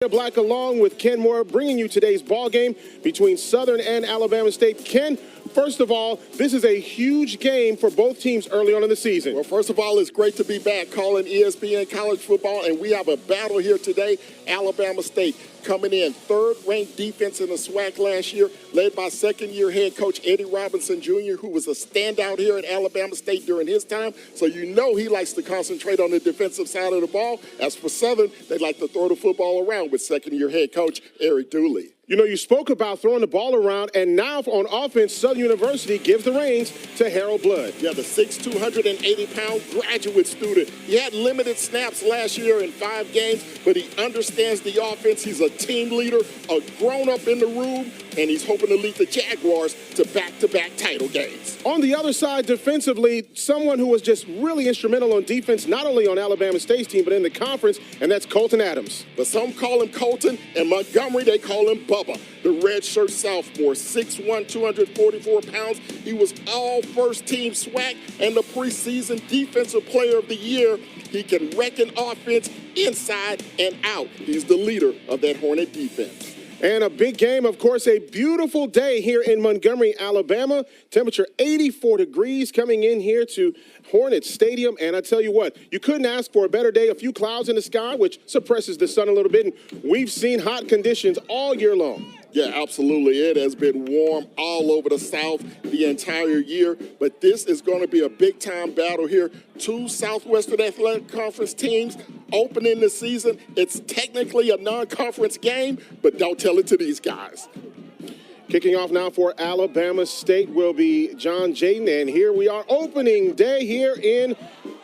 Black along with Ken Moore bringing you today's ball game between Southern and Alabama State. Ken, first of all, this is a huge game for both teams early on in the season. Well, first of all, it's great to be back calling ESPN college football, and we have a battle here today. Alabama State coming in third-ranked defense in the SWAC last year, led by second-year head coach Eddie Robinson Jr., who was a standout here at Alabama State during his time. So you know he likes to concentrate on the defensive side of the ball. As for Southern, they like to throw the football around with second-year head coach Eric Dooley. You know, you spoke about throwing the ball around, and now on offense, Southern University gives the reins to Harold Blood. Yeah, the 6'2", 280-pound graduate student. He had limited snaps last year in 5 games, but he understands the offense. He's a team leader, a grown-up in the room, and he's hoping to lead the Jaguars to back-to-back title games. On the other side, defensively, someone who was just really instrumental on defense, not only on Alabama State's team, but in the conference, and that's Colton Adams. But some call him Colton, and Montgomery, they call him Bubba, the redshirt sophomore, 6'1", 244 pounds. He was all first-team SWAC and the preseason Defensive Player of the Year. He can wreck an offense inside and out. He's the leader of that Hornet defense. And a big game, of course, a beautiful day here in Montgomery, Alabama. Temperature 84 degrees coming in here to Hornet Stadium. And I tell you what, you couldn't ask for a better day. A few clouds in the sky, which suppresses the sun a little bit. And we've seen hot conditions all year long. Yeah, absolutely. It has been warm all over the South the entire year, but this is going to be a big-time battle here. 2 Southwestern Athletic Conference teams opening the season. It's technically a non-conference game, but don't tell it to these guys. Kicking off now for Alabama State will be John Jayden, and here we are, opening day here in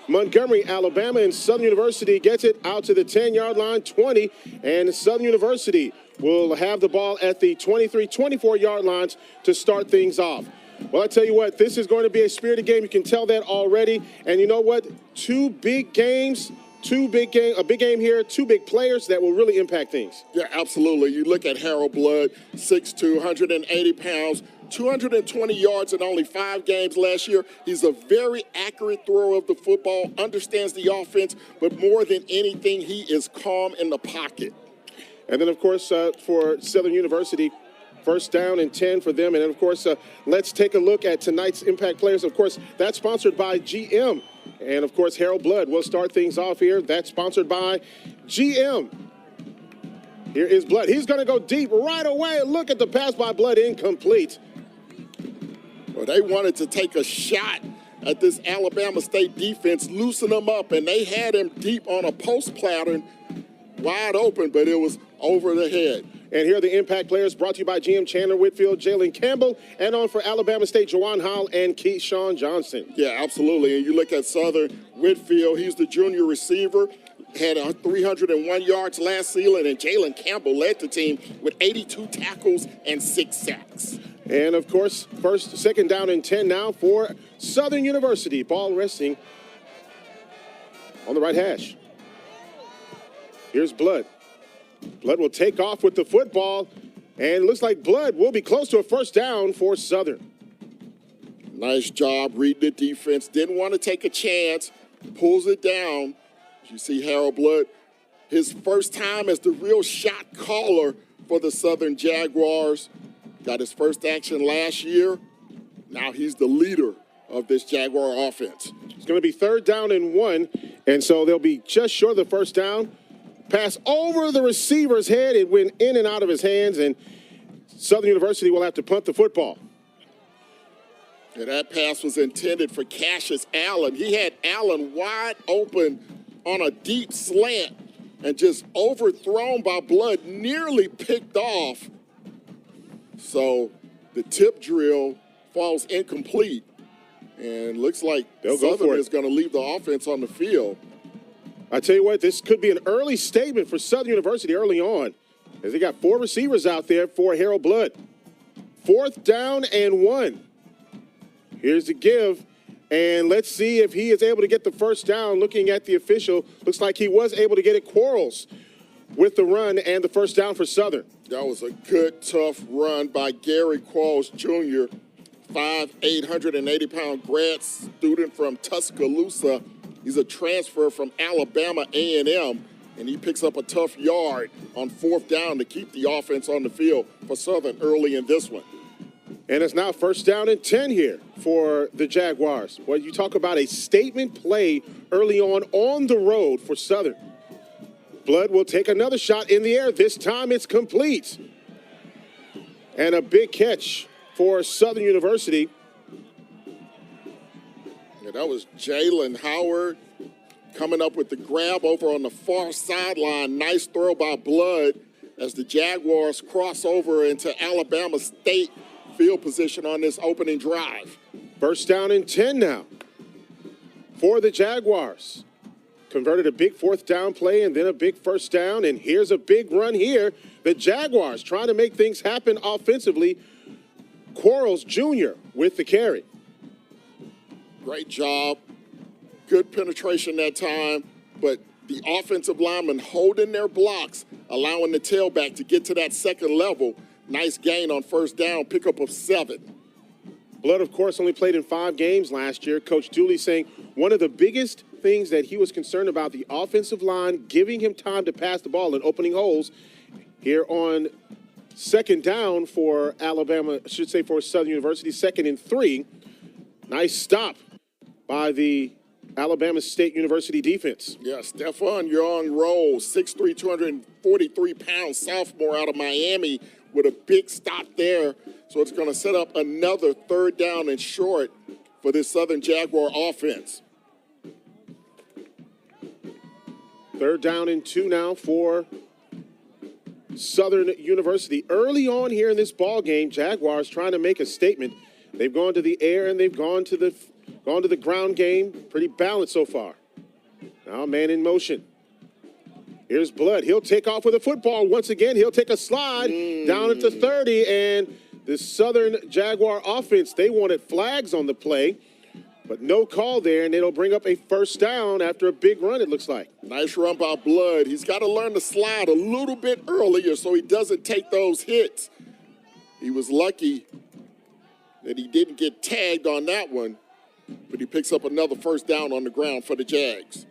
Montgomery, Alabama, and Southern University gets it out to the 10-yard line, 20, and Southern University will have the ball at the 23, 24-yard lines to start things off. Well, I tell you what, this is going to be a spirited game. You can tell that already. And you know what? A big game here, 2 big players that will really impact things. Yeah, absolutely. You look at Harold Blood, 6'2", 180 pounds, 220 yards in only 5 games last year. He's a very accurate thrower of the football, understands the offense, but more than anything, he is calm in the pocket. And then, of course, for Southern University, first down and 10 for them. And then, of course, let's take a look at tonight's impact players. Of course, that's sponsored by GM. And, of course, Harold Blood will start things off here. That's sponsored by GM. Here is Blood. He's going to go deep right away. Look at the pass by Blood, incomplete. Well, they wanted to take a shot at this Alabama State defense, loosen them up, and they had him deep on a post pattern, wide open, but it was over the head. And here are the impact players brought to you by GM Chandler Whitfield, Jalen Campbell, and on for Alabama State, Jawan Howell and Keyshawn Johnson. Yeah, absolutely. And you look at Southern, Whitfield, he's the junior receiver, had 301 yards last season, and Jalen Campbell led the team with 82 tackles and 6 sacks. And, of course, second down and 10 now for Southern University. Ball resting on the right hash. Here's Blood. Blood will take off with the football, and looks like Blood will be close to a first down for Southern. Nice job reading the defense. Didn't want to take a chance. Pulls it down. You see Harold Blood, his first time as the real shot caller for the Southern Jaguars. Got his first action last year. Now he's the leader of this Jaguar offense. It's going to be third down and 1, and so they'll be just short of the first down. Pass over the receiver's head. It went in and out of his hands, and Southern University will have to punt the football. And that pass was intended for Cassius Allen. He had Allen wide open on a deep slant and just overthrown by Blood, nearly picked off. So the tip drill falls incomplete, and looks like Southern is going to leave the offense on the field. I tell you what, this could be an early statement for Southern University early on, as they got 4 receivers out there for Harold Blood. Fourth down and 1. Here's the give, and let's see if he is able to get the first down. Looking at the official, looks like he was able to get it. Quarles with the run and the first down for Southern. That was a good, tough run by Gary Quarles Jr., 5'8", 180-pound grad student from Tuscaloosa. He's a transfer from Alabama A&M. and he picks up a tough yard on 4th down to keep the offense on the field for Southern early in this one. And it's now 1st down and 10 here for the Jaguars. Well, you talk about a statement play early on the road for Southern. Blood will take another shot in the air. This time it's complete. And a big catch for Southern University. Yeah, that was Jalen Howard coming up with the grab over on the far sideline. Nice throw by Blood as the Jaguars cross over into Alabama State field position on this opening drive. 1st down and 10 now for the Jaguars. Converted a big 4th down play and then a big 1st down, and here's a big run here. The Jaguars trying to make things happen offensively. Quarles Jr. with the carry. Great job. Good penetration that time, but the offensive linemen holding their blocks, allowing the tailback to get to that second level. Nice gain on 1st down, pickup of 7. Blood, of course, only played in 5 games last year. Coach Dooley saying one of the biggest things that he was concerned about, the offensive line giving him time to pass the ball and opening holes. Here on 2nd down for Alabama, I should say for Southern University, 2nd and 3. Nice stop by the Alabama State University defense. Yeah, Stephon Young rolls, 6'3", 243-pound sophomore out of Miami with a big stop there. So it's going to set up another 3rd down and short for this Southern Jaguar offense. 3rd down and 2 now for Southern University. Early on here in this ball game, Jaguars trying to make a statement. They've gone to the air and they've gone to the ground game. Pretty balanced so far. Now man in motion. Here's Blood. He'll take off with a football. Once again, he'll take a slide down at the 30, and the Southern Jaguar offense, they wanted flags on the play, but no call there, and it'll bring up a 1st down after a big run, it looks like. Nice run by Blood. He's got to learn to slide a little bit earlier so he doesn't take those hits. He was lucky that he didn't get tagged on that one, but he picks up another 1st down on the ground for the Jags.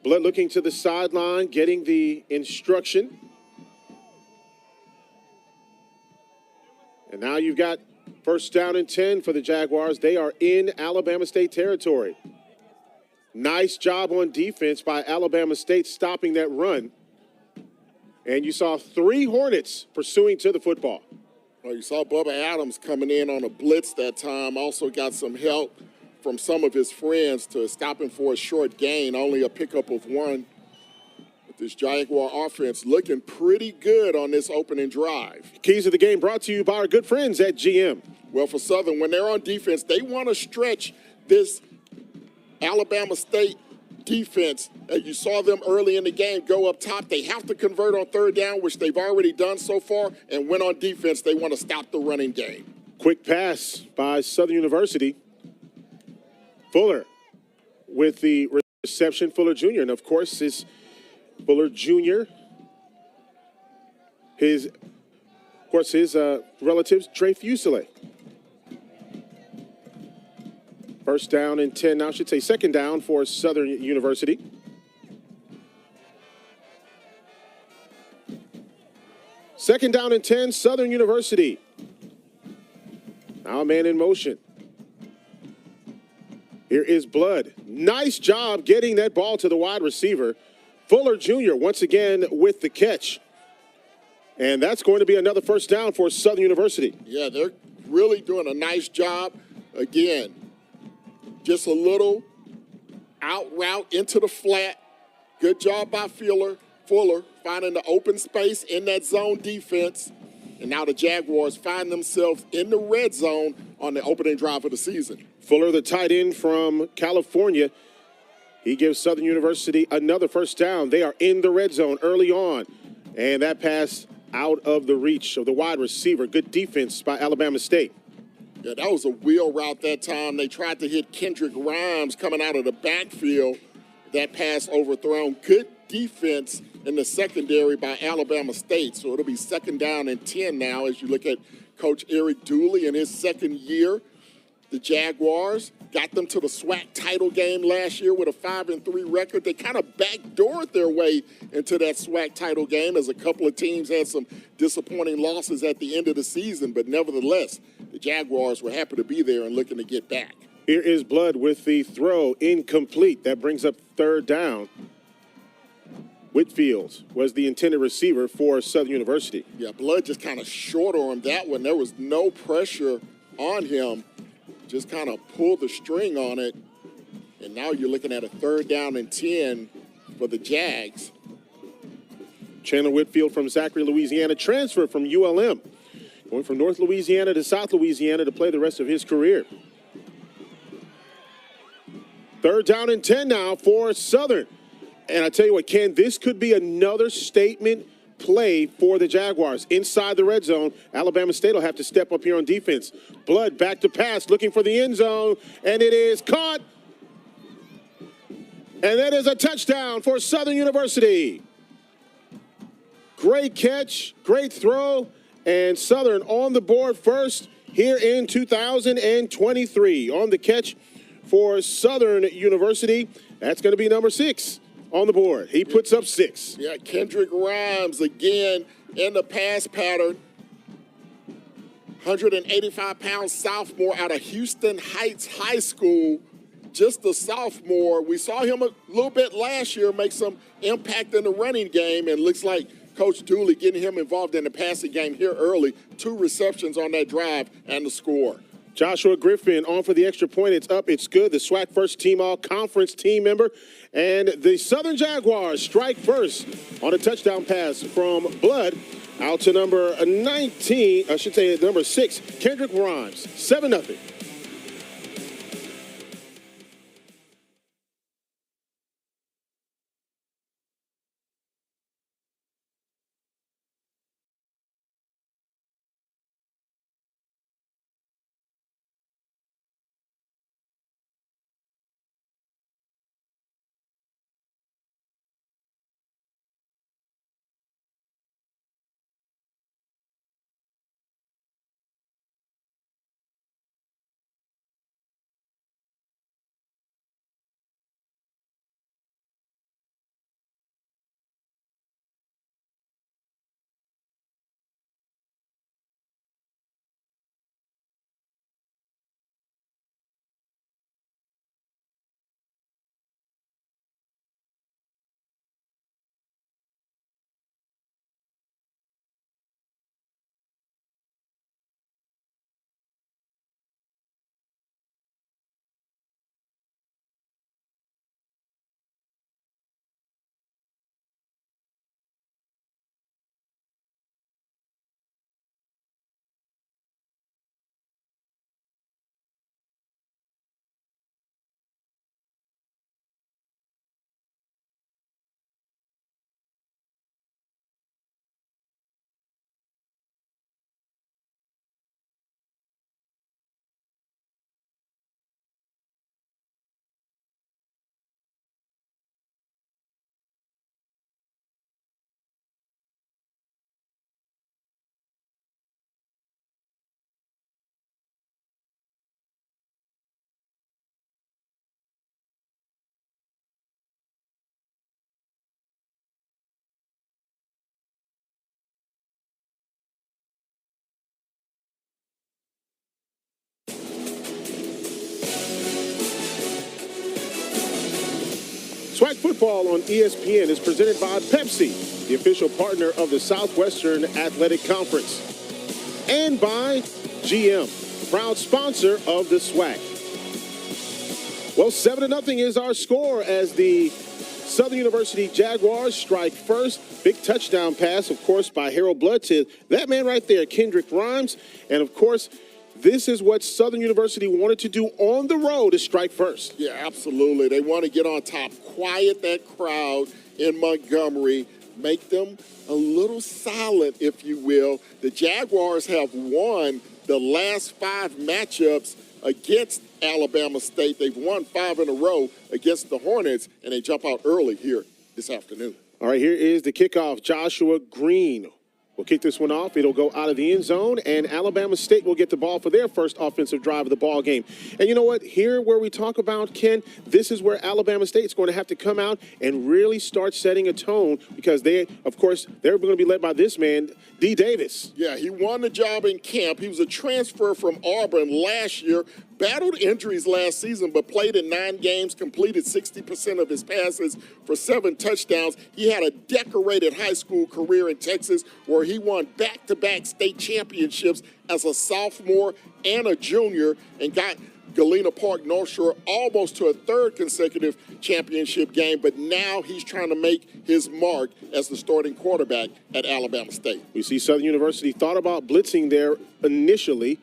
Blood looking to the sideline, getting the instruction. And now you've got 1st down and 10 for the Jaguars. They are in Alabama State territory. Nice job on defense by Alabama State stopping that run. And you saw 3 Hornets pursuing to the football. Well, you saw Bubba Adams coming in on a blitz that time. Also got some help from some of his friends to stop him for a short gain, only a pickup of 1. But this Jaguar offense looking pretty good on this opening drive. Keys of the game brought to you by our good friends at GM. Well, for Southern, when they're on defense, they want to stretch this Alabama State defense. You saw them early in the game go up top. They have to convert on 3rd down, which they've already done so far. And when on defense, they want to stop the running game. Quick pass by Southern University. Fuller with the reception, Fuller Jr. And, of course, is Fuller Jr. His relatives, Trey Fusile. 1st down and 10 now, I should say 2nd down for Southern University. Second down and 10, Southern University. Now a man in motion. Here is Blood. Nice job getting that ball to the wide receiver. Fuller Jr. once again with the catch. And that's going to be another 1st down for Southern University. Yeah, they're really doing a nice job. Again, just a little out route into the flat. Good job by Fuller finding the open space in that zone defense. And now the Jaguars find themselves in the red zone on the opening drive of the season. Fuller, the tight end from California, he gives Southern University another 1st down. They are in the red zone early on. And that pass out of the reach of the wide receiver. Good defense by Alabama State. Yeah, that was a wheel route that time. They tried to hit Kendrick Grimes coming out of the backfield. That pass overthrown. Good defense in the secondary by Alabama State. So it'll be 2nd down and 10 now as you look at Coach Eric Dooley in his 2nd year. The Jaguars got them to the SWAC title game last year with a 5-3 record. They kind of backdoored their way into that SWAC title game as a couple of teams had some disappointing losses at the end of the season. But nevertheless, the Jaguars were happy to be there and looking to get back. Here is Blood with the throw, incomplete. That brings up third down. Whitfield was the intended receiver for Southern University. Yeah, Blood just kind of short on that one. There was no pressure on him. Just kind of pulled the string on it. And now you're looking at a 3rd down and 10 for the Jags. Chandler Whitfield from Zachary, Louisiana, transferred from ULM, going from North Louisiana to South Louisiana to play the rest of his career. 3rd down and 10 now for Southern. And I tell you what, Ken, this could be another statement play for the Jaguars. Inside the red zone, Alabama State will have to step up here on defense. Blood back to pass, looking for the end zone, and it is caught. And that is a touchdown for Southern University. Great catch, great throw, and Southern on the board first here in 2023. On the catch for Southern University, that's going to be number 6 on the board. He puts up 6. Yeah, Kendrick Rhymes again in the pass pattern. 185-pound sophomore out of Houston Heights High School. Just a sophomore. We saw him a little bit last year make some impact in the running game, and looks like Coach Dooley getting him involved in the passing game here early. 2 receptions on that drive and the score. Joshua Griffin on for the extra point. It's up. It's good. The SWAC first team all-conference team member. And the Southern Jaguars strike first on a touchdown pass from Blood out to number 19, I should say number 6, Kendrick Rhymes. 7-0. SWAC football on ESPN is presented by Pepsi, the official partner of the Southwestern Athletic Conference, and by GM, proud sponsor of the SWAC. Well, 7-0 is our score as the Southern University Jaguars strike first. Big touchdown pass, of course, by Harold Blood to that man right there, Kendrick Rhymes. And, of course, this is what Southern University wanted to do on the road, is strike first. Yeah, absolutely. They want to get on top, quiet that crowd in Montgomery, make them a little silent, if you will. The Jaguars have won the last 5 matchups against Alabama State. They've won 5 in a row against the Hornets, and they jump out early here this afternoon. All right, here is the kickoff. Joshua Green will kick this one off. It'll go out of the end zone, and Alabama State will get the ball for their first offensive drive of the ball game. And you know what? Here where we talk about, Ken, this is where Alabama State's going to have to come out and really start setting a tone because they, of course, they're going to be led by this man, D. Davis. Yeah, he won the job in camp. He was a transfer from Auburn last year, battled injuries last season, but played in 9 games, completed 60% of his passes for 7 touchdowns. He had a decorated high school career in Texas where he won back-to-back state championships as a sophomore and a junior and got Galena Park North Shore almost to a 3rd consecutive championship game, but now he's trying to make his mark as the starting quarterback at Alabama State. We see Southern University thought about blitzing there initially.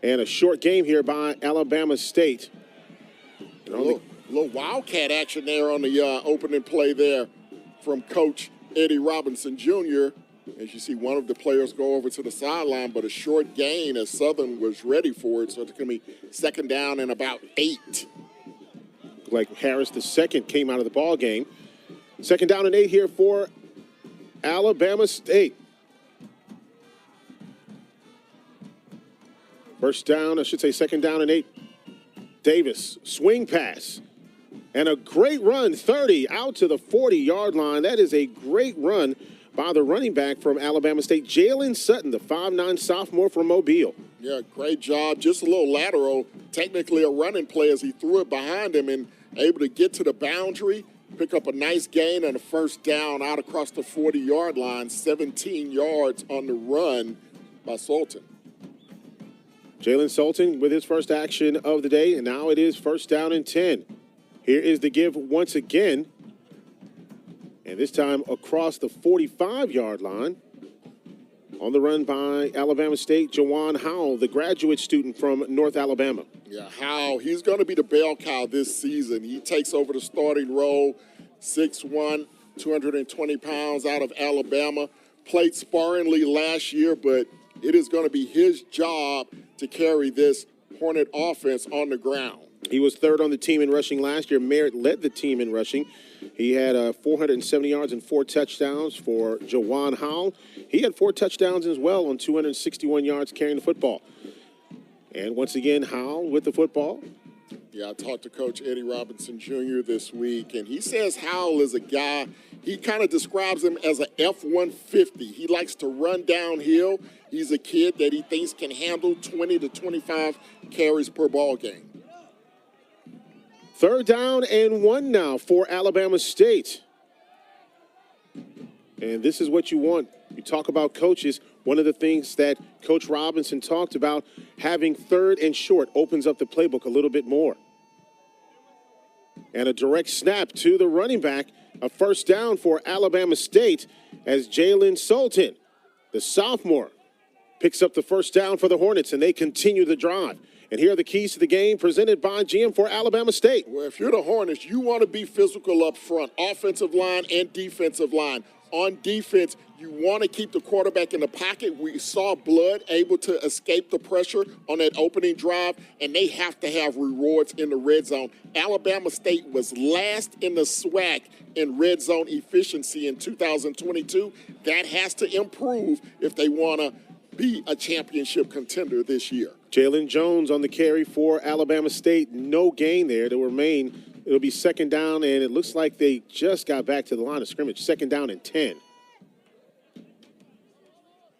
And a short game here by Alabama State. A little wildcat action there on the opening play there from Coach Eddie Robinson Jr. As you see one of the players go over to the sideline, but a short gain as Southern was ready for it. So it's going to be 2nd down and about 8. Like Harris the second came out of the ball game. 2nd down and 8 here for Alabama State. First down, I should say 2nd down and 8. Davis, swing pass. And a great run, 30 out to the 40-yard line. That is a great run by the running back from Alabama State, Jalen Sutton, the 5'9" sophomore from Mobile. Yeah, great job. Just a little lateral, technically a running play as he threw it behind him and able to get to the boundary, pick up a nice gain and a first down out across the 40-yard line, 17 yards on the run by Sultan. Jalen Sultan with his first action of the day, and now it is 1st down and 10. Here is the give once again, and this time across the 45-yard line. On the run by Alabama State, Jawan Howell, the graduate student from North Alabama. Yeah, Howell, he's going to be the bell cow this season. He takes over the starting role, 6'1", 220 pounds out of Alabama. Played sparingly last year, but it is going to be his job to carry this Hornet offense on the ground. He was 3rd on the team in rushing last year. Merritt led the team in rushing. He had 470 yards and 4 touchdowns for Jawan Howell. He had 4 touchdowns as well on 261 yards carrying the football. And once again, Howell with the football. Yeah, I talked to Coach Eddie Robinson Jr. this week, and he says Howell is a guy, he kind of describes him as an F-150. He likes to run downhill. He's a kid that he thinks can handle 20 to 25 carries per ball game. 3rd down and 1 now for Alabama State. And this is what you want. You talk about coaches. One of the things that Coach Robinson talked about, having 3rd and short opens up the playbook a little bit more. And a direct snap to the running back. A 1st down for Alabama State as Jalen Sultan, the sophomore, picks up the 1st down for the Hornets, and they continue the drive. And here are the keys to the game presented by GM for Alabama State. Well, if you're the Hornets, you want to be physical up front, offensive line and defensive line. On defense, you want to keep the quarterback in the pocket. We saw Blood able to escape the pressure on that opening drive, and they have to have rewards in the red zone. Alabama State was last in the SWAC in red zone efficiency in 2022. That has to improve if they want to be a championship contender this year. Jalen Jones on the carry for Alabama State. No gain there to remain. It'll be 2nd down, and it looks like they just got back to the line of scrimmage. 2nd down and 10.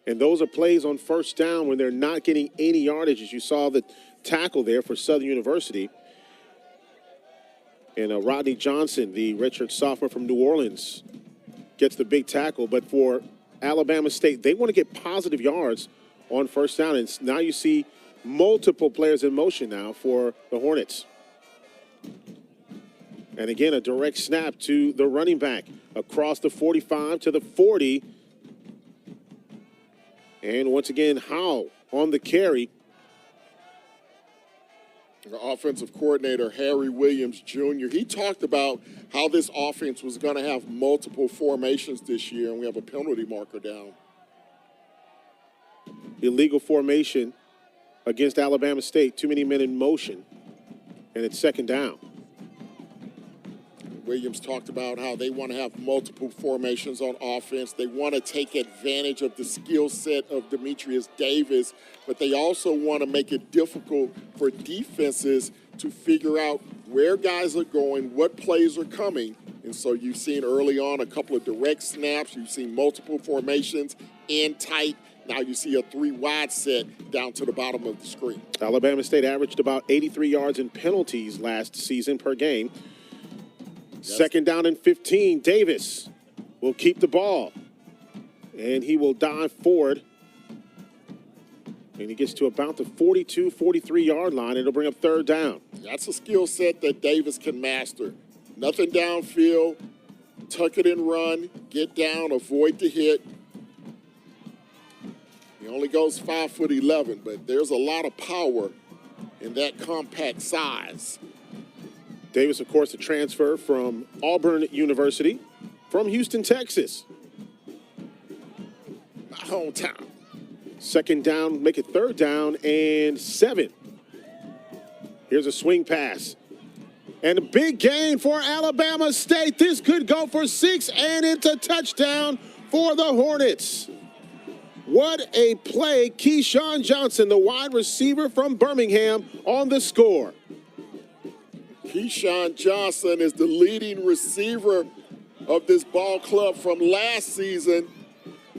And those are plays on 1st down when they're not getting any yardage, as you saw the tackle there for Southern University. And Rodney Johnson, the redshirt sophomore from New Orleans, gets the big tackle. But for Alabama State, they want to get positive yards on 1st down. And now you see multiple players in motion now for the Hornets. And again, a direct snap to the running back across the 45 to the 40. And once again, Howell on the carry. The offensive coordinator, Harry Williams Jr., he talked about how this offense was going to have multiple formations this year, and we have a penalty marker down. Illegal formation against Alabama State. Too many men in motion, and it's 2nd down. Williams talked about how they want to have multiple formations on offense. They want to take advantage of the skill set of Demetrius Davis, but they also want to make it difficult for defenses to figure out where guys are going, what plays are coming. And so you've seen early on a couple of direct snaps. You've seen multiple formations in tight. Now you see a 3-wide set down to the bottom of the screen. Alabama State averaged about 83 yards in penalties last season per game. Yes. 2nd down and 15. Davis will keep the ball. And he will dive forward. And he gets to about the 42, 43-yard line. It'll bring up 3rd down. That's a skill set that Davis can master. Nothing downfield, tuck it and run, get down, avoid the hit. He only goes 5'11", but there's a lot of power in that compact size. Davis, of course, a transfer from Auburn University, from Houston, Texas. My hometown. 2nd down, make it 3rd down and 7. Here's a swing pass. And a big gain for Alabama State. This could go for 6, and it's a touchdown for the Hornets. What a play. Keyshawn Johnson, the wide receiver from Birmingham, on the score. Keyshawn Johnson is the leading receiver of this ball club from last season.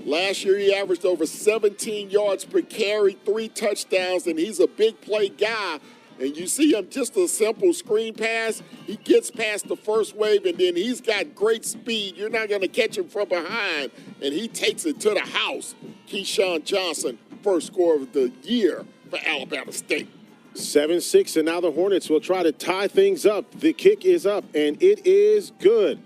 Last year, he averaged over 17 yards per carry, 3 touchdowns, and he's a big play guy. And you see him, just a simple screen pass. He gets past the first wave, and then he's got great speed. You're not going to catch him from behind, and he takes it to the house. Keyshawn Johnson, first score of the year for Alabama State. 7-6, and now the Hornets will try to tie things up. The kick is up, and it is good.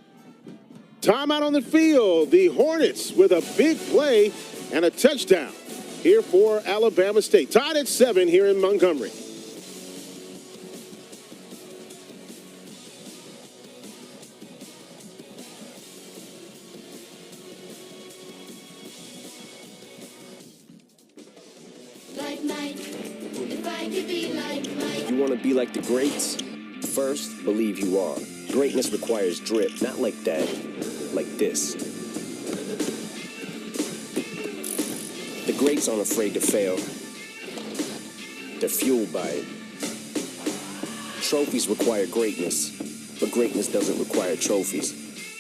Timeout on the field. The Hornets with a big play and a touchdown here for Alabama State. Tied at 7 here in Montgomery. You want to be like the greats? First, believe you are. Greatness requires drip, not like that, like this. The greats aren't afraid to fail. They're fueled by it. Trophies require greatness, but greatness doesn't require trophies,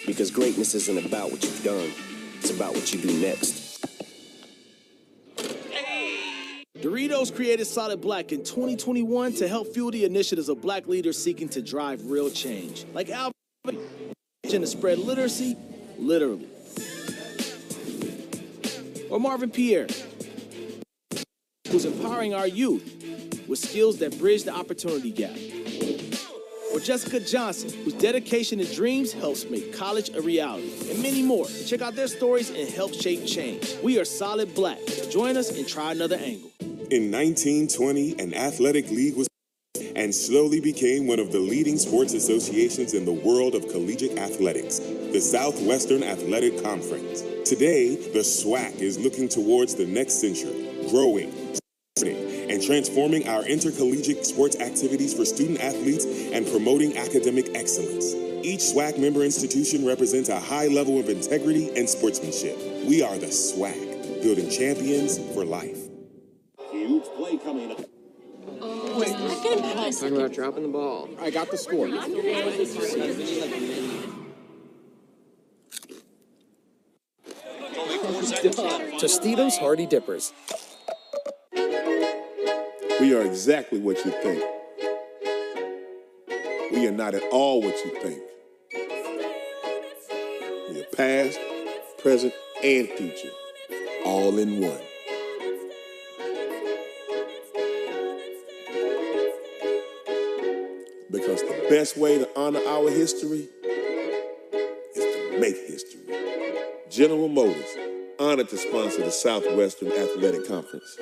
because greatness isn't about what you've done. It's about what you do next. Doritos created Solid Black in 2021 to help fuel the initiatives of black leaders seeking to drive real change. Like Albert to spread literacy, literally. Or Marvin Pierre, who's empowering our youth with skills that bridge the opportunity gap. Or Jessica Johnson, whose dedication and dreams helps make college a reality. And many more. Check out their stories and help shape change. We are Solid Black. Join us and try another angle. In 1920, an athletic league was and slowly became one of the leading sports associations in the world of collegiate athletics, the Southwestern Athletic Conference. Today, the SWAC is looking towards the next century, growing, and transforming our intercollegiate sports activities for student athletes and promoting academic excellence. Each SWAC member institution represents a high level of integrity and sportsmanship. We are the SWAC, building champions for life. Huge play coming up. Wait, talking about dropping the ball. I got the score. Tostitos Hardy Dippers. We are exactly what you think. We are not at all what you think. We are past, present, and future, all in one. Because the best way to honor our history is to make history. General Motors, honored to sponsor the Southwestern Athletic Conference.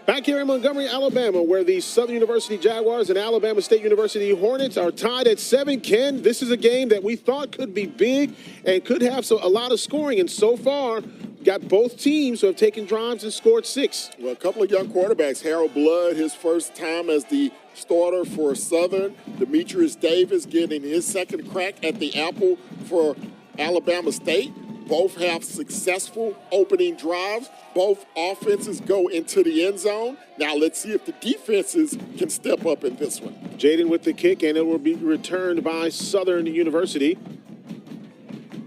Back here in Montgomery, Alabama, where the Southern University Jaguars and Alabama State University Hornets are tied at 7. Ken, this is a game that we thought could be big and could have a lot of scoring. And so far, got both teams who have taken drives and scored 6. Well, a couple of young quarterbacks. Harold Blood, his first time as the starter for Southern. Demetrius Davis getting his second crack at the apple for Alabama State. Both have successful opening drives. Both offenses go into the end zone. Now let's see if the defenses can step up in this one. Jaden with the kick, and it will be returned by Southern University.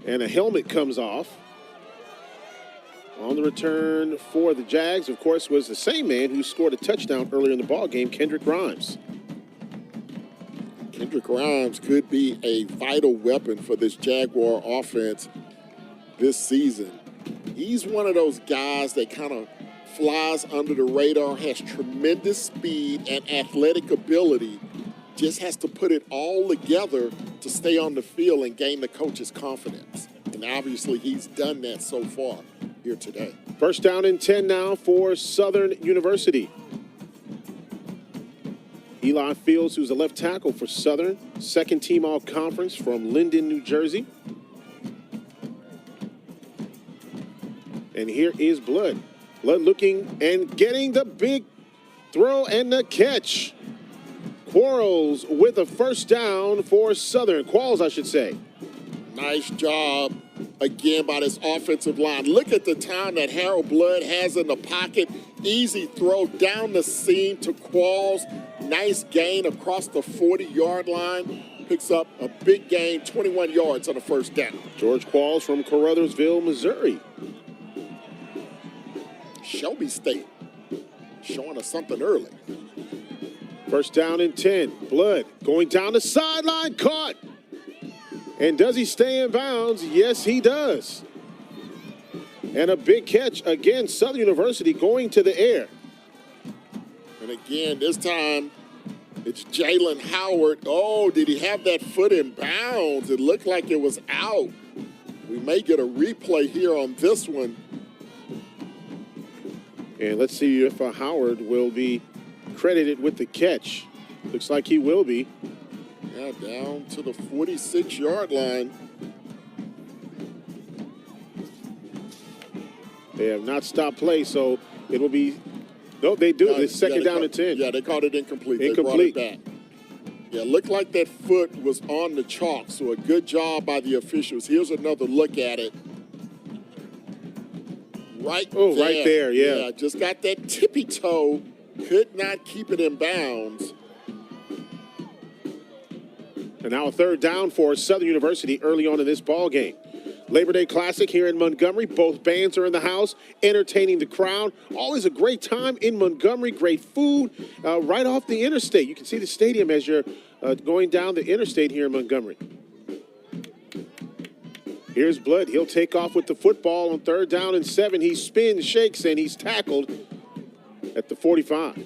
And a helmet comes off. On the return for the Jags, of course, was the same man who scored a touchdown earlier in the ballgame, Kendrick Grimes. Kendrick Grimes could be a vital weapon for this Jaguar offense this season. He's one of those guys that kind of flies under the radar, has tremendous speed and athletic ability, just has to put it all together to stay on the field and gain the coach's confidence. And obviously he's done that so far here today. First down and 10 now for Southern University. Eli Fields, who's a left tackle for Southern, second team all-conference from Linden, New Jersey. And here is Blood. Blood looking and getting the big throw and the catch. Quarles with a first down for Southern. Qualls, I should say. Nice job again by this offensive line. Look at the time that Harold Blood has in the pocket. Easy throw down the seam to Qualls. Nice gain across the 40-yard line. Picks up a big gain, 21 yards on the first down. George Qualls from Caruthersville, Missouri. Shelby State showing us something early. First down and 10. Blood going down the sideline, caught. And does he stay in bounds? Yes, he does. And a big catch again, Southern University going to the air. And again, this time it's Jalen Howard. Oh, did he have that foot in bounds? It looked like it was out. We may get a replay here on this one. And let's see if Howard will be credited with the catch. Looks like he will be. Yeah, down to the 46-yard line. They have not stopped play, so it will be. No, they do. It's second down and 10. Yeah, they called it incomplete. Incomplete. They brought it back. Yeah, looked like that foot was on the chalk, so a good job by the officials. Here's another look at it. Right there, yeah. Just got that tippy toe. Could not keep it in bounds. And now a third down for Southern University early on in this ball game. Labor Day Classic here in Montgomery. Both bands are in the house, entertaining the crowd. Always a great time in Montgomery. Great food right off the interstate. You can see the stadium as you're going down the interstate here in Montgomery. Here's Blood. He'll take off with the football on third down and 7. He spins, shakes, and he's tackled at the 45.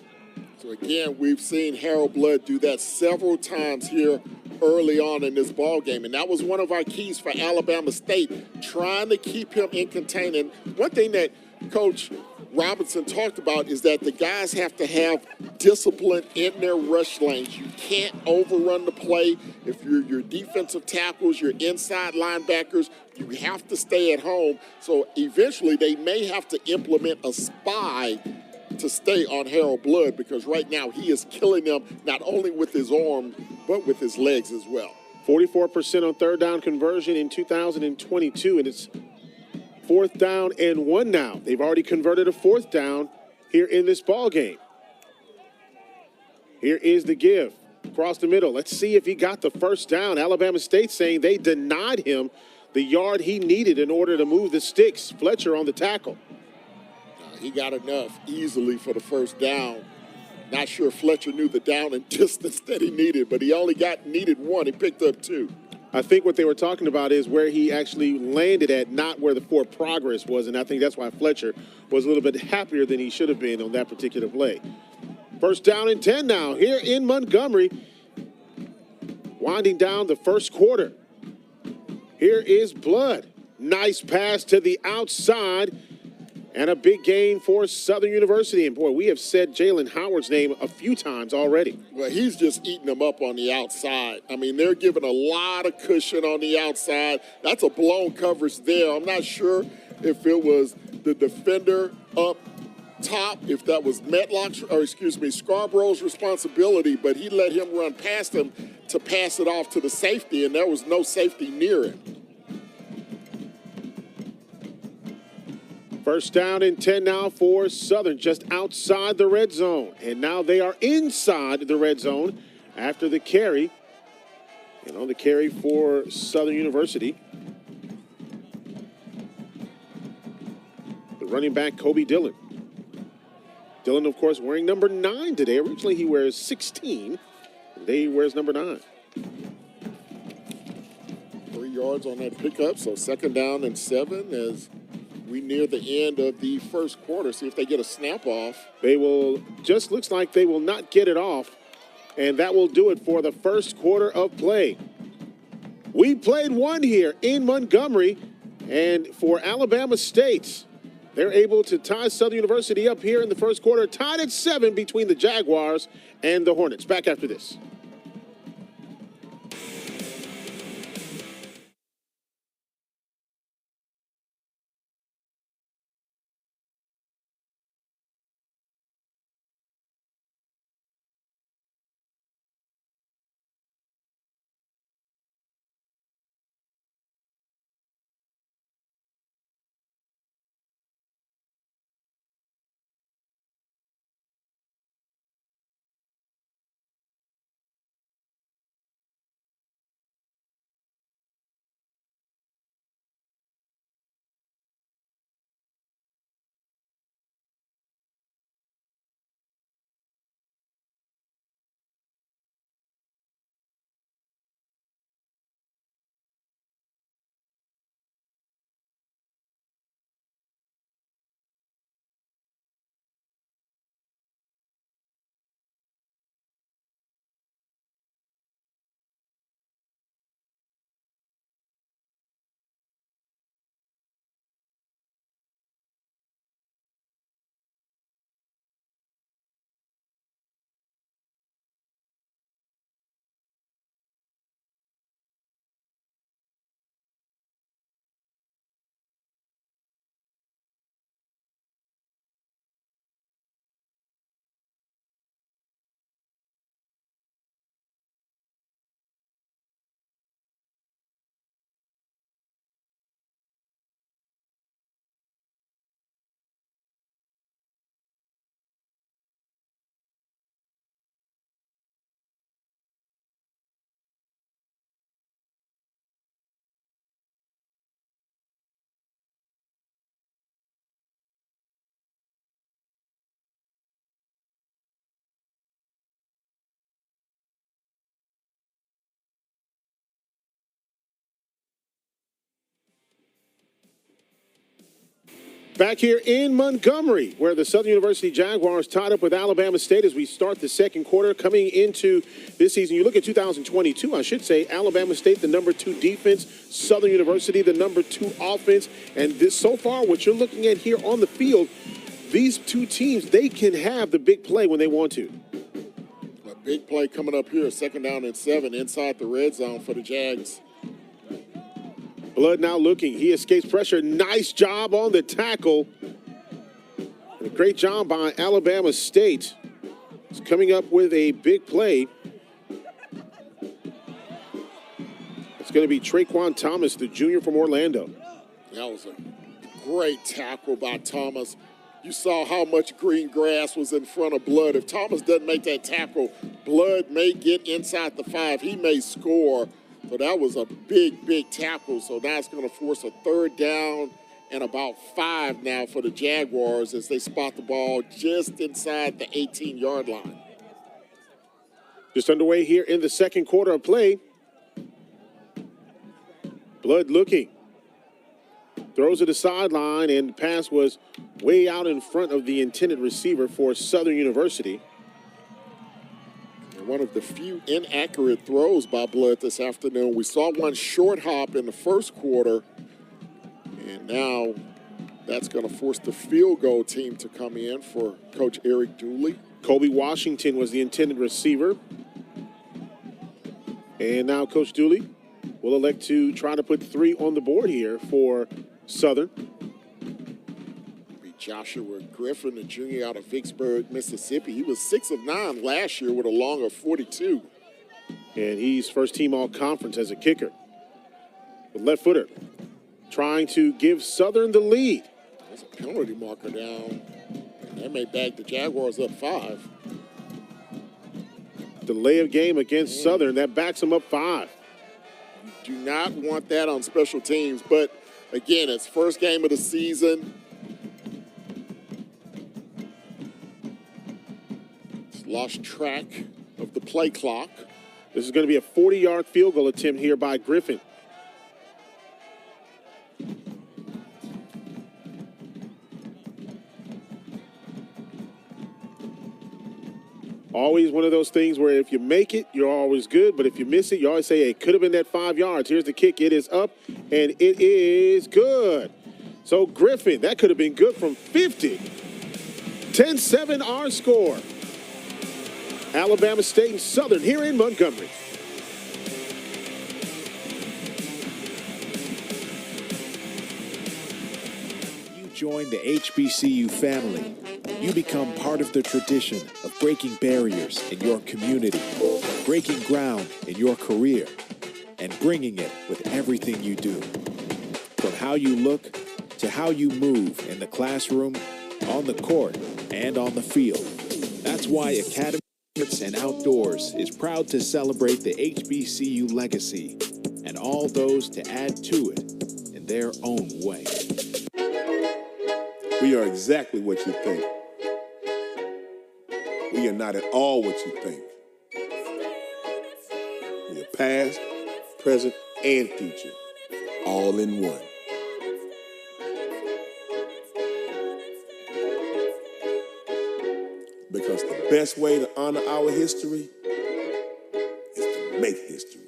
So again, we've seen Harold Blood do that several times here early on in this ball game, and that was one of our keys for Alabama State, trying to keep him in containment. One thing that Coach Robinson talked about is that the guys have to have discipline in their rush lanes. You can't overrun the play. If you're your defensive tackles, your inside linebackers, you have to stay at home. So eventually they may have to implement a spy to stay on Harold Blood, because right now he is killing them not only with his arm, but with his legs as well. 44% on third down conversion in 2022, and it's fourth down and 1 now. They've already converted a fourth down here in this ball game. Here is the give across the middle. Let's see if he got the first down. Alabama State saying they denied him the yard he needed in order to move the sticks. Fletcher on the tackle. He got enough easily for the first down. Not sure if Fletcher knew the down and distance that he needed, but he only needed 1. He picked up 2. I think what they were talking about is where he actually landed at, not where the forward progress was, and I think that's why Fletcher was a little bit happier than he should have been on that particular play. First down and 10 now here in Montgomery, winding down the first quarter. Here is Blood. Nice pass to the outside. And a big gain for Southern University. And, boy, we have said Jalen Howard's name a few times already. Well, he's just eating them up on the outside. I mean, they're giving a lot of cushion on the outside. That's a blown coverage there. I'm not sure if it was the defender up top, if that was Scarborough's responsibility, but he let him run past him to pass it off to the safety, and there was no safety near him. First down and 10 now for Southern, just outside the red zone. And now they are inside the red zone after the carry. And on the carry for Southern University, the running back, Kobe Dillon. Dillon, of course, wearing number 9 today. Originally, he wears 16. Today, he wears number 9. 3 yards on that pickup, so second down and 7 as we near the end of the first quarter. See if they get a snap off. They will, just looks like they will not get it off. And that will do it for the first quarter of play. We played one here in Montgomery. And for Alabama State, they're able to tie Southern University up here in the first quarter, tied at 7 between the Jaguars and the Hornets. Back after this. Back here in Montgomery, where the Southern University Jaguars tied up with Alabama State as we start the second quarter. Coming into this season, you look at 2022, I should say, Alabama State, the number 2 defense, Southern University, the number 2 offense. And this, so far, what you're looking at here on the field, these two teams, they can have the big play when they want to. A big play coming up here, second down and 7 inside the red zone for the Jags. Blood now looking. He escapes pressure. Nice job on the tackle. And a great job by Alabama State. It's coming up with a big play. It's going to be Traquan Thomas, the junior from Orlando. That was a great tackle by Thomas. You saw how much green grass was in front of Blood. If Thomas doesn't make that tackle, Blood may get inside the 5. He may score. So that was a big, big tackle. So that's going to force a third down and about 5 now for the Jaguars as they spot the ball just inside the 18-yard line. Just underway here in the second quarter of play. Blood looking. Throws to the sideline, and the pass was way out in front of the intended receiver for Southern University. One of the few inaccurate throws by Blood this afternoon. We saw one short hop in the first quarter, and now that's going to force the field goal team to come in for Coach Eric Dooley. Kobe Washington was the intended receiver. And now Coach Dooley will elect to try to put 3 on the board here for Southern. Joshua Griffin, a junior out of Vicksburg, Mississippi. He was 6 of 9 last year with a long of 42. And he's first team all-conference as a kicker. The left footer trying to give Southern the lead. There's a penalty marker down. That may bag the Jaguars up 5. Delay of game against Southern. That backs them up 5. Do not want that on special teams, but again, it's first game of the season. It's lost track of the play clock. This is going to be a 40-yard field goal attempt here by Griffin. Always one of those things where if you make it, you're always good. But if you miss it, you always say, hey, it could have been that 5 yards. Here's the kick. It is up, and it is good. So Griffin, that could have been good from 50. 10-7 our score. Alabama State and Southern here in Montgomery. You join the HBCU family. You become part of the tradition of breaking barriers in your community, breaking ground in your career, and bringing it with everything you do. From how you look to how you move in the classroom, on the court, and on the field. That's why Academy Sports and Outdoors is proud to celebrate the HBCU legacy and all those to add to it in their own way. We are exactly what you think. We are not at all what you think. We are past, present, and future, all in one. Because the best way to honor our history is to make history.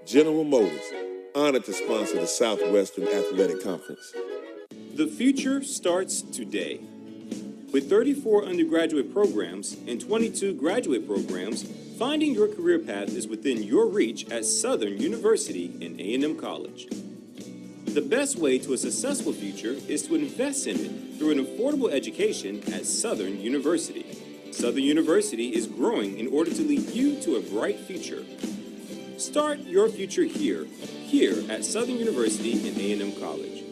General Motors, honored to sponsor the Southwestern Athletic Conference. The future starts today. With 34 undergraduate programs and 22 graduate programs, finding your career path is within your reach at Southern University and A&M College. The best way to a successful future is to invest in it through an affordable education at Southern University. Southern University is growing in order to lead you to a bright future. Start your future here at Southern University and A&M College.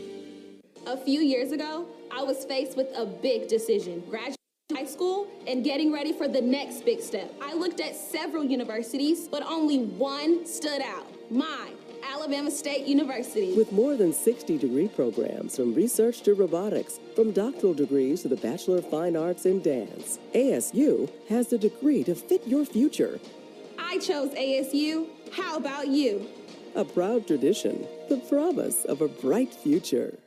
A few years ago, I was faced with a big decision: graduating high school and getting ready for the next big step. I looked at several universities, but only one stood out: mine, Alabama State University. With more than 60 degree programs, from research to robotics, from doctoral degrees to the Bachelor of Fine Arts in Dance, ASU has the degree to fit your future. I chose ASU. How about you? A proud tradition, the promise of a bright future.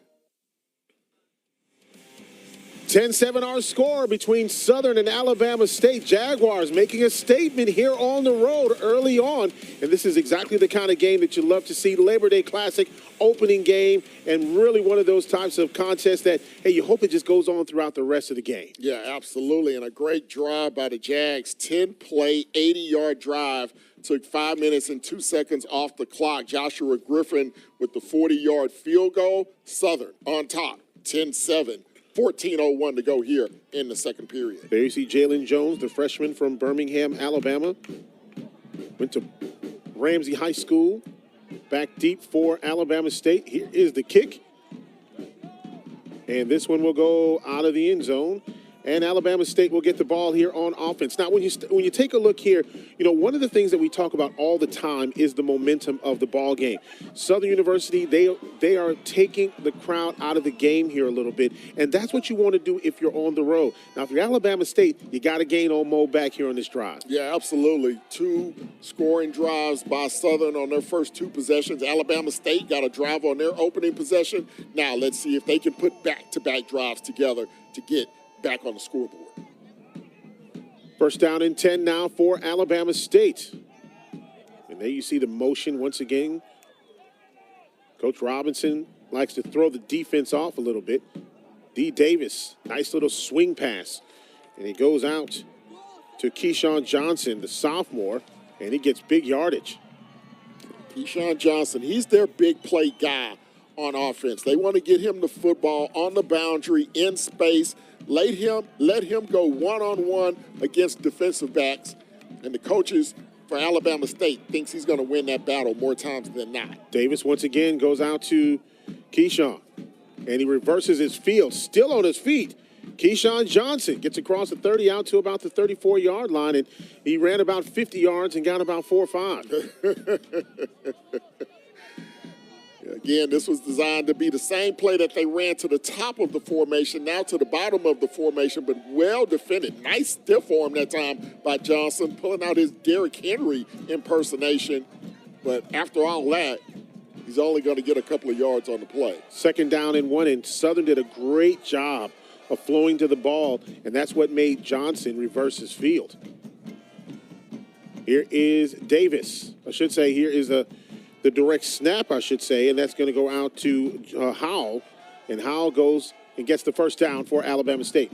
10-7 our score between Southern and Alabama State. Jaguars making a statement here on the road early on. And this is exactly the kind of game that you love to see. Labor Day Classic, opening game, and really one of those types of contests that, hey, you hope it just goes on throughout the rest of the game. Yeah, absolutely. And a great drive by the Jags. 10-play, 80-yard drive. Took 5 minutes and 2 seconds off the clock. Joshua Griffin with the 40-yard field goal. Southern on top, 10-7. 14:01 to go here in the second period. There you see Jalen Jones, the freshman from Birmingham, Alabama. Went to Ramsey High School. Back deep for Alabama State. Here is the kick. And this one will go out of the end zone. And Alabama State will get the ball here on offense. Now, when you take a look here, you know, one of the things that we talk about all the time is the momentum of the ball game. Southern University, they are taking the crowd out of the game here a little bit, and that's what you want to do if you're on the road. Now, if you're Alabama State, you got to gain on Mo back here on this drive. Yeah, absolutely. 2 scoring drives by Southern on their first 2 possessions. Alabama State got a drive on their opening possession. Now, let's see if they can put back-to-back drives together to get back on the scoreboard. First down and 10 now for Alabama State. And there you see the motion once again. Coach Robinson likes to throw the defense off a little bit. D. Davis, nice little swing pass. And he goes out to Keyshawn Johnson, the sophomore, and he gets big yardage. Keyshawn Johnson, he's their big play guy on offense. They want to get him the football on the boundary, in space, let him go one-on-one against defensive backs. And the coaches for Alabama State thinks he's going to win that battle more times than not. Davis once again goes out to Keyshawn, and he reverses his field, still on his feet. Keyshawn Johnson gets across the 30 out to about the 34-yard line, and he ran about 50 yards and got about 4 or 5. Again, this was designed to be the same play that they ran to the top of the formation, now to the bottom of the formation, but well defended. Nice stiff arm that time by Johnson, pulling out his Derrick Henry impersonation. But after all that, he's only going to get a couple of yards on the play. 2nd down and 1, and Southern did a great job of flowing to the ball, and that's what made Johnson reverse his field. Here is Davis. I should say here is the direct snap, I should say, and that's going to go out to Howell, and Howell goes and gets the 1st down for Alabama State.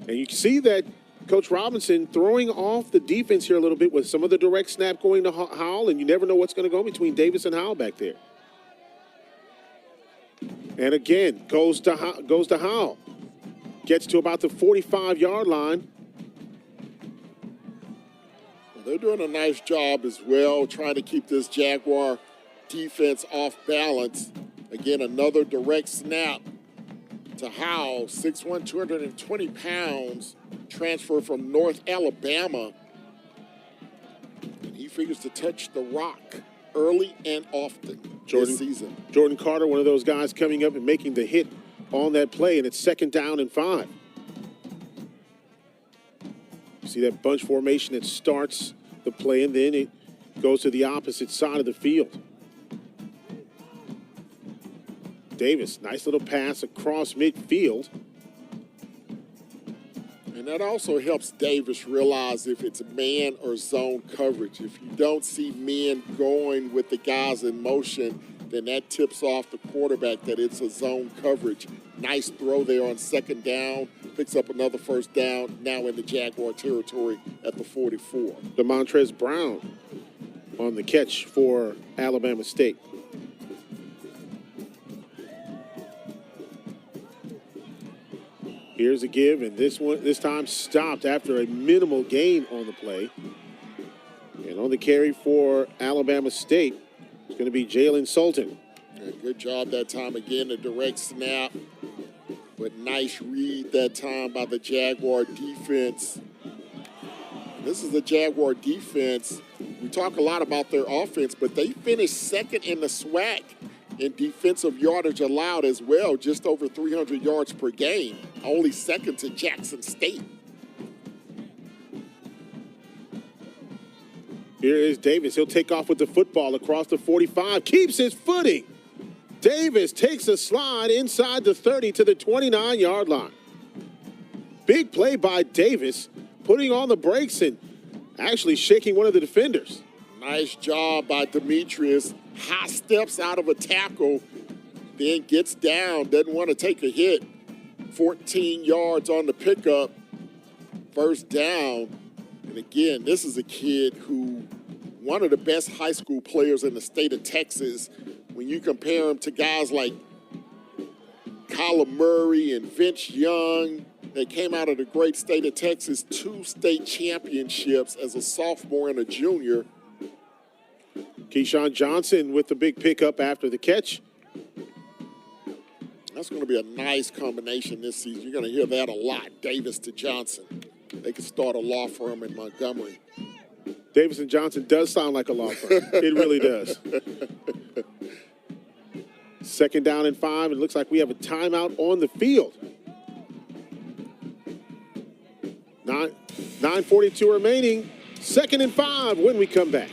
And you can see that Coach Robinson throwing off the defense here a little bit with some of the direct snap going to Howell, and you never know what's going to go between Davis and Howell back there. And again, goes to Howell. Gets to about the 45-yard line. They're doing a nice job as well, trying to keep this Jaguar defense off balance. Again, another direct snap to Howell, 6'1", 220 pounds, transfer from North Alabama. And he figures to touch the rock early and often this season. Jordan Carter, one of those guys coming up and making the hit on that play, and it's 2nd down and 5. You see that bunch formation that starts the play, and then it goes to the opposite side of the field. Davis, nice little pass across midfield. And that also helps Davis realize if it's man or zone coverage. If you don't see men going with the guys in motion, then that tips off the quarterback that it's a zone coverage. Nice throw there on 2nd down. Picks up another 1st down, now in the Jaguar territory at the 44. DeMontrez Brown on the catch for Alabama State. Here's a give, and this time stopped after a minimal gain on the play. And on the carry for Alabama State, it's going to be Jalen Sultan. Yeah, good job that time. Again, a direct snap, but nice read that time by the Jaguar defense. This is the Jaguar defense. We talk a lot about their offense, but they finished 2nd in the SWAC in defensive yardage allowed as well, just over 300 yards per game, only 2nd to Jackson State. Here is Davis. He'll take off with the football across the 45, keeps his footing. Davis takes a slide inside the 30 to the 29-yard line. Big play by Davis, putting on the brakes and actually shaking one of the defenders. Nice job by Demetrius. High steps out of a tackle, then gets down, doesn't want to take a hit. 14 yards on the pickup, 1st down. And again, this is a kid who, one of the best high school players in the state of Texas. When you compare him to guys like Kyler Murray and Vince Young, they came out of the great state of Texas, 2 state championships as a sophomore and a junior. Keyshawn Johnson with the big pickup after the catch. That's going to be a nice combination this season. You're going to hear that a lot, Davis to Johnson. They could start a law firm in Montgomery. Davis and Johnson does sound like a law firm. It really does. 2nd down and 5. It looks like we have a timeout on the field. 9:42 remaining. 2nd and 5 when we come back.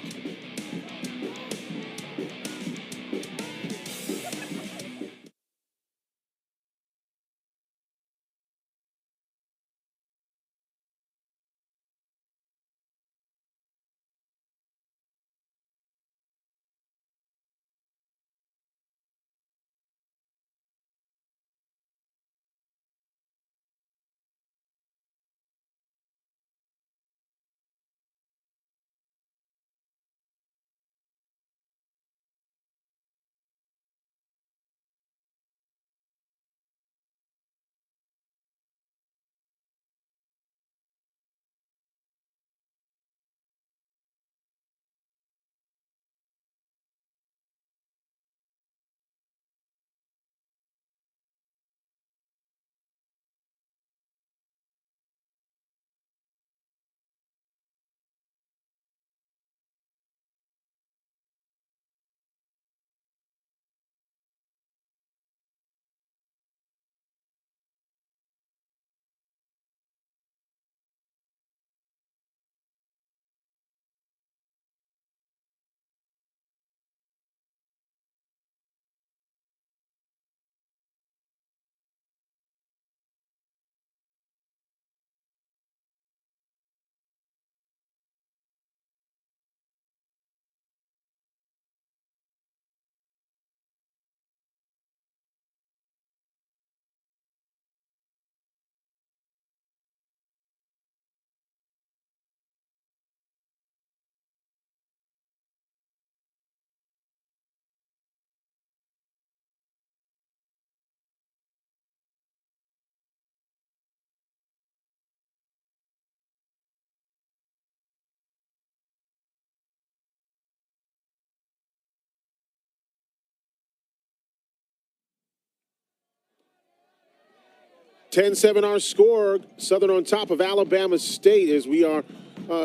10-7 our score. Southern on top of Alabama State as we are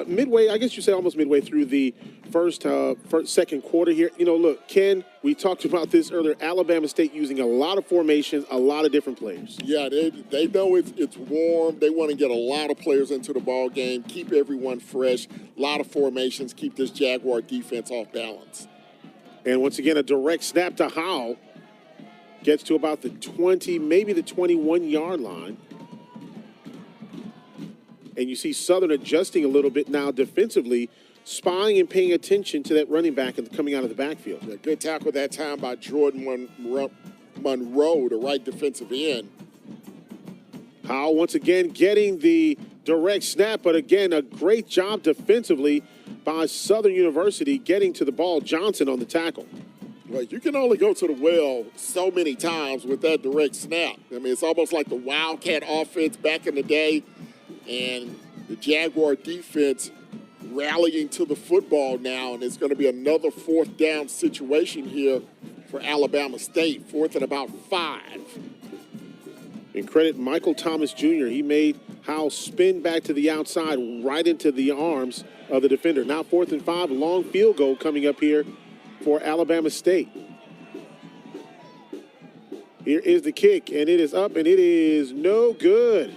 midway, I guess you say almost midway through the second quarter here. You know, look, Ken, we talked about this earlier. Alabama State using a lot of formations, a lot of different players. Yeah, they know it's warm. They want to get a lot of players into the ball game, keep everyone fresh, a lot of formations, keep this Jaguar defense off balance. And once again, a direct snap to Howell. Gets to about the 20, maybe the 21-yard line. And you see Southern adjusting a little bit now defensively, spying and paying attention to that running back coming out of the backfield. Yeah, good tackle that time by Jordan Monroe, the right defensive end. Howell once again getting the direct snap, but again, a great job defensively by Southern University getting to the ball. Johnson on the tackle. Well, you can only go to the well so many times with that direct snap. I mean, it's almost like the Wildcat offense back in the day, and the Jaguar defense rallying to the football now, and it's going to be another fourth down situation here for Alabama State, fourth and about 5. And credit Michael Thomas Jr. He made Howell spin back to the outside right into the arms of the defender. Now 4th and 5, long field goal coming up here for Alabama State. Here is the kick, and it is up, and it is no good.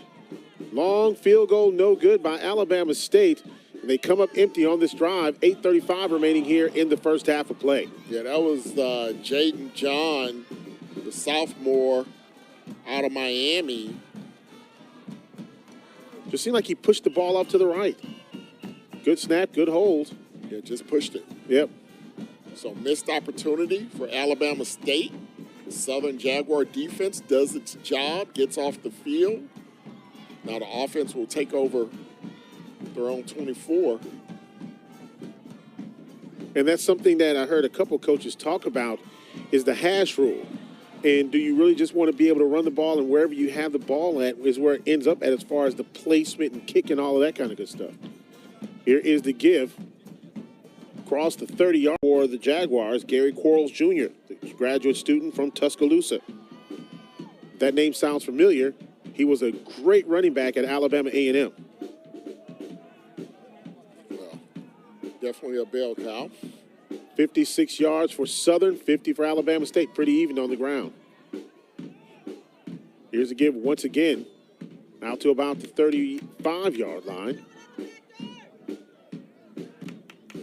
Long field goal, no good by Alabama State. And they come up empty on this drive. 8:35 remaining here in the first half of play. Yeah, that was Jaden John, the sophomore out of Miami. Just seemed like he pushed the ball off to the right. Good snap, good hold. Yeah, just pushed it. Yep. So missed opportunity for Alabama State. The Southern Jaguar defense does its job, gets off the field. Now the offense will take over their own 24. And that's something that I heard a couple coaches talk about is the hash rule. And do you really just want to be able to run the ball, and wherever you have the ball at is where it ends up at as far as the placement and kick and all of that kind of good stuff. Here is the give. Across the 30-yard for the Jaguars, Gary Quarles Jr., the graduate student from Tuscaloosa. That name sounds familiar. He was a great running back at Alabama A&M. Well, definitely a bell cow. 56 yards for Southern, 50 for Alabama State. Pretty even on the ground. Here's a give once again. Out to about the 35-yard line.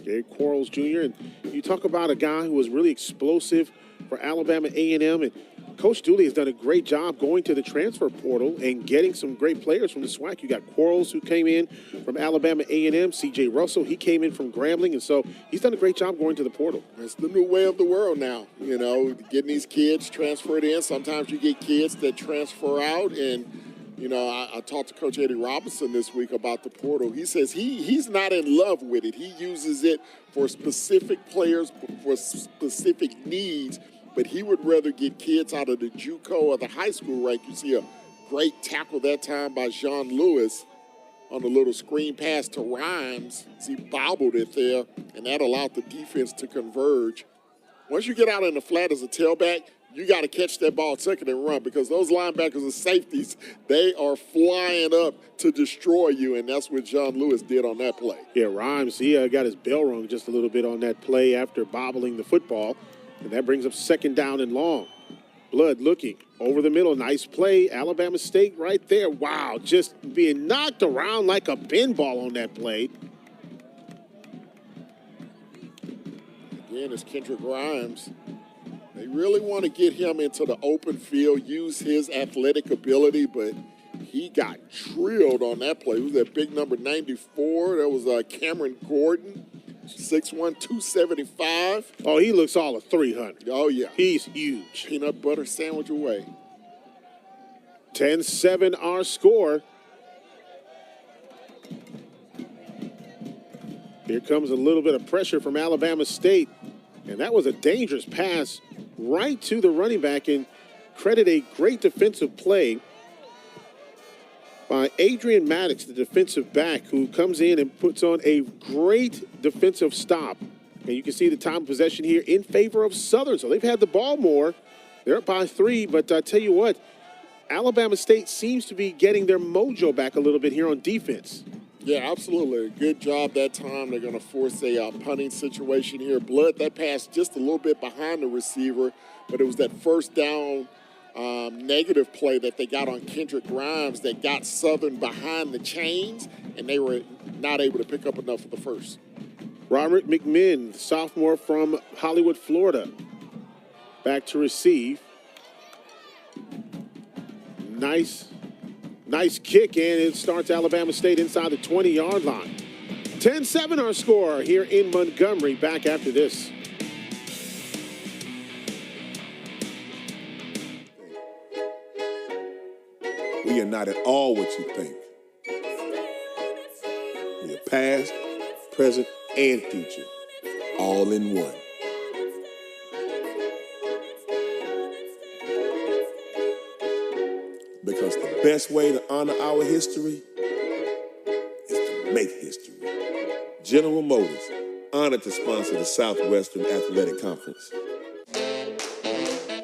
Gary Quarles Jr. And you talk about a guy who was really explosive for Alabama A&M, and Coach Dooley has done a great job going to the transfer portal and getting some great players from the SWAC. You got Quarles, who came in from Alabama A&M, C.J. Russell, he came in from Grambling, and so he's done a great job going to the portal. It's the new way of the world now, you know, getting these kids transferred in. Sometimes you get kids that transfer out, and you know, I talked to Coach Eddie Robinson this week about the portal. He says he's not in love with it. He uses it for specific players, for specific needs, but he would rather get kids out of the JUCO or the high school rank. You see a great tackle that time by Jean Lewis on a little screen pass to Rhymes. He bobbled it there, and that allowed the defense to converge. Once you get out in the flat as a tailback, you got to catch that ball second and run, because those linebackers and safeties, they are flying up to destroy you, and that's what John Lewis did on that play. Yeah, Rhymes, he got his bell rung just a little bit on that play after bobbling the football, and that brings up second down and long. Blood looking over the middle. Nice play. Alabama State right there. Wow, just being knocked around like a pinball on that play. Again, it's Kendrick Rhymes. They really want to get him into the open field, use his athletic ability, but he got drilled on that play. Who's that big number 94? That was Cameron Gordon, 6'1", 275. Oh, he looks all of 300. Oh, yeah. He's huge. Peanut butter sandwich away. 10-7 our score. Here comes a little bit of pressure from Alabama State. And that was a dangerous pass right to the running back, and credit a great defensive play by Adrian Maddox, the defensive back, who comes in and puts on a great defensive stop. And you can see the time of possession here in favor of Southern. So they've had the ball more. They're up by 3, but I tell you what, Alabama State seems to be getting their mojo back a little bit here on defense. Yeah, absolutely. Good job that time. They're going to force a punting situation here. Blood, that pass just a little bit behind the receiver, but it was that first down negative play that they got on Kendrick Grimes that got Southern behind the chains, and they were not able to pick up enough for the first. Robert McMinn, sophomore from Hollywood, Florida, back to receive. Nice kick, and it starts Alabama State inside the 20-yard line. 10-7 our score here in Montgomery. Back after this. We are not at all what you think. We are past, present, and future, all in one. Because the best way to honor our history is to make history. General Motors, honored to sponsor the Southwestern Athletic Conference.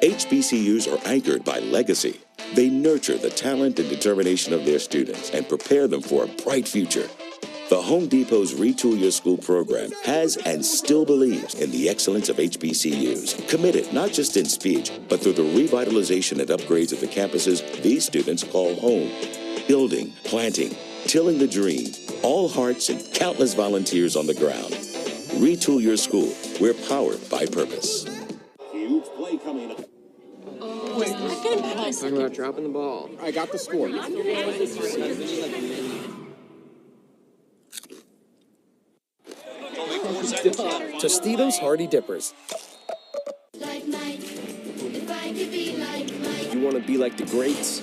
HBCUs are anchored by legacy. They nurture the talent and determination of their students and prepare them for a bright future. The Home Depot's Retool Your School program has and still believes in the excellence of HBCUs, committed not just in speech, but through the revitalization and upgrades of the campuses these students call home. Building, planting, tilling the dream, all hearts and countless volunteers on the ground. Retool Your School. We're powered by purpose. Huge play coming up. Wait, talking about dropping the ball. I got the score. Tostitos Hearty Dippers. You want to be like the greats?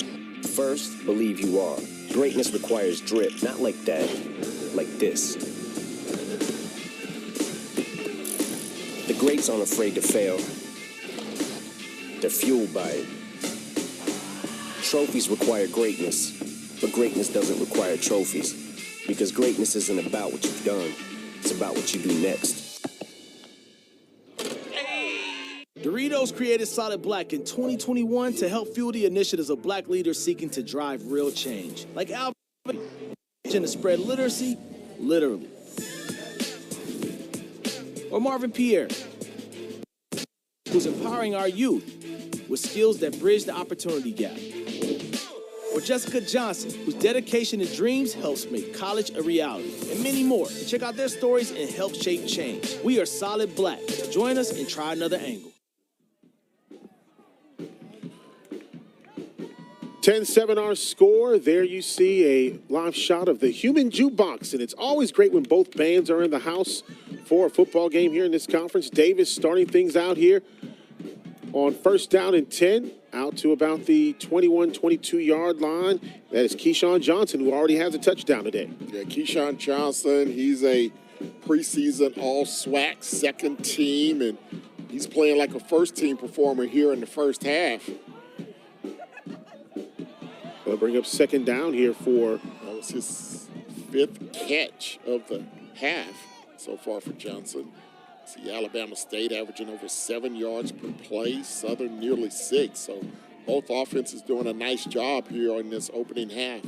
First, believe you are. Greatness requires drip, not like that, like this. The greats aren't afraid to fail. They're fueled by it. Trophies require greatness, but greatness doesn't require trophies, because greatness isn't about what you've done. It's about what you do next. Doritos created Solid Black in 2021 to help fuel the initiatives of black leaders seeking to drive real change. Like Albert to spread literacy, literally. Or Marvin Pierre, who's empowering our youth with skills that bridge the opportunity gap. Or Jessica Johnson, whose dedication and dreams helps make college a reality. And many more. Check out their stories and help shape change. We are Solid Black. Join us and try another angle. 10-7 our score. There you see a live shot of the Human Jukebox, and it's always great when both bands are in the house for a football game here in this conference. Davis starting things out here on first down and 10, out to about the 21, 22-yard line. That is Keyshawn Johnson, who already has a touchdown today. Yeah, Keyshawn Johnson, he's a preseason all-SWAC second team, and he's playing like a first-team performer here in the first half. They'll bring up second down here for... That was his fifth catch of the half so far for Johnson. See, Alabama State averaging over 7 yards per play, Southern nearly 6. So both offenses doing a nice job here in this opening half.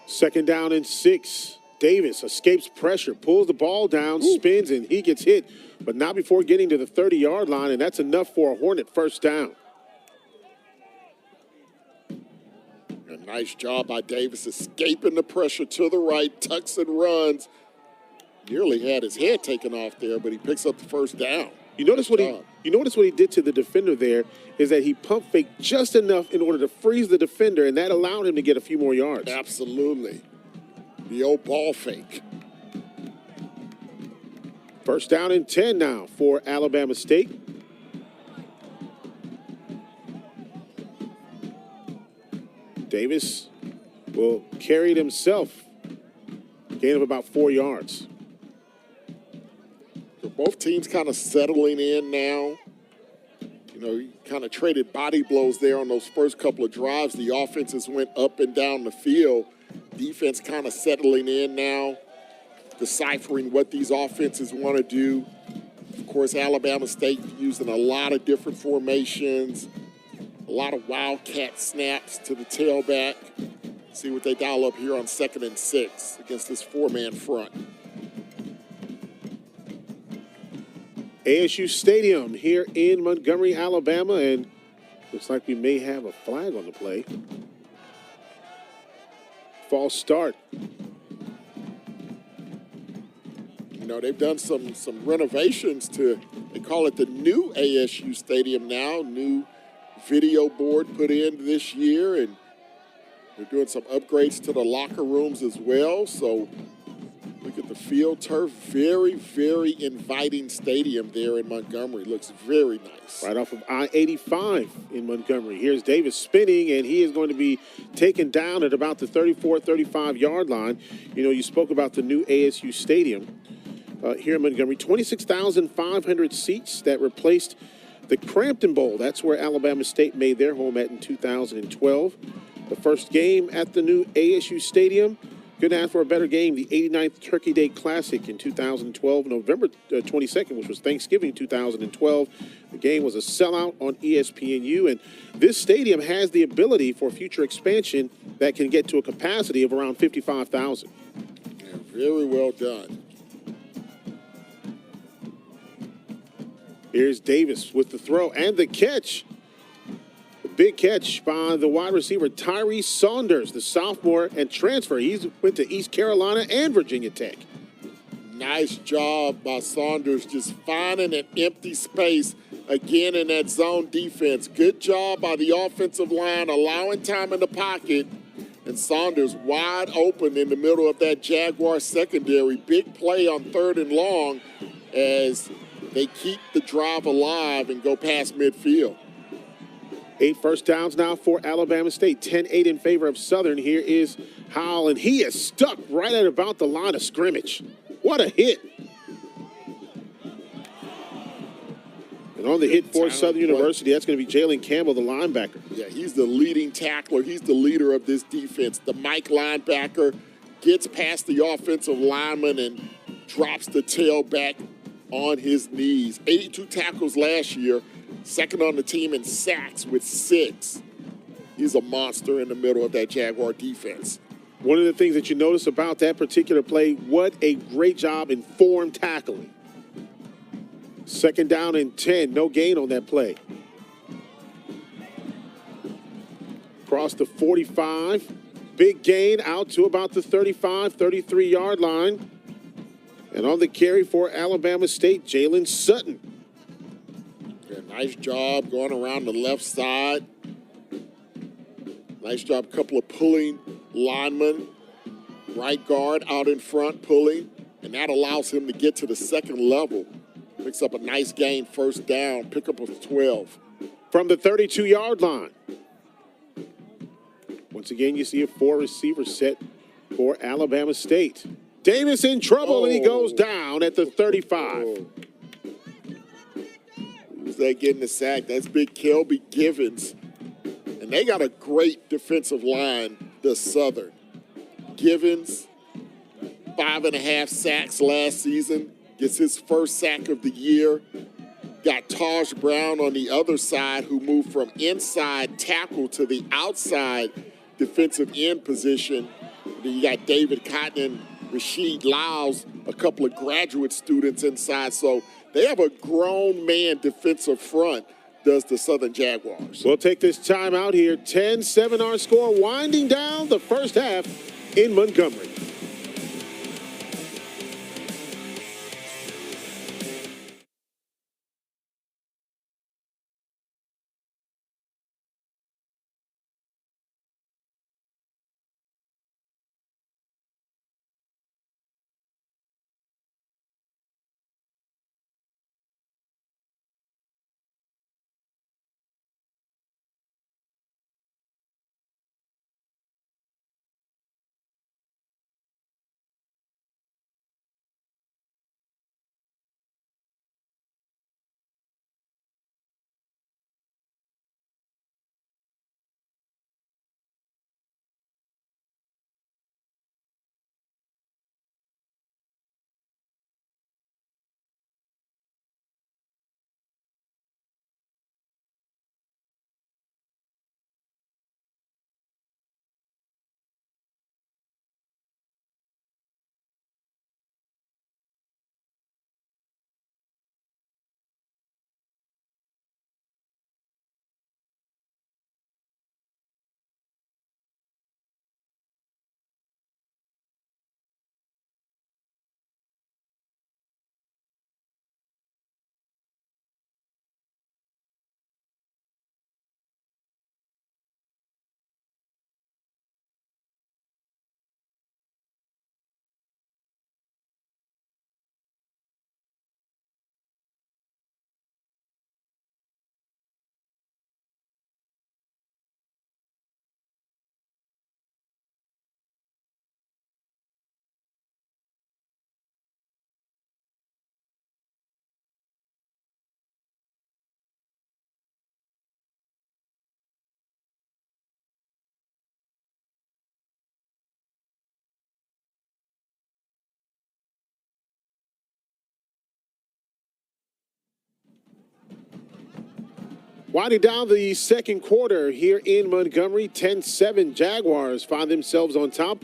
Second down and 6. Davis escapes pressure, pulls the ball down, spins, and he gets hit, but not before getting to the 30-yard line, and that's enough for a Hornet first down. A nice job by Davis escaping the pressure to the right, tucks and runs. Nearly had his head taken off there, but he picks up the first down. You notice what he did to the defender there is that he pump faked just enough in order to freeze the defender, and that allowed him to get a few more yards. Absolutely. The old ball fake. First down and 10 now for Alabama State. Davis will carry it himself. Gain of about 4 yards. So both teams kind of settling in now. You know, you kind of traded body blows there on those first couple of drives. The offenses went up and down the field. Defense kind of settling in now, deciphering what these offenses want to do. Of course, Alabama State using a lot of different formations. A lot of wildcat snaps to the tailback. See what they dial up here on 2nd and 6 against this 4-man front. ASU Stadium here in Montgomery, Alabama, and looks like we may have a flag on the play. False start. You know, they've done some renovations to, they call it the new ASU Stadium now, new video board put in this year, and they're doing some upgrades to the locker rooms as well. So look at the field turf. Very, very inviting stadium there in Montgomery. Looks very nice. Right off of I-85 in Montgomery. Here's Davis spinning, and he is going to be taken down at about the 34, 35-yard line. You know, you spoke about the new ASU Stadium here in Montgomery. 26,500 seats that replaced the Crampton Bowl. That's where Alabama State made their home at in 2012. The first game at the new ASU Stadium. Couldn't ask for a better game. The 89th Turkey Day Classic in 2012, November 22nd, which was Thanksgiving 2012. The game was a sellout on ESPNU, and this stadium has the ability for future expansion that can get to a capacity of around 55,000. Yeah, very well done. Here's Davis with the throw and the catch. The big catch by the wide receiver Tyree Saunders, the sophomore and transfer. He went to East Carolina and Virginia Tech. Nice job by Saunders, just finding an empty space again in that zone defense. Good job by the offensive line, allowing time in the pocket. And Saunders wide open in the middle of that Jaguar secondary. Big play on 3rd and long as they keep the drive alive and go past midfield. 8 first downs now for Alabama State. 10-8 in favor of Southern. Here is Howell, and he is stuck right at about the line of scrimmage. What a hit. And on the hit for Southern University, that's going to be Jalen Campbell, the linebacker. Yeah, he's the leading tackler. He's the leader of this defense. The Mike linebacker gets past the offensive lineman and drops the tailback on his knees. 82 tackles last year. Second on the team in sacks with 6. He's a monster in the middle of that Jaguar defense. One of the things that you notice about that particular play, what a great job in form tackling. 2nd down and 10, no gain on that play. Across the 45, big gain out to about the 35, 33-yard line. And on the carry for Alabama State, Jalen Sutton. Yeah, nice job going around the left side. Nice job, couple of pulling linemen. Right guard out in front pulling, and that allows him to get to the 2nd level. Picks up a nice gain, 1st down, pick up a 12. From the 32-yard line. Once again, you see a 4-receiver set for Alabama State. Davis in trouble, and he goes down at the 35. Who's that getting the sack? That's big Kelby Givens. And they got a great defensive line, the Southern. Givens, 5.5 sacks last season, gets his 1st sack of the year. Got Taj Brown on the other side, who moved from inside tackle to the outside defensive end position. Then you got David Cotton and Rasheed Lyles, a couple of graduate students inside. So they have a grown man defensive front, does the Southern Jaguars. We'll take this time out here. 10-7 our score, winding down the first half in Montgomery. Winding down the second quarter here in Montgomery, 10-7 Jaguars find themselves on top.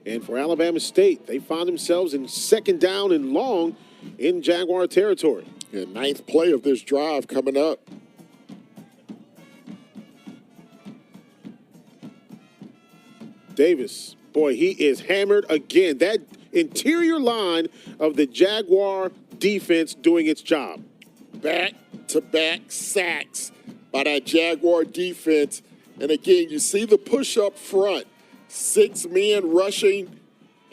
And for Alabama State, they found themselves in second down and long in Jaguar territory. Yeah, ninth play of this drive coming up. Davis, boy, he is hammered again. That interior line of the Jaguar defense doing its job. Back-to-back sacks by that Jaguar defense. And again, you see the push up front. 6 men rushing,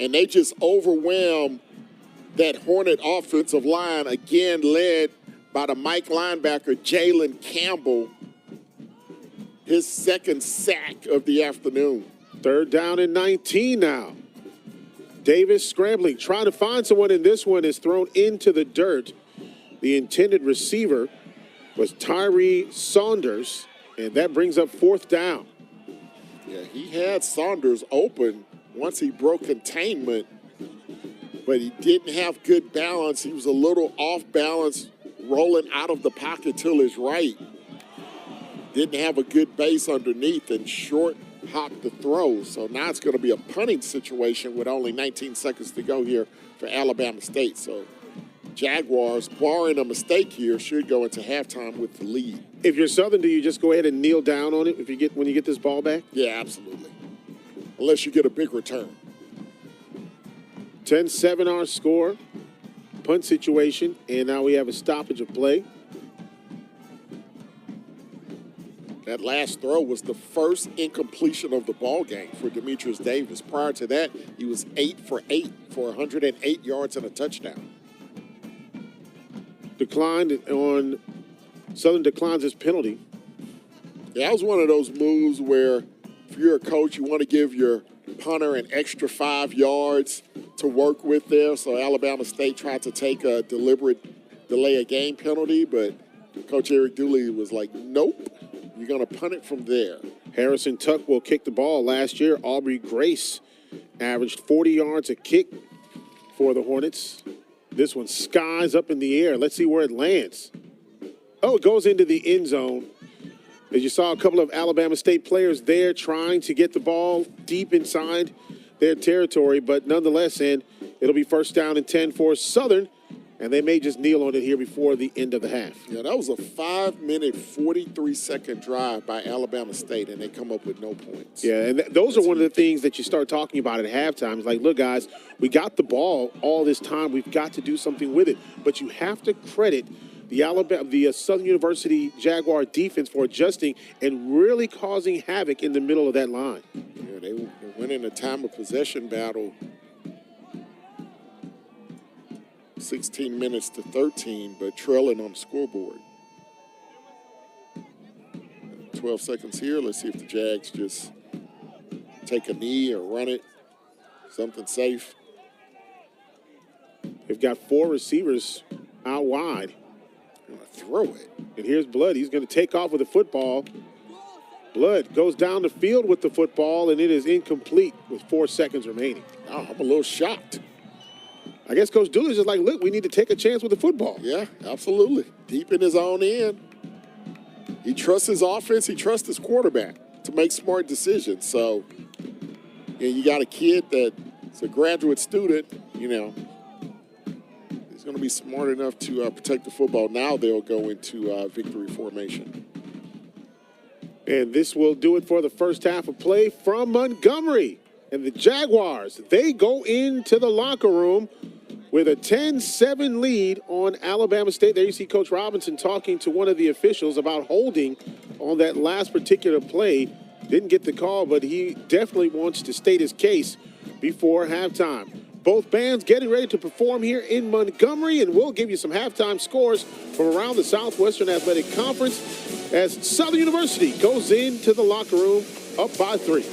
and they just overwhelm that Hornet offensive line, again led by the Mike linebacker, Jalen Campbell. His second sack of the afternoon. Third down and 19 now. Davis scrambling, trying to find someone, and this one is thrown into the dirt. The intended receiver was Tyree Saunders, and that brings up fourth down. Yeah, he had Saunders open once he broke containment, but he didn't have good balance. He was a little off balance, rolling out of the pocket to his right. Didn't have a good base underneath and short hopped the throw. So now it's going to be a punting situation with only 19 seconds to go here for Alabama State. So Jaguars, barring a mistake here, should go into halftime with the lead. If you're Southern, do you just go ahead and kneel down on it when you get this ball back? Yeah, absolutely. Unless you get a big return. 10-7 our score. Punt situation, and now we have a stoppage of play. That last throw was the first incompletion of the ball game for Demetrius Davis. Prior to that, he was 8 for 8 for 108 yards and a touchdown. Southern declines his penalty. Yeah, that was one of those moves where if you're a coach, you want to give your punter an extra 5 yards to work with there. So Alabama State tried to take a deliberate delay of game penalty, but Coach Eric Dooley was like, nope, you're going to punt it from there. Harrison Tuck will kick the ball. Last year, Aubrey Grace averaged 40 yards a kick for the Hornets. This one skies up in the air. Let's see where it lands. Oh, it goes into the end zone. As you saw, a couple of Alabama State players there trying to get the ball deep inside their territory, but nonetheless, and it'll be first down and 10 for Southern, and they may just kneel on it here before the end of the half. Yeah, that was a 5-minute, 43-second drive by Alabama State, and they come up with no points. Yeah, and those are one of the things that you start talking about at halftime. It's like, look, guys, we got the ball all this time. We've got to do something with it. But you have to credit the Southern University Jaguar defense for adjusting and really causing havoc in the middle of that line. Yeah, they went in a time of possession battle 16 minutes to 13, but trailing on the scoreboard. 12 seconds here. Let's see if the Jags just take a knee or run it. Something safe. They've got 4 receivers out wide. Throw it. And here's Blood. He's going to take off with the football. Blood goes down the field with the football, and it is incomplete with 4 seconds remaining. Oh, I'm a little shocked. I guess Coach Dooley's just like, look, we need to take a chance with the football. Yeah, absolutely. Deep in his own end. He trusts his offense. He trusts his quarterback to make smart decisions. So, you got a kid that's a graduate student, he's going to be smart enough to protect the football. Now they'll go into victory formation. And this will do it for the first half of play from Montgomery. And the Jaguars, they go into the locker room with a 10-7 lead on Alabama State. There you see Coach Robinson talking to one of the officials about holding on that last particular play. Didn't get the call, but he definitely wants to state his case before halftime. Both bands getting ready to perform here in Montgomery, and we'll give you some halftime scores from around the Southwestern Athletic Conference as Southern University goes into the locker room up by 3.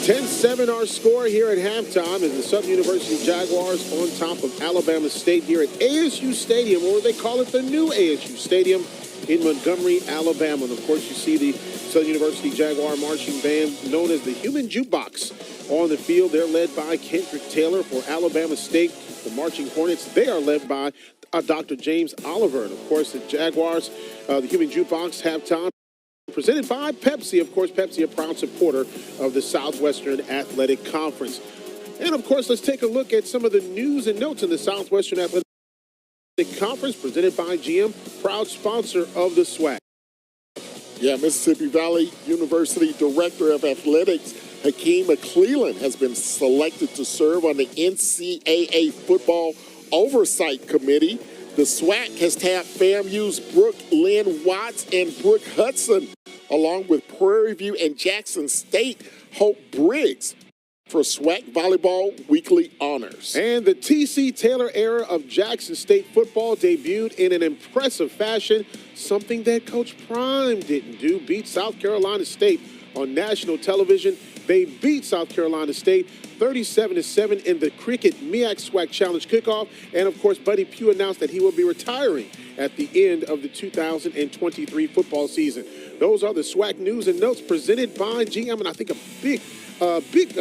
10-7 our score here at halftime as the Southern University Jaguars on top of Alabama State here at ASU Stadium, or they call it the new ASU Stadium in Montgomery, Alabama. And of course, you see the Southern University Jaguar marching band known as the Human Jukebox on the field. They're led by Kendrick Taylor. For Alabama State, the Marching Hornets, they are led by Dr. James Oliver. And of course, the Jaguars, the Human Jukebox halftime, presented by Pepsi. Of course, Pepsi, a proud supporter of the Southwestern Athletic Conference. And of course, let's take a look at some of the news and notes in the Southwestern Athletic Conference, presented by GM, proud sponsor of the SWAC. Yeah, Mississippi Valley University Director of Athletics, Hakeem McClellan, has been selected to serve on the NCAA Football Oversight Committee. The SWAC has tapped FAMU's Brooke Lynn Watts and Brooke Hudson, along with Prairie View and Jackson State Hope Briggs, for SWAC Volleyball Weekly Honors. And the T.C. Taylor era of Jackson State football debuted in an impressive fashion, something that Coach Prime didn't do, beat South Carolina State on national television. They beat South Carolina State 37-7 in the Cricket MEAC SWAC Challenge kickoff. And, of course, Buddy Pugh announced that he will be retiring at the end of the 2023 football season. Those are the SWAC news and notes presented by GM, and I think a big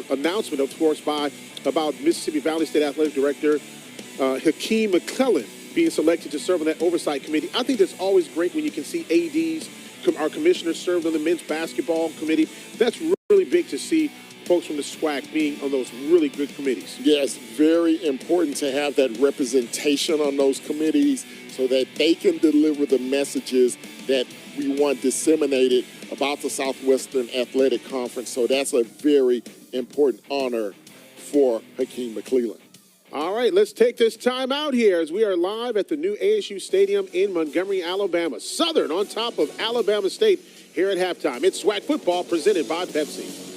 announcement, of course, about Mississippi Valley State Athletic Director Hakeem McClellan being selected to serve on that oversight committee. I think that's always great when you can see ADs, our commissioners served on the men's basketball committee. That's really big to see folks from the SWAC being on those really good committees. Yes, very important to have that representation on those committees so that they can deliver the messages that we want disseminated about the Southwestern Athletic Conference. So that's a very important honor for Hakeem McClellan. All right, let's take this time out here as we are live at the new ASU Stadium in Montgomery, Alabama. Southern on top of Alabama State here at halftime. It's SWAC football presented by Pepsi.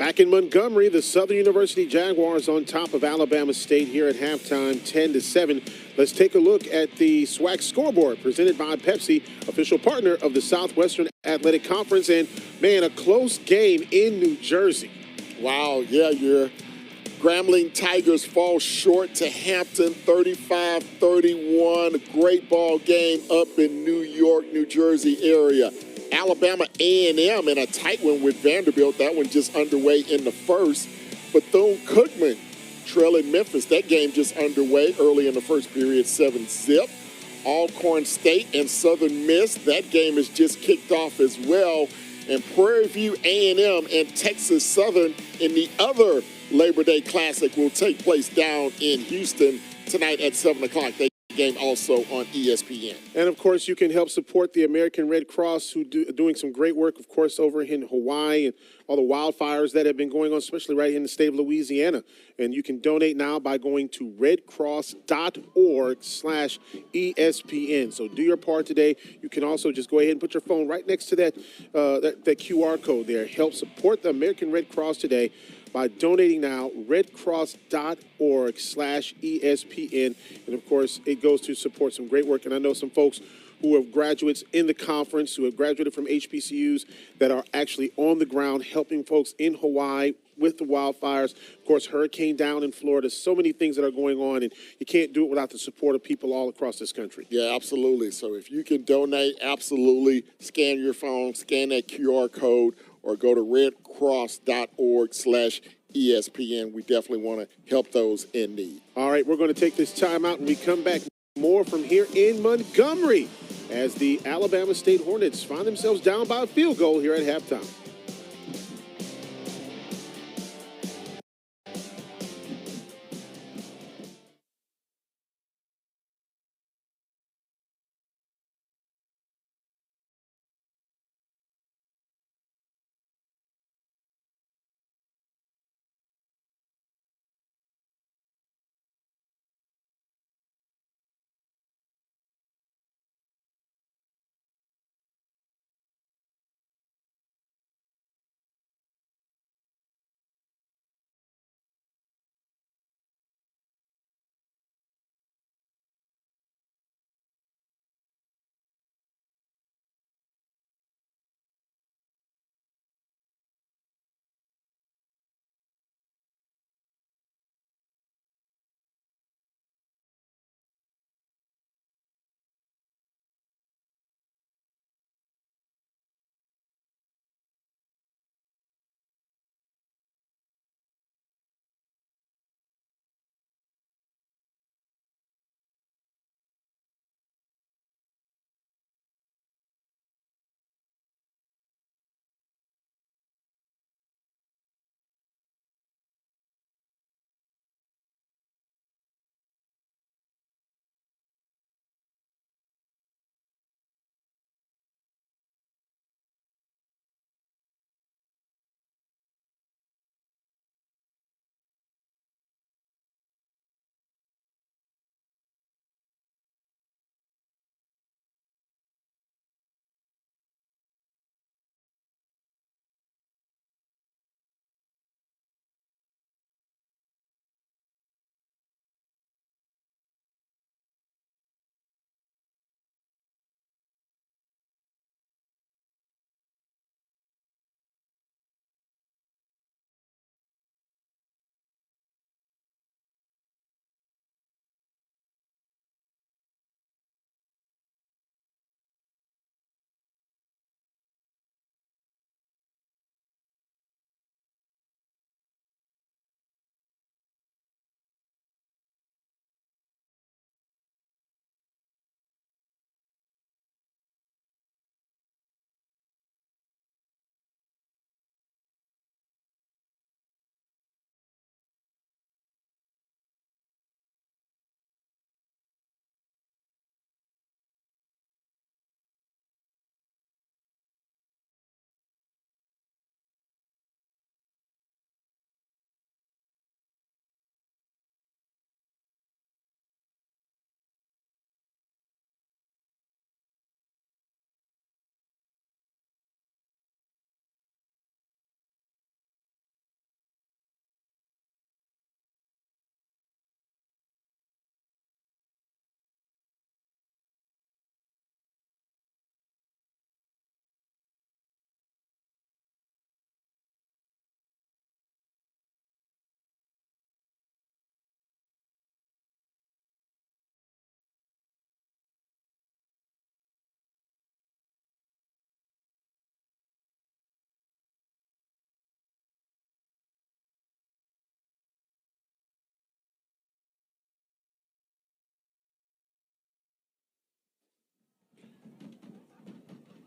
Back in Montgomery, the Southern University Jaguars on top of Alabama State here at halftime, 10-7. Let's take a look at the SWAC scoreboard presented by Pepsi, official partner of the Southwestern Athletic Conference. And, man, a close game in New Jersey. Wow, yeah, your Grambling Tigers fall short to Hampton, 35-31. A great ball game up in New York, New Jersey area. Alabama A&M in a tight one with Vanderbilt. That one just underway in the first. Bethune-Cookman trailing Memphis. That game just underway early in the first period, 7-zip. Alcorn State and Southern Miss. That game is just kicked off as well. And Prairie View A&M and Texas Southern in the other Labor Day Classic will take place down in Houston tonight at 7 o'clock. That game also on ESPN. And, of course, you can help support the American Red Cross, who doing some great work, of course, over in Hawaii and all the wildfires that have been going on, especially right in the state of Louisiana. And you can donate now by going to redcross.org/ESPN. So do your part today. You can also just go ahead and put your phone right next to that QR code there. Help support the American Red Cross today by donating now, redcross.org/ESPN. And, of course, it goes to support some great work. And I know some folks who have graduates in the conference, who have graduated from HBCUs that are actually on the ground helping folks in Hawaii with the wildfires. Of course, hurricane down in Florida. So many things that are going on, and you can't do it without the support of people all across this country. Yeah, absolutely. So if you can donate, absolutely scan your phone, scan that QR code, or go to redcross.org/ESPN. We definitely want to help those in need. All right, we're going to take this time out and we come back more from here in Montgomery as the Alabama State Hornets find themselves down by a field goal here at halftime.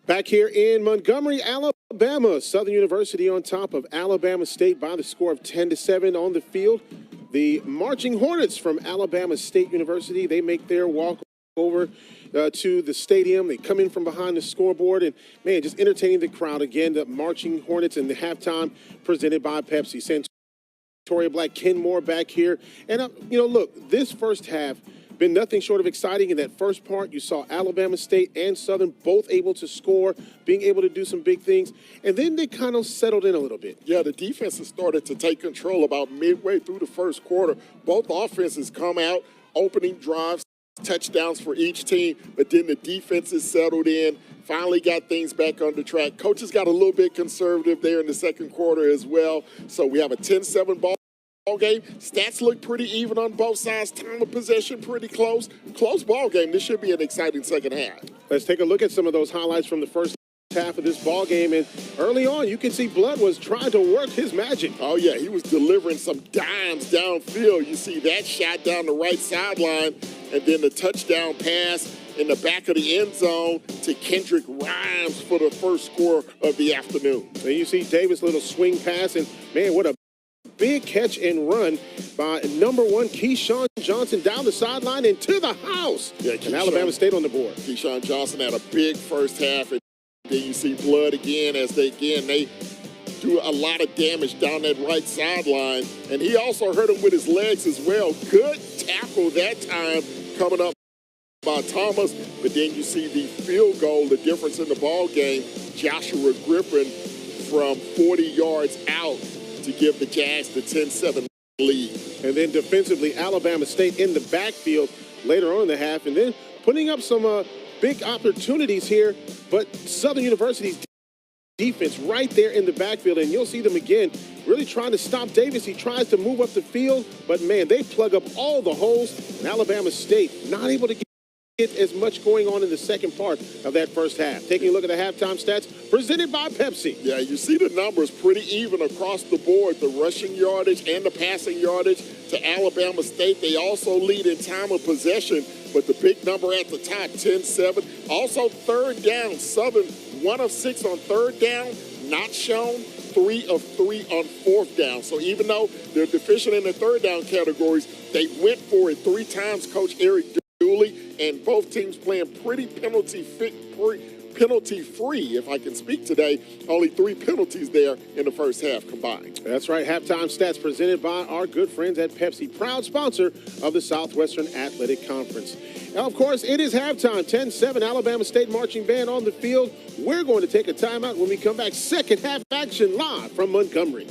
Back here in Montgomery, Alabama, Southern University on top of Alabama State by the score of 10-7 on the field. The Marching Hornets from Alabama State University, they make their walk over to the stadium. They come in from behind the scoreboard and, man, just entertaining the crowd again. The Marching Hornets and the halftime presented by Pepsi. Santoria Black, Ken Moore back here. And, look, this first half been nothing short of exciting. In that first part, you saw Alabama State and Southern both able to score, being able to do some big things. And then they kind of settled in a little bit. Yeah, the defenses started to take control about midway through the first quarter. Both offenses come out, opening drives, touchdowns for each team, but then the defenses settled in, finally got things back on the track. Coaches got a little bit conservative there in the second quarter as well. So we have a 10-7 ball game. Stats look pretty even on both sides. Time of possession pretty close. Close ball game. This should be an exciting second half. Let's take a look at some of those highlights from the first half of this ball game. And early on, you can see Blood was trying to work his magic. Oh, yeah. He was delivering some dimes downfield. You see that shot down the right sideline, and then the touchdown pass in the back of the end zone to Kendrick Rhymes for the first score of the afternoon. And you see Davis' little swing pass, and, man, what a big catch and run by number 1, Keyshawn Johnson, down the sideline and to the house. Yeah, and Alabama State on the board. Keyshawn Johnson had a big first half, and then you see Blood again as they do a lot of damage down that right sideline. And he also hurt him with his legs as well. Good tackle that time coming up by Thomas. But then you see the field goal, the difference in the ball game. Joshua Griffin from 40 yards out to give the Jags the 10-7 lead. And then defensively, Alabama State in the backfield later on in the half, and then putting up some big opportunities here, but Southern University's defense right there in the backfield, and you'll see them again really trying to stop Davis. He tries to move up the field, but, man, they plug up all the holes, and Alabama State not able to get as much going on in the second part of that first half. Taking a look at the halftime stats presented by Pepsi. Yeah, you see the numbers pretty even across the board, the rushing yardage and the passing yardage to Alabama State. They also lead in time of possession, but the big number at the top, 10-7. Also third down, Southern 1 of 6 on third down, not shown. 3 of 3 on fourth down. So even though they're deficient in the third down categories, they went for it 3 times, Coach Eric Dooley, and both teams playing pretty penalty-free, if I can speak today. Only 3 penalties there in the first half combined. That's right. Halftime stats presented by our good friends at Pepsi, proud sponsor of the Southwestern Athletic Conference. Now, of course, it is halftime. 10-7, Alabama State marching band on the field. We're going to take a timeout. When we come back, second half action live from Montgomery.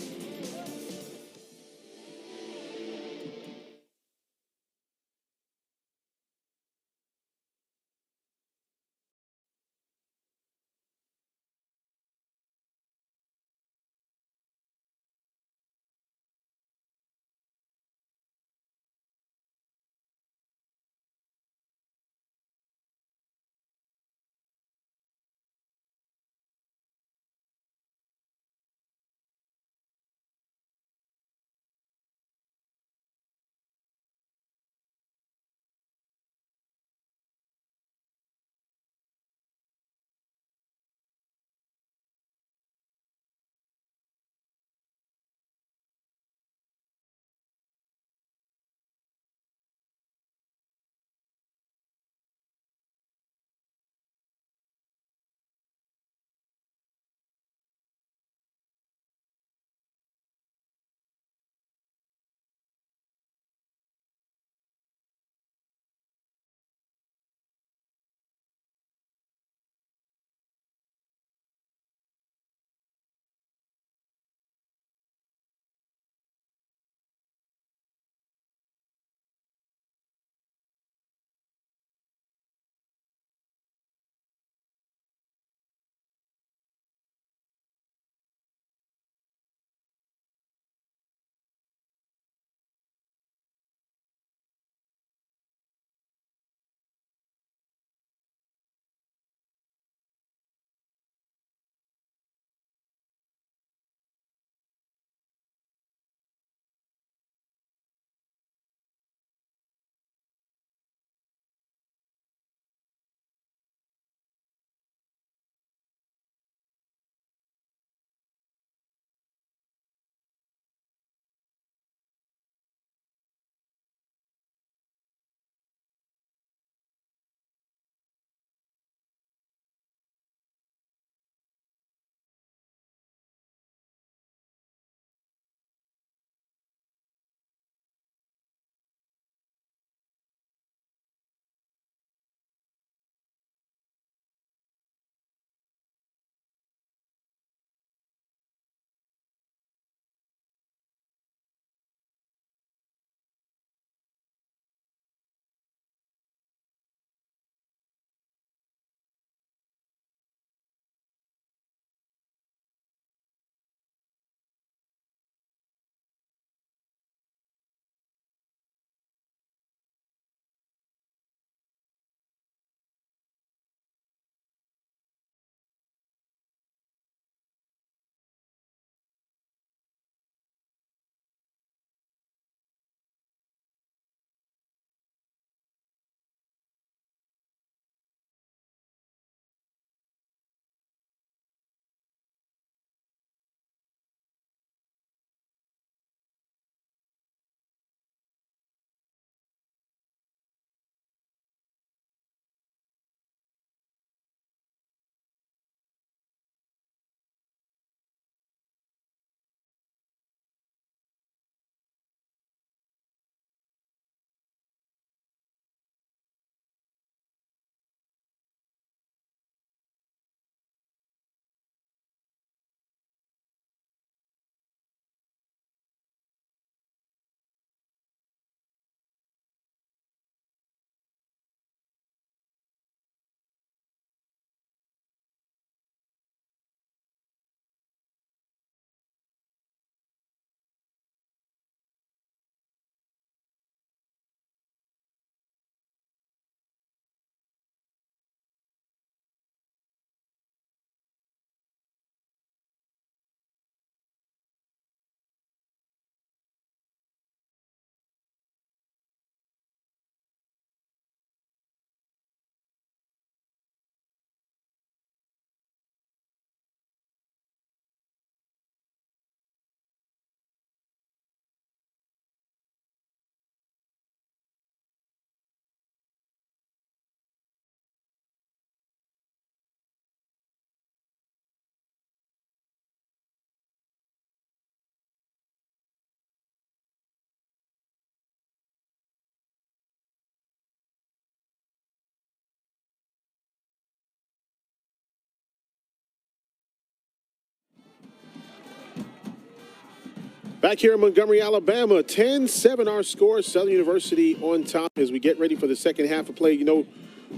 Back here in Montgomery, Alabama, 10-7 our score. Southern University on top as we get ready for the second half of play. You know,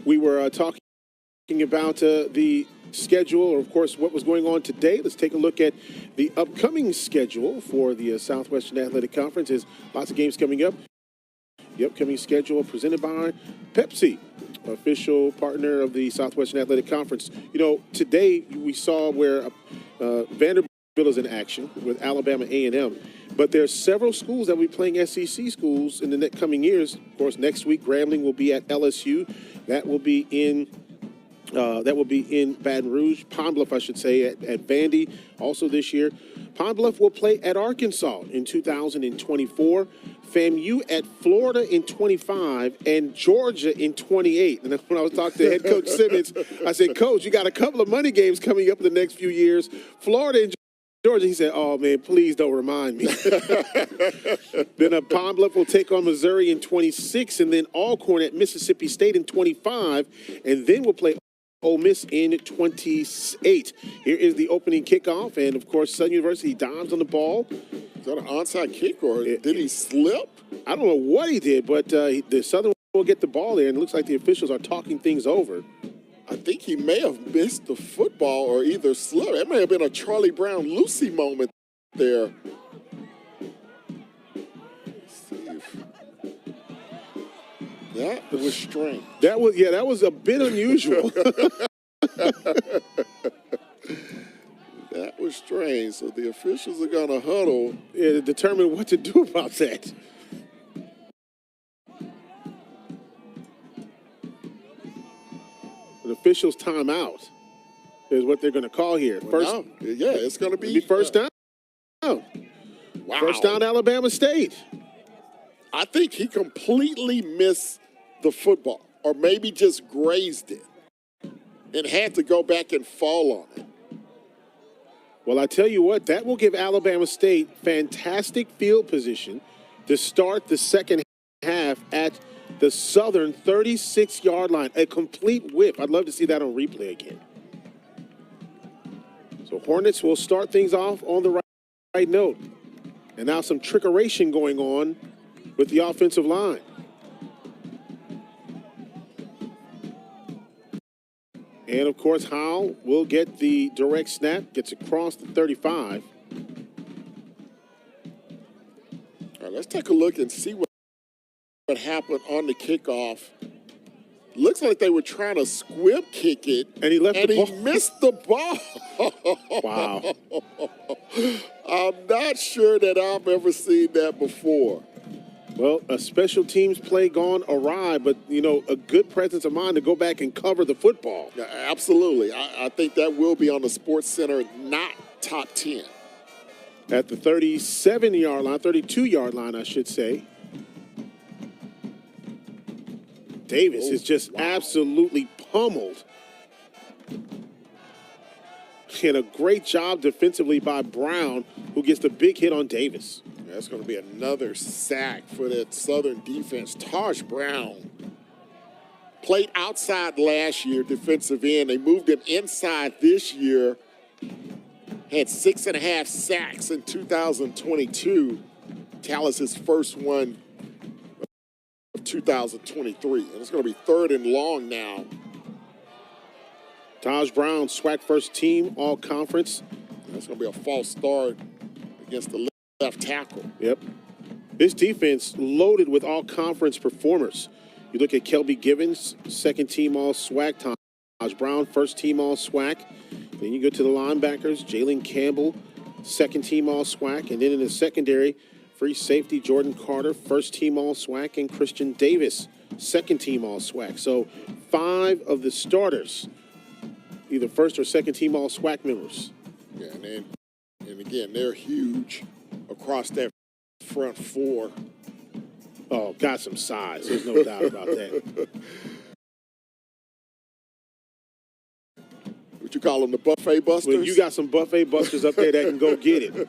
we were talking about the schedule, or of course what was going on today. Let's take a look at the upcoming schedule for the Southwestern Athletic Conference. There's lots of games coming up. The upcoming schedule presented by Pepsi, official partner of the Southwestern Athletic Conference. You know, today we saw where Vanderbilt is in action with Alabama A&M, but there's several schools that will be playing SEC schools in the next coming years. Of course, next week Grambling will be at LSU. That will be in Baton Rouge, Pine Bluff, I should say, at Vandy. Also this year, Pine Bluff will play at Arkansas in 2024. FAMU at Florida in 25 and Georgia in 28. And when I was talking to head coach Simmons, I said, Coach, you got a couple of money games coming up in the next few years. Florida and Georgia. He said, oh, man, please don't remind me. Then Pine Bluff will take on Missouri in 26, and then Alcorn at Mississippi State in 25, and then we'll play Ole Miss in 28. Here is the opening kickoff, and, of course, Southern University dives on the ball. Is that an onside kick, or did he slip? I don't know what he did, but the Southern will get the ball there, and it looks like the officials are talking things over. I think he may have missed the football or either slipped. It may have been a Charlie Brown Lucy moment there. Let's see if that was strange. That was a bit unusual. That was strange. So the officials are going to huddle to determine what to do about that. An official's timeout is what they're going to call here. It's going to be first down. Wow. First down, Alabama State. I think he completely missed the football, or maybe just grazed it and had to go back and fall on it. Well, I tell you what, that will give Alabama State fantastic field position to start the second half at the Southern 36-yard line. A complete whip. I'd love to see that on replay again. So Hornets will start things off on the right note. And now some trickeration going on with the offensive line. And, of course, Howell will get the direct snap, gets across the 35. All right, let's take a look and see what happened on the kickoff. Looks like they were trying to squib kick it. And he left the ball. He missed the ball. Wow. I'm not sure that I've ever seen that before. Well, a special teams play gone awry, but, you know, a good presence of mind to go back and cover the football. Yeah, absolutely. I think that will be on the Sports Center, not top 10. At the 37-yard line, 32-yard line, I should say. Davis is just absolutely pummeled. And a great job defensively by Brown, who gets the big hit on Davis. That's going to be another sack for that Southern defense. Taj Brown played outside last year, defensive end. They moved him inside this year. Had 6.5 sacks in 2022. Tallies his first one of 2023. And it's going to be 3rd and long now. Taj Brown, SWAC first team, all conference. That's going to be a false start against the left tackle. Yep. This defense loaded with all conference performers. You look at Kelby Givens, second team all SWAC. Taj Brown, first team all SWAC. Then you go to the linebackers, Jalen Campbell, second team all SWAC. And then in the secondary, free safety Jordan Carter, first team all SWAC. And Christian Davis, second team all SWAC. So 5 of the starters, either first or second team all SWAC members. Yeah, and again, they're huge across that front 4. Oh, got some size. There's no doubt about that. What you call them, the buffet busters? Well, you got some buffet busters up there that can go get it.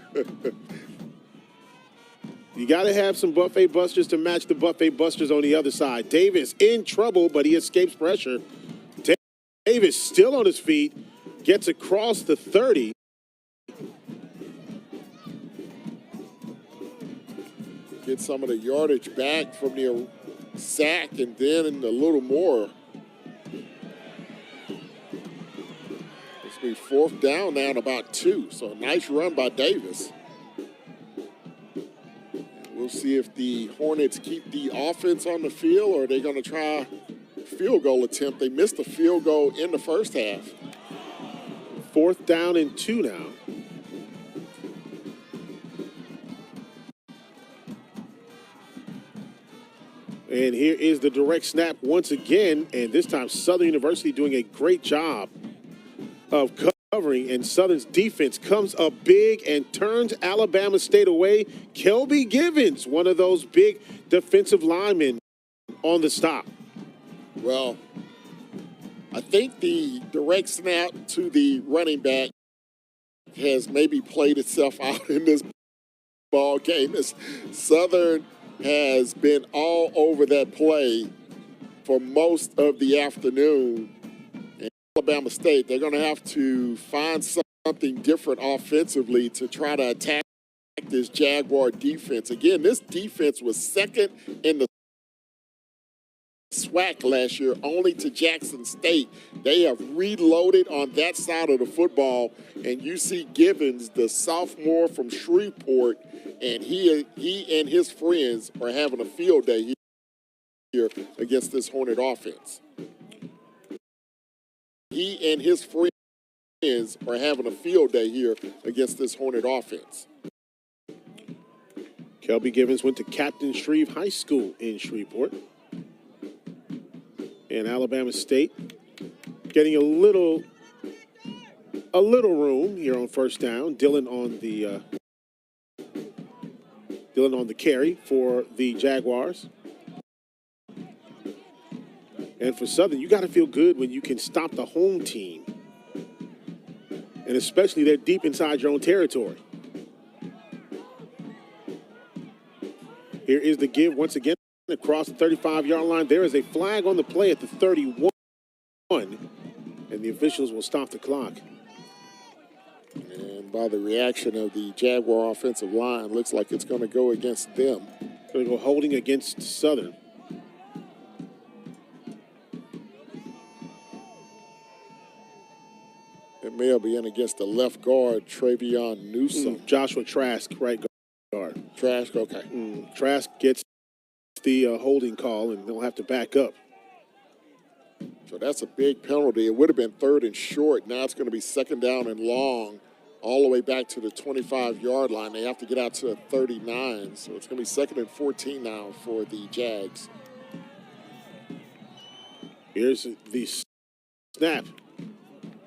You got to have some buffet busters to match the buffet busters on the other side. Davis in trouble, but he escapes pressure. Davis still on his feet, gets across the 30. get some of the yardage back from their sack and then a little more. It's be 4th down now and about 2. So a nice run by Davis. We'll see if the Hornets keep the offense on the field or are they going to try a field goal attempt. They missed a field goal in the first half. 4th down and 2 now. And here is the direct snap once again, and this time Southern University doing a great job of covering, and Southern's defense comes up big and turns Alabama State away. Kelby Givens, one of those big defensive linemen on the stop. Well, I think the direct snap to the running back has maybe played itself out in this ball game. Southern has been all over that play for most of the afternoon. And Alabama State, they're going to have to find something different offensively to try to attack this Jaguar defense. Again, this defense was second in the SWAC last year, only to Jackson State. They have reloaded on that side of the football, and you see Givens, the sophomore from Shreveport, and he and his friends are having a field day here against this Hornet offense. He and his friends are having a field day here against this Hornet offense. Kelby Givens went to Captain Shreve High School in Shreveport. And Alabama State getting a little room here on 1st down. Dylan on the carry for the Jaguars. And for Southern, you got to feel good when you can stop the home team. And especially they're deep inside your own territory. Here is the give once again. Across the 35-yard line, there is a flag on the play at the 31, and the officials will stop the clock. And by the reaction of the Jaguar offensive line, looks like it's going to go against them. Going to go holding against Southern. It may be in against the left guard, Travion Newsom. Joshua Trask, right guard. Trask, okay. Trask gets the holding call, and they'll have to back up. So that's a big penalty. It would have been 3rd and short. Now it's going to be 2nd down and long, all the way back to the 25-yard line. They have to get out to the 39. So it's going to be 2nd and 14 now for the Jags. Here's the snap.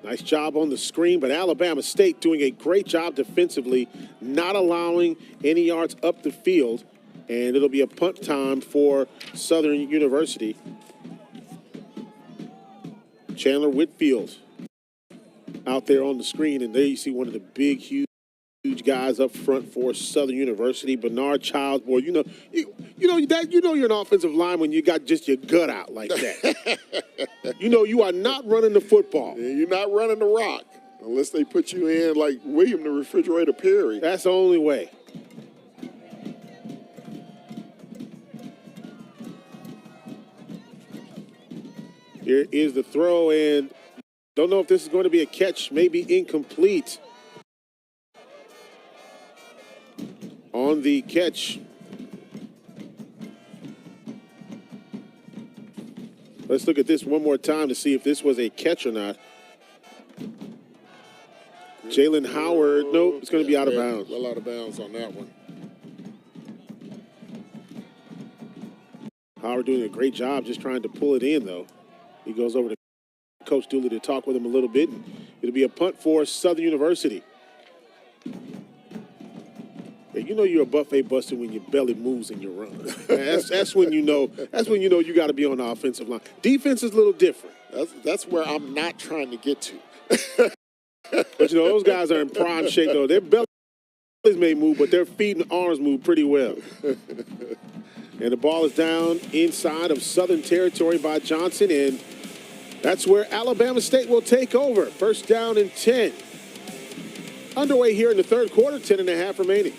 Nice job on the screen, but Alabama State doing a great job defensively, not allowing any yards up the field. And it'll be a punt time for Southern University. Chandler Whitfield out there on the screen, and there you see one of the big, huge guys up front for Southern University. Bernard Childs, boy, you know you're an offensive line when you got just your gut out like that. You are not running the football. Yeah, you're not running the rock unless they put you in like William the Refrigerator Perry. That's the only way. Here is the throw, and don't know if this is going to be a catch, maybe incomplete. On the catch. Let's look at this one more time to see if this was a catch or not. Jalen Howard, nope, it's going to be out of bounds. Well out of bounds on that one. Howard doing a great job just trying to pull it in, though. He goes over to Coach Dooley to talk with him a little bit, and it'll be a punt for Southern University. Yeah, you know you're a buffet buster when your belly moves and you run. That's when you know. That's when you know you got to be on the offensive line. Defense is a little different. That's where I'm not trying to get to. But those guys are in prime shape though. Their bellies may move, but their feet and arms move pretty well. And the ball is down inside of Southern territory by Johnson, and that's where Alabama State will take over. 1st down and 10. Underway here in the 3rd quarter, 10.5 remaining.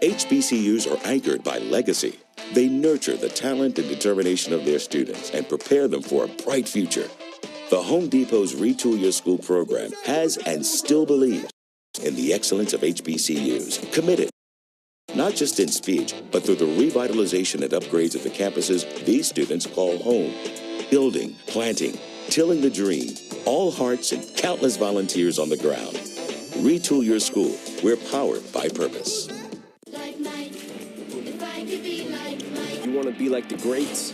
HBCUs are anchored by legacy. They nurture the talent and determination of their students and prepare them for a bright future. The Home Depot's Retool Your School program has and still believes in the excellence of HBCUs, committed not just in speech, but through the revitalization and upgrades of the campuses these students call home. Building, planting, tilling the dream, all hearts and countless volunteers on the ground. Retool your school. We're powered by purpose. You want to be like the greats?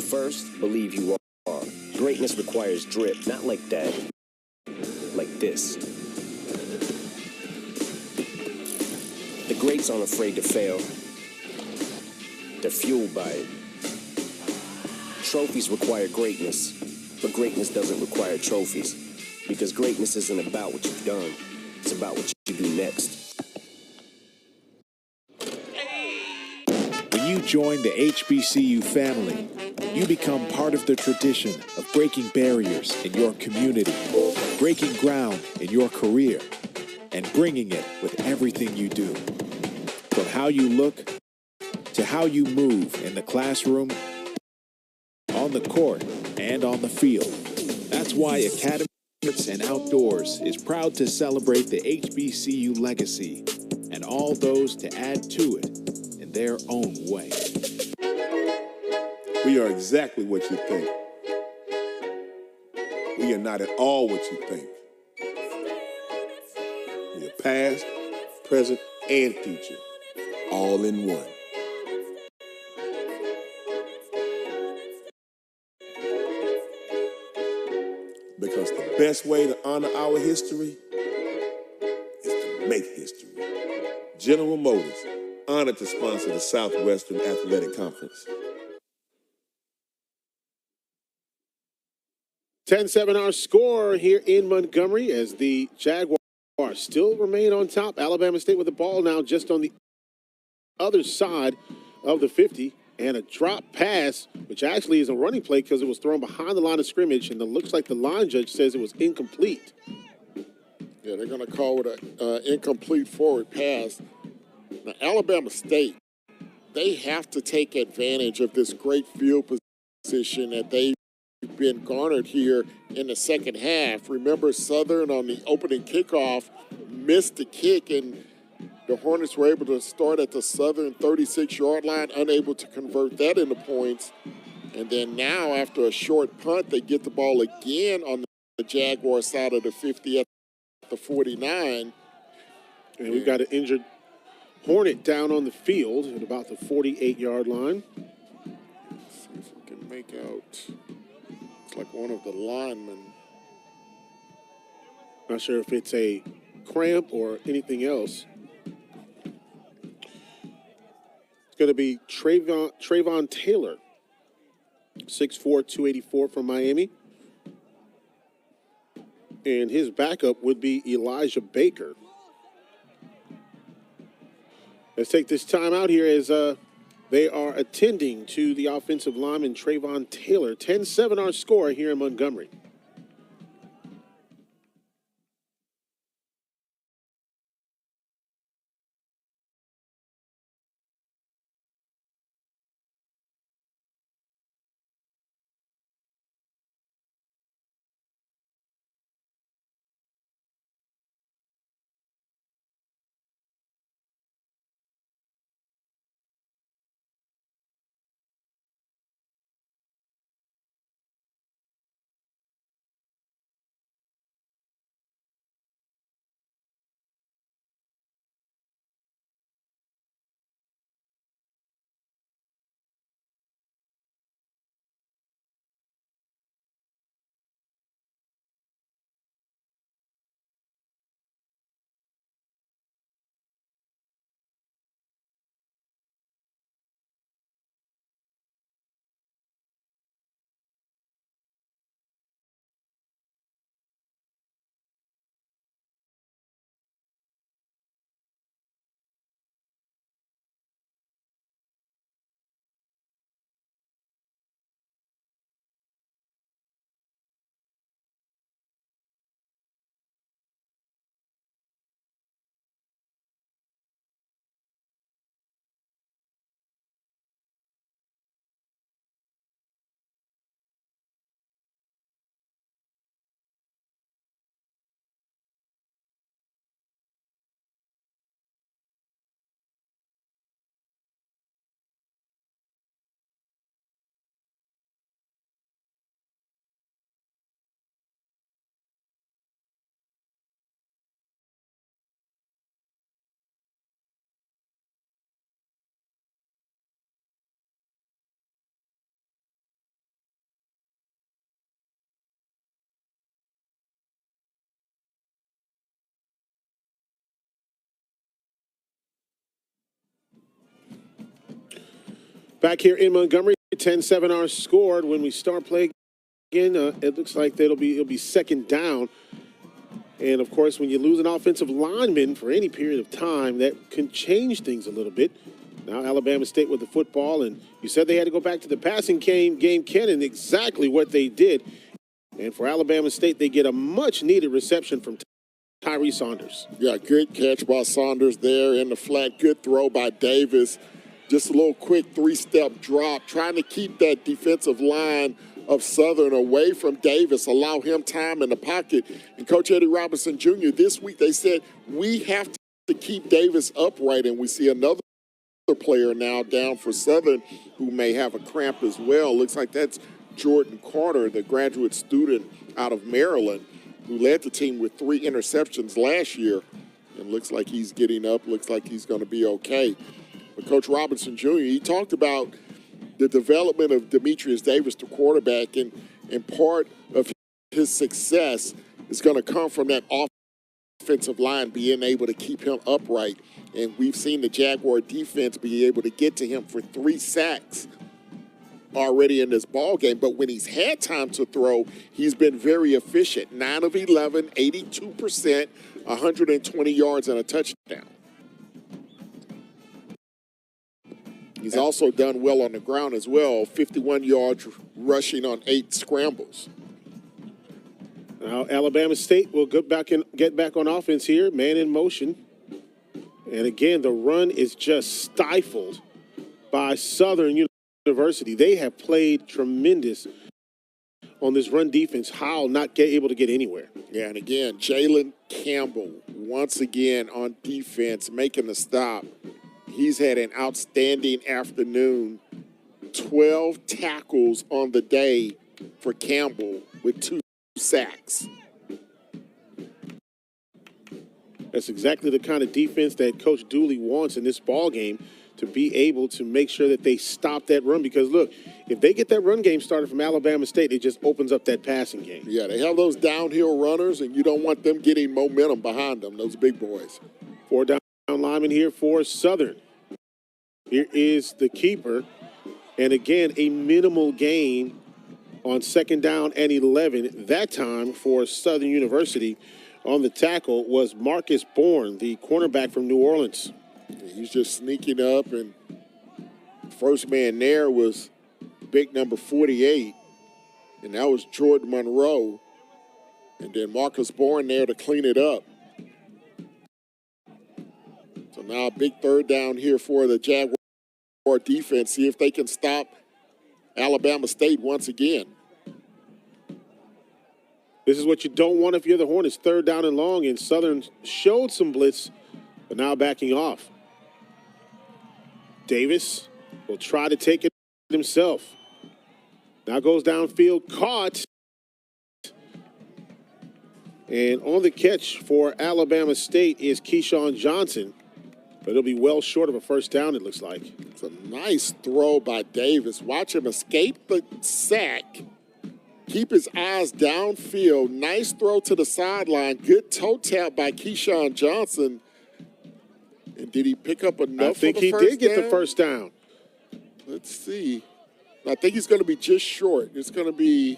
First, believe you are. Greatness requires drip, not like that. Like this. The greats aren't afraid to fail. They're fueled by it. Trophies require greatness, but greatness doesn't require trophies. Because greatness isn't about what you've done. It's about what you do next. When you join the HBCU family, you become part of the tradition of breaking barriers in your community, breaking ground in your career, and bringing it with everything you do. From how you look to how you move in the classroom, on the court, and on the field. That's why Academy Arts and Outdoors is proud to celebrate the HBCU legacy and all those to add to it in their own way. We are exactly what you think. We are not at all what you think. We are past, present, and future, all in one. Because the best way to honor our history is to make history. General Motors, honored to sponsor the Southwestern Athletic Conference. 10-7 our score here in Montgomery as the Jaguars still remain on top. Alabama State with the ball now just on the other side of the 50. And a drop pass, which actually is a running play because it was thrown behind the line of scrimmage, and it looks like the line judge says it was incomplete. Yeah, they're going to call it an incomplete forward pass. Now, Alabama State, they have to take advantage of this great field position that they've been garnered here in the second half. Remember, Southern on the opening kickoff missed the kick, and the Hornets were able to start at the Southern 36-yard line, unable to convert that into points. And then now, after a short punt, they get the ball again on the Jaguar side of the 50 at the 49. And we've got an injured Hornet down on the field at about the 48-yard line. Let's see if we can make out. It's like one of the linemen. Not sure if it's a cramp or anything else. It's going to be Trayvon Taylor, 6'4", 284 from Miami. And his backup would be Elijah Baker. Let's take this time out here as they are attending to the offensive lineman Trayvon Taylor. 10-7 our score here in Montgomery. Back here in Montgomery, 10-7 our scored. When we start playing again, it looks like it'll be second down. And, of course, when you lose an offensive lineman for any period of time, that can change things a little bit. Now Alabama State with the football, and you said they had to go back to the passing game, Ken, and exactly what they did. And for Alabama State, they get a much-needed reception from Tyree Saunders. Yeah, good catch by Saunders there in the flat. Good throw by Davis. Just a little quick three-step drop, trying to keep that defensive line of Southern away from Davis, allow him time in the pocket. And Coach Eddie Robinson Jr., this week they said, we have to keep Davis upright, and we see another player now down for Southern who may have a cramp as well. Looks like that's Jordan Carter, the graduate student out of Maryland, who led the team with 3 interceptions last year. And looks like he's getting up, looks like he's going to be okay. But Coach Robinson Jr., he talked about the development of Demetrius Davis, the quarterback, and part of his success is going to come from that offensive line being able to keep him upright. And we've seen the Jaguar defense be able to get to him for 3 sacks already in this ball game. But when he's had time to throw, he's been very efficient. 9 of 11, 82%, 120 yards and a touchdown. He's also done well on the ground as well, 51 yards rushing on 8 scrambles. Now Alabama State will get back on offense here, man in motion. And again, the run is just stifled by Southern University. They have played tremendous on this run defense. How not able to get anywhere. Yeah, and again, Jalen Campbell once again on defense making the stop. He's had an outstanding afternoon. 12 tackles on the day for Campbell with 2 sacks. That's exactly the kind of defense that Coach Dooley wants in this ball game, to be able to make sure that they stop that run. Because, look, if they get that run game started from Alabama State, it just opens up that passing game. Yeah, they have those downhill runners, and you don't want them getting momentum behind them, those big boys. 4 down lineman here for Southern. Here is the keeper. And, again, a minimal gain on 2nd down and 11. That time for Southern University. On the tackle was Marcus Bourne, the cornerback from New Orleans. He's just sneaking up, and first man there was big number 48, and that was Jordan Monroe. And then Marcus Bourne there to clean it up. So now a big 3rd down here for the Jaguar defense. See if they can stop Alabama State once again. This is what you don't want if you're the Hornets. 3rd down and long, and Southern showed some blitz, but now backing off. Davis will try to take it himself. Now goes downfield, caught. And on the catch for Alabama State is Keyshawn Johnson, but it'll be well short of a 1st down, it looks like. It's a nice throw by Davis. Watch him escape the sack. Keep his eyes downfield. Nice throw to the sideline. Good toe tap by Keyshawn Johnson. And did he pick up enough? I think he did get the 1st down. Let's see. I think he's going to be just short. It's going to be,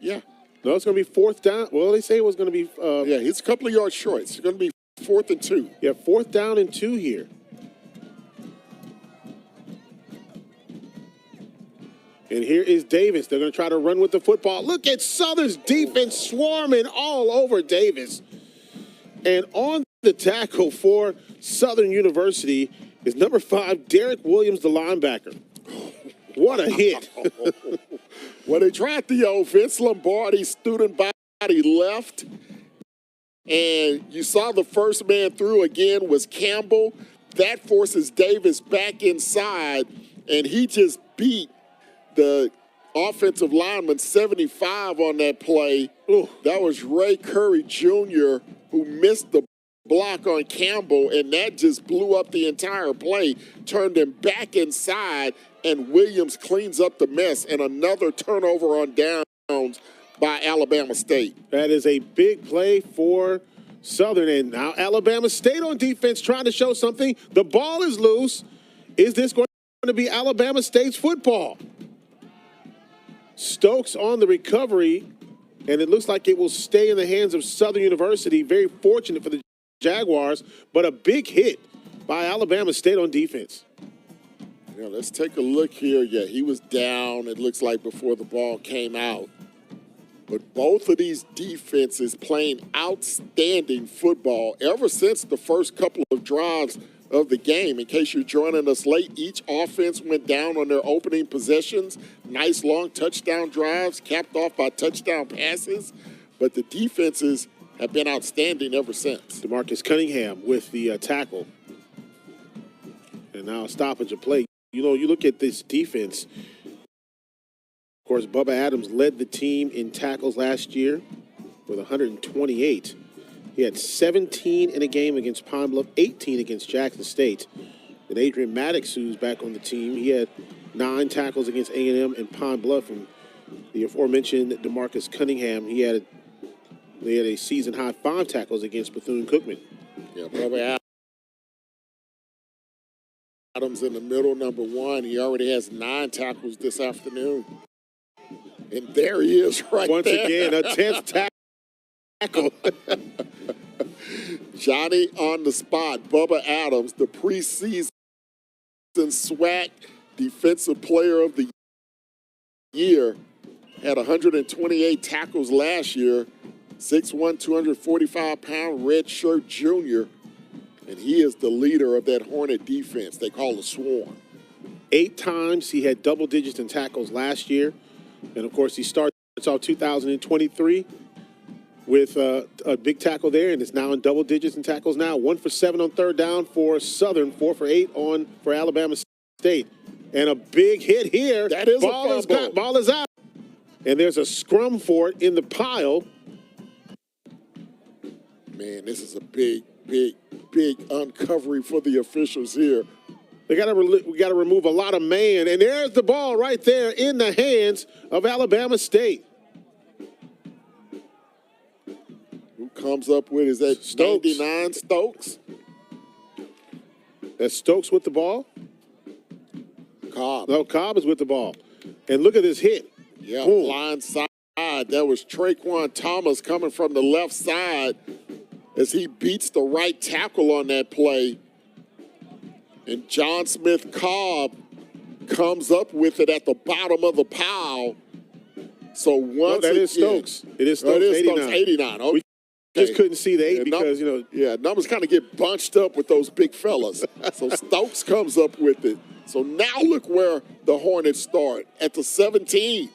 yeah. No, it's going to be 4th down. Well, they say it was going to be. Yeah, he's a couple of yards short. It's going to be 4th and 2. Yeah, 4th down and 2 here. And here is Davis. They're going to try to run with the football. Look at Southern's defense swarming all over Davis. And on the tackle for Southern University is number 5, Derek Williams, the linebacker. What a hit. Well, they tried the old Vince Lombardi student body left. And you saw the first man through again was Campbell. That forces Davis back inside, and he just beat the offensive lineman 75 on that play. Ooh, that was Ray Curry Jr. who missed the block on Campbell, and that just blew up the entire play, turned him back inside, and Williams cleans up the mess, and another turnover on downs by Alabama State. That is a big play for Southern, and now Alabama State on defense trying to show something. The ball is loose. Is this going to be Alabama State's football. Stokes on the recovery, and it looks like it will stay in the hands of Southern University. Very fortunate for the Jaguars, but a big hit by Alabama State on defense. Yeah, let's take a look here. Yeah, he was down, it looks like, before the ball came out. But both of these defenses playing outstanding football ever since the first couple of drives of the game. In case you're joining us late, each offense went down on their opening possessions. Nice long touchdown drives, capped off by touchdown passes. But the defenses have been outstanding ever since. DeMarcus Cunningham with the tackle. And now a stoppage of play. You know, you look at this defense. Of course, Bubba Adams led the team in tackles last year with 128. He had 17 in a game against Pine Bluff, 18 against Jackson State. And Adrian Maddox, who's back on the team, he had 9 tackles against A&M and Pine Bluff. And the aforementioned DeMarcus Cunningham, they had a season-high 5 tackles against Bethune-Cookman. Yeah, Bubba Adams in the middle, number 1. He already has 9 tackles this afternoon. And there he is right Once there. again, a 10th tackle. Johnny on the spot. Bubba Adams, the preseason SWAC Defensive Player of the Year, had 128 tackles last year. 6'1", 245-pound redshirt junior. And he is the leader of that Hornet defense they call the Swarm. 8 times he had double digits in tackles last year. And, of course, he starts off 2023 with a big tackle there, and it's now in double digits in tackles now. 1 for 7 on third down for Southern, 4 for 8 for Alabama State. And a big hit here. That is a fumble. Ball is out. And there's a scrum for it in the pile. Man, this is a big uncovery for the officials here. We got to remove a lot of man, and there's the ball right there in the hands of Alabama State. Who comes up with, is that Stokes. 99 Stokes? That's Stokes with the ball. Cobb. No, Cobb is with the ball. And look at this hit. Yeah, boom. blind side. That was Traquan Thomas coming from the left side as he beats the right tackle on that play. And John Smith Cobb comes up with it at the bottom of the pile. So once that is Stokes. It is Stokes. It is 89. Stokes, 89. Okay. We just couldn't see the 8 because, numbers kind of get bunched up with those big fellas. So Stokes comes up with it. So now look where the Hornets start, at the 17.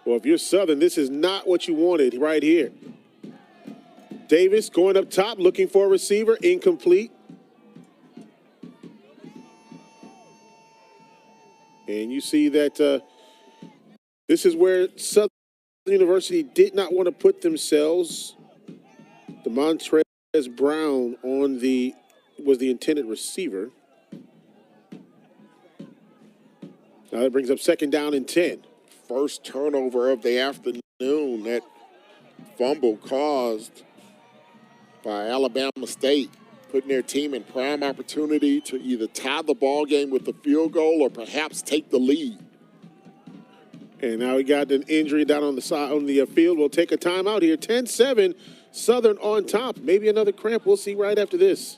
Well, if you're Southern, this is not what you wanted right here. Davis going up top, looking for a receiver, incomplete. And you see that this is where Southern University did not want to put themselves. DeMontrez Brown was the intended receiver. Now that brings up 2nd down and 10. First turnover of the afternoon. That fumble caused by Alabama State, putting their team in prime opportunity to either tie the ball game with the field goal or perhaps take the lead. And now we got an injury down on the side on the field. We'll take a timeout here. 10-7, Southern on top. Maybe another cramp. We'll see right after this.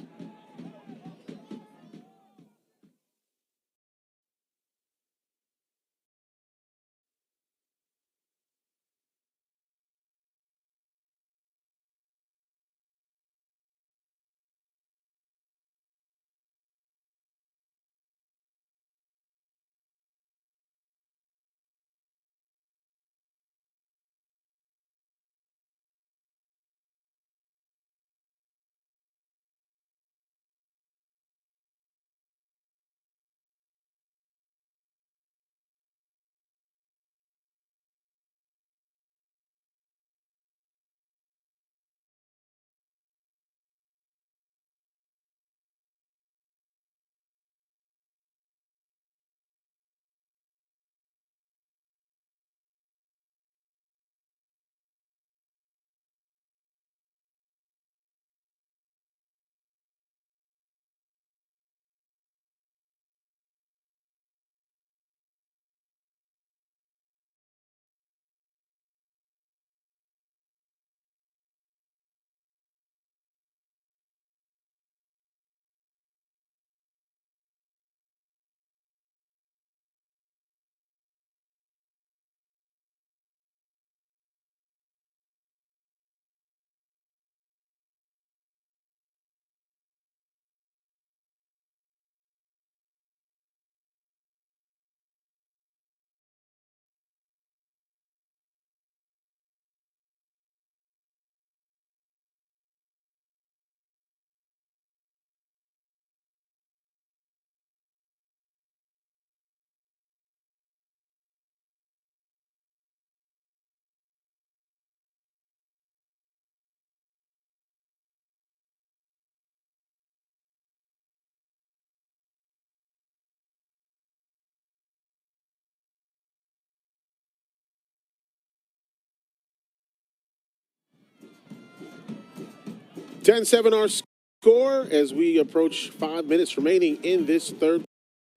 10-7 our score as we approach 5 minutes remaining in this third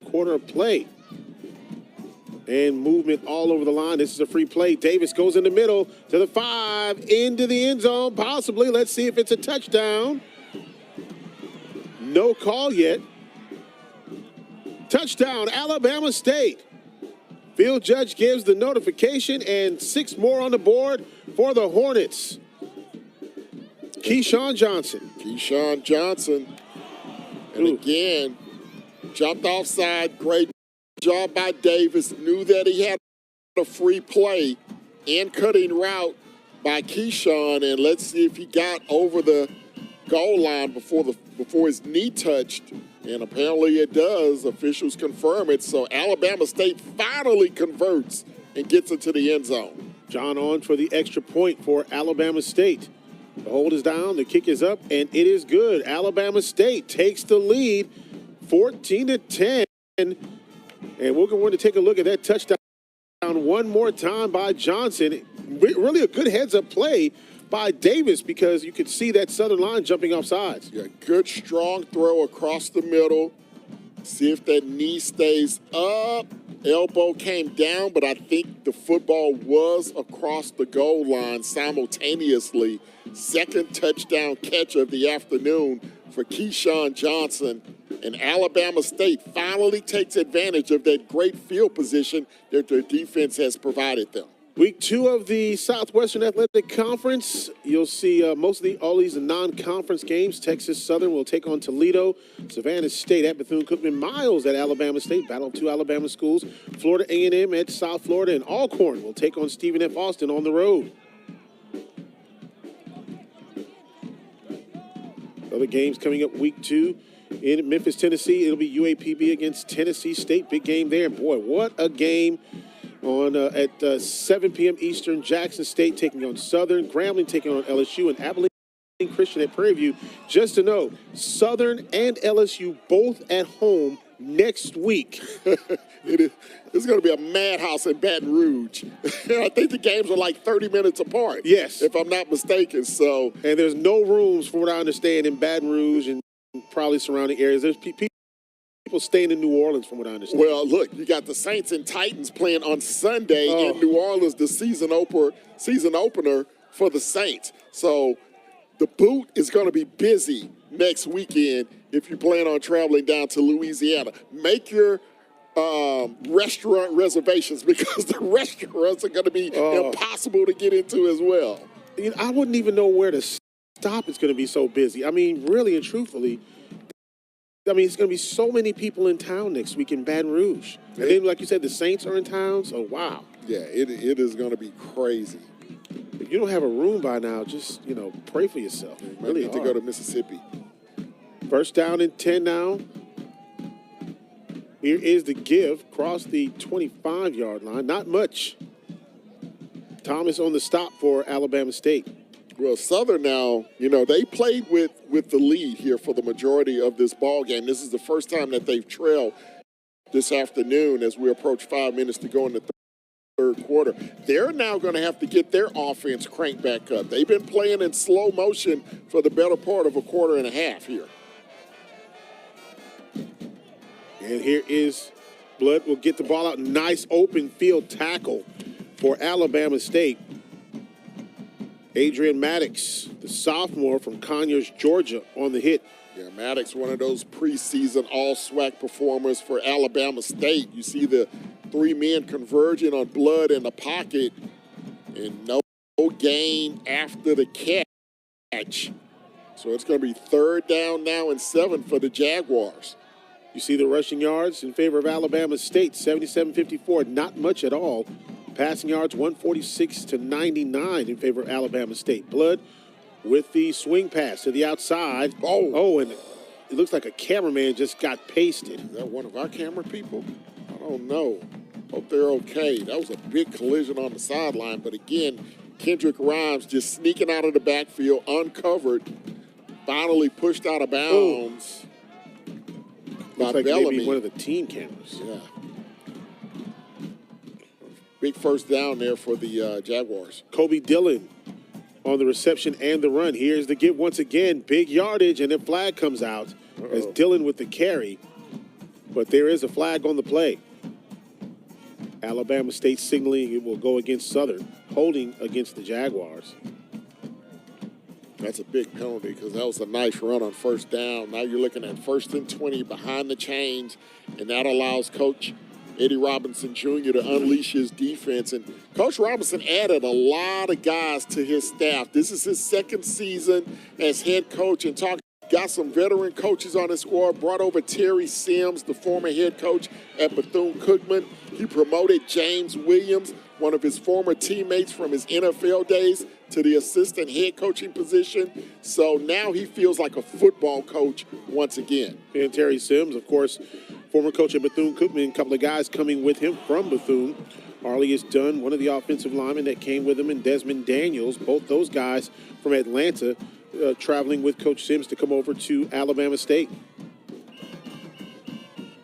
quarter of play. And movement all over the line. This is a free play. Davis goes in the middle to the 5, into the end zone, possibly. Let's see if it's a touchdown. No call yet. Touchdown, Alabama State. Field judge gives the notification, and 6 more on the board for the Hornets. Keyshawn Johnson. Keyshawn Johnson. And again, jumped offside. Great job by Davis. Knew that he had a free play and cutting route by Keyshawn. And let's see if he got over the goal line before his knee touched. And apparently it does. Officials confirm it. So Alabama State finally converts and gets into the end zone. John on for the extra point for Alabama State. The hold is down, the kick is up, and it is good. Alabama State takes the lead, 14-10. And we're going to take a look at that touchdown one more time by Johnson. Really a good heads-up play by Davis because you could see that Southern line jumping off sides. Yeah, good strong throw across the middle. See if that knee stays up. Elbow came down, but I think the football was across the goal line simultaneously. Second touchdown catch of the afternoon for Keyshawn Johnson. And Alabama State finally takes advantage of that great field position that their defense has provided them. Week 2 of the Southwestern Athletic Conference. You'll see all these non-conference games. Texas Southern will take on Toledo. Savannah State at Bethune-Cookman. Miles at Alabama State. Battle of 2 Alabama schools. Florida A&M at South Florida. And Alcorn will take on Stephen F. Austin on the road. Other games coming up week 2 in Memphis, Tennessee. It'll be UAPB against Tennessee State. Big game there. Boy, what a game. At 7 p.m. Eastern, Jackson State taking on Southern, Grambling taking on LSU, and Abilene Christian at Prairie View. Just to know, Southern and LSU both at home next week. It's going to be a madhouse in Baton Rouge. I think the games are like 30 minutes apart. Yes. If I'm not mistaken. So, and there's no rooms, from what I understand, in Baton Rouge and probably surrounding areas. There's people staying in New Orleans, from what I understand. Well, look, you got the Saints and Titans playing on Sunday in New Orleans, the season opener for the Saints. So the boot is going to be busy next weekend if you plan on traveling down to Louisiana. Make your restaurant reservations because the restaurants are going to be impossible to get into as well. I wouldn't even know where to stop. It's going to be so busy. I mean, really and truthfully, it's going to be so many people in town next week in Baton Rouge. And then, like you said, the Saints are in town, so wow. Yeah, it is going to be crazy. If you don't have a room by now, just, pray for yourself. You really need to go to Mississippi. First down and 10 now. Here is the give. Across the 25-yard line. Not much. Thomas on the stop for Alabama State. Well, Southern now, they played with the lead here for the majority of this ball game. This is the first time that they've trailed this afternoon as we approach 5 minutes to go in the third quarter. They're now going to have to get their offense cranked back up. They've been playing in slow motion for the better part of a quarter and a half here. And here is Blood will get the ball out. Nice open field tackle for Alabama State. Adrian Maddox, the sophomore from Conyers, Georgia, on the hit. Yeah, Maddox, one of those preseason all-SWAC performers for Alabama State. You see the 3 men converging on Blood in the pocket, and no gain after the catch. So it's going to be third down now and 7 for the Jaguars. You see the rushing yards in favor of Alabama State, 77-54, not much at all. Passing yards, 146-99 in favor of Alabama State. Blood with the swing pass to the outside. And it looks like a cameraman just got pasted. Is that one of our camera people? I don't know. Hope they're okay. That was a big collision on the sideline. But again, Kendrick Rhymes just sneaking out of the backfield, uncovered, finally pushed out of bounds. Looks like maybe one of the team cameras. Yeah. Big first down there for the Jaguars. Kobe Dillon on the reception and the run. Here's the give once again. Big yardage, and a flag comes out as Dillon with the carry. But there is a flag on the play. Alabama State signaling it will go against Southern, holding against the Jaguars. That's a big penalty because that was a nice run on first down. Now you're looking at 1st and 20 behind the chains, and that allows Coach Eddie Robinson Jr. to unleash his defense. And Coach Robinson added a lot of guys to his staff. This is his 2nd season as head coach, and got some veteran coaches on his squad. Brought over Terry Sims, the former head coach at Bethune-Cookman. He promoted James Williams, one of his former teammates from his NFL days, to the assistant head coaching position. So now he feels like a football coach once again. And Terry Sims, of course, former coach at Bethune-Cookman, a couple of guys coming with him from Bethune. Arlius Dunn, one of the offensive linemen that came with him, and Desmond Daniels, both those guys from Atlanta, traveling with Coach Sims to come over to Alabama State.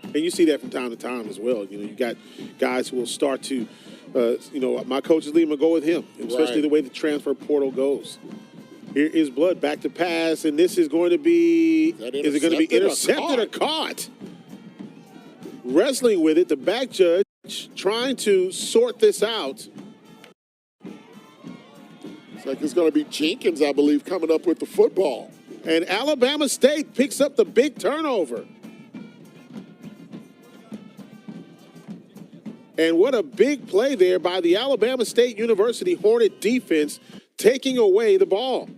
And you see that from time to time as well. You know, you got guys who will start to, my coach is leaving, I'm going to go with him, especially the way the transfer portal goes. Here is Blood back to pass, and this is going to be, is it going to be intercepted or caught? Wrestling with it, the back judge trying to sort this out. It's like it's going to be Jenkins, I believe, coming up with the football. And Alabama State picks up the big turnover. And what a big play there by the Alabama State University Hornet defense, taking away the ball.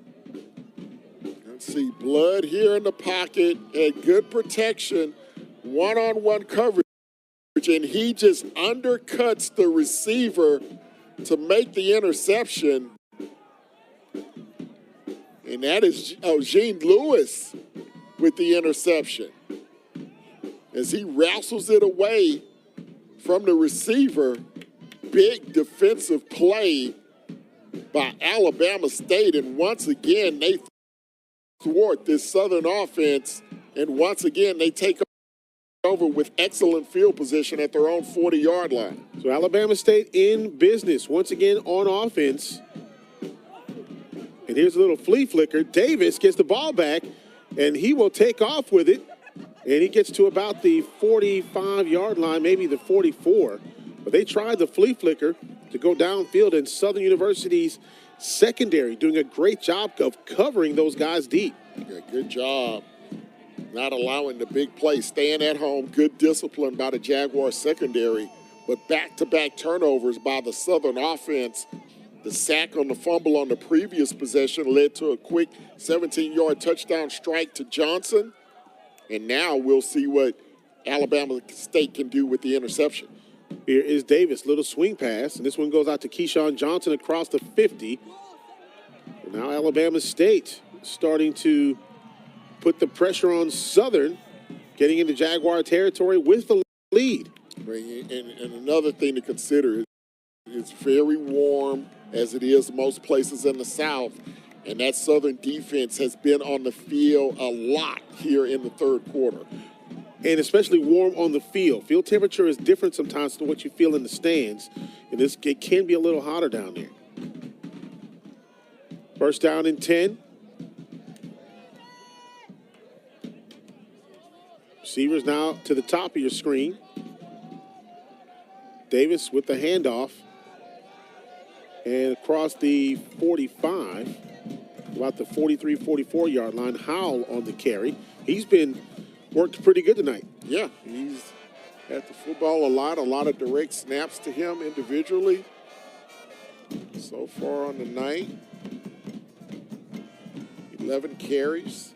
Let's see, Blood here in the pocket, and good protection, one-on-one coverage, and he just undercuts the receiver to make the interception. And that is Gene Lewis with the interception. As he wrestles it away from the receiver, big defensive play by Alabama State. And once again, they thwart this Southern offense. And once again, they take over with excellent field position at their own 40-yard line. So Alabama State in business once again on offense. And here's a little flea flicker. Davis gets the ball back, and he will take off with it. And he gets to about the 45-yard line, maybe the 44. But they tried the flea flicker to go downfield, and Southern University's secondary doing a great job of covering those guys deep. Yeah, good job. Not allowing the big play, staying at home. Good discipline by the Jaguars secondary. But back-to-back turnovers by the Southern offense. The sack on the fumble on the previous possession led to a quick 17-yard touchdown strike to Johnson. And now we'll see what Alabama State can do with the interception. Here is Davis, little swing pass, and this one goes out to Keyshawn Johnson across the 50. And now Alabama State starting to put the pressure on Southern, getting into Jaguar territory with the lead. And another thing to consider, it's very warm, as it is most places in the South, and that Southern defense has been on the field a lot here in the third quarter. And especially warm on the field. Field temperature is different sometimes than what you feel in the stands. And it can be a little hotter down there. First down and 10. Receivers now to the top of your screen. Davis with the handoff. And across the 45, about the 43, 44-yard line, Howell on the carry. He's been worked pretty good tonight. Yeah, he's at the football a lot of direct snaps to him individually. So far on the night, 11 carries,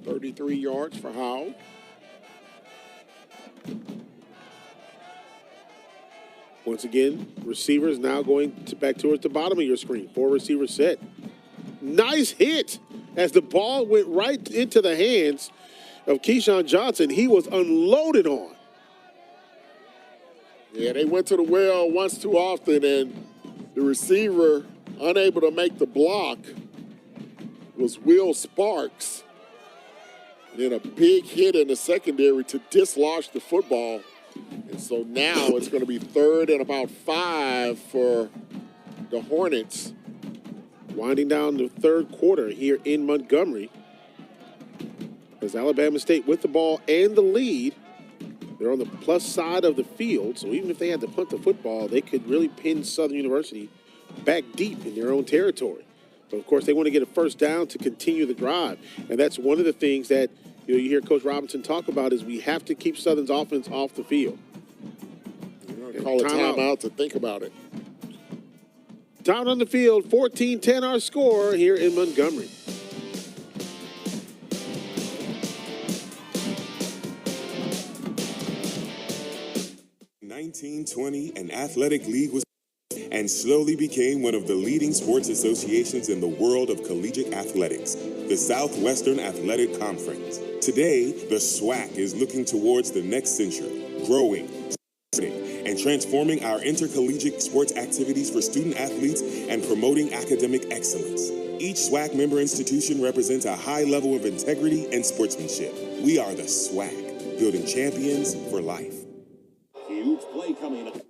33 yards for Howell. Once again, receivers now going back towards the bottom of your screen. 4 receivers set. Nice hit as the ball went right into the hands of Keyshawn Johnson. He was unloaded on. Yeah, they went to the well once too often, and the receiver, unable to make the block, was Will Sparks. Then a big hit in the secondary to dislodge the football. And so now it's going to be 3rd and about 5 for the Hornets Winding down the third quarter here in Montgomery. As Alabama State with the ball and the lead. They're on the plus side of the field, so even if they had to punt the football, they could really pin Southern University back deep in their own territory. But, of course, they want to get a first down to continue the drive. And that's one of the things that you hear Coach Robinson talk about is we have to keep Southern's offense off the field. Call a timeout to think about it. Down on the field, 14-10 our score here in Montgomery. In 1920, an athletic league was and slowly became one of the leading sports associations in the world of collegiate athletics, the Southwestern Athletic Conference. Today, the SWAC is looking towards the next century, growing, and transforming our intercollegiate sports activities for student athletes and promoting academic excellence. Each SWAC member institution represents a high level of integrity and sportsmanship. We are the SWAC, building champions for life. Huge play coming up.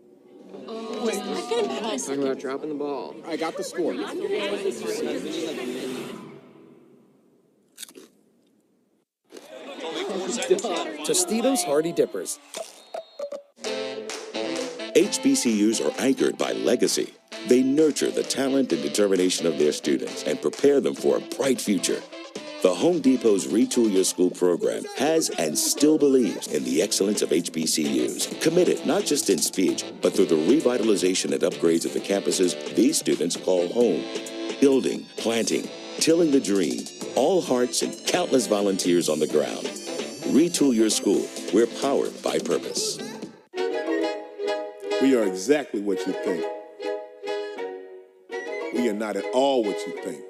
Talking about dropping the ball. I got the score. Tostitos Hardy Dippers. HBCUs are anchored by legacy. They nurture the talent and determination of their students and prepare them for a bright future. The Home Depot's Retool Your School program has and still believes in the excellence of HBCUs. Committed not just in speech, but through the revitalization and upgrades of the campuses these students call home. Building, planting, tilling the dream, all hearts and countless volunteers on the ground. Retool Your School. We're powered by purpose. We are exactly what you think. We are not at all what you think.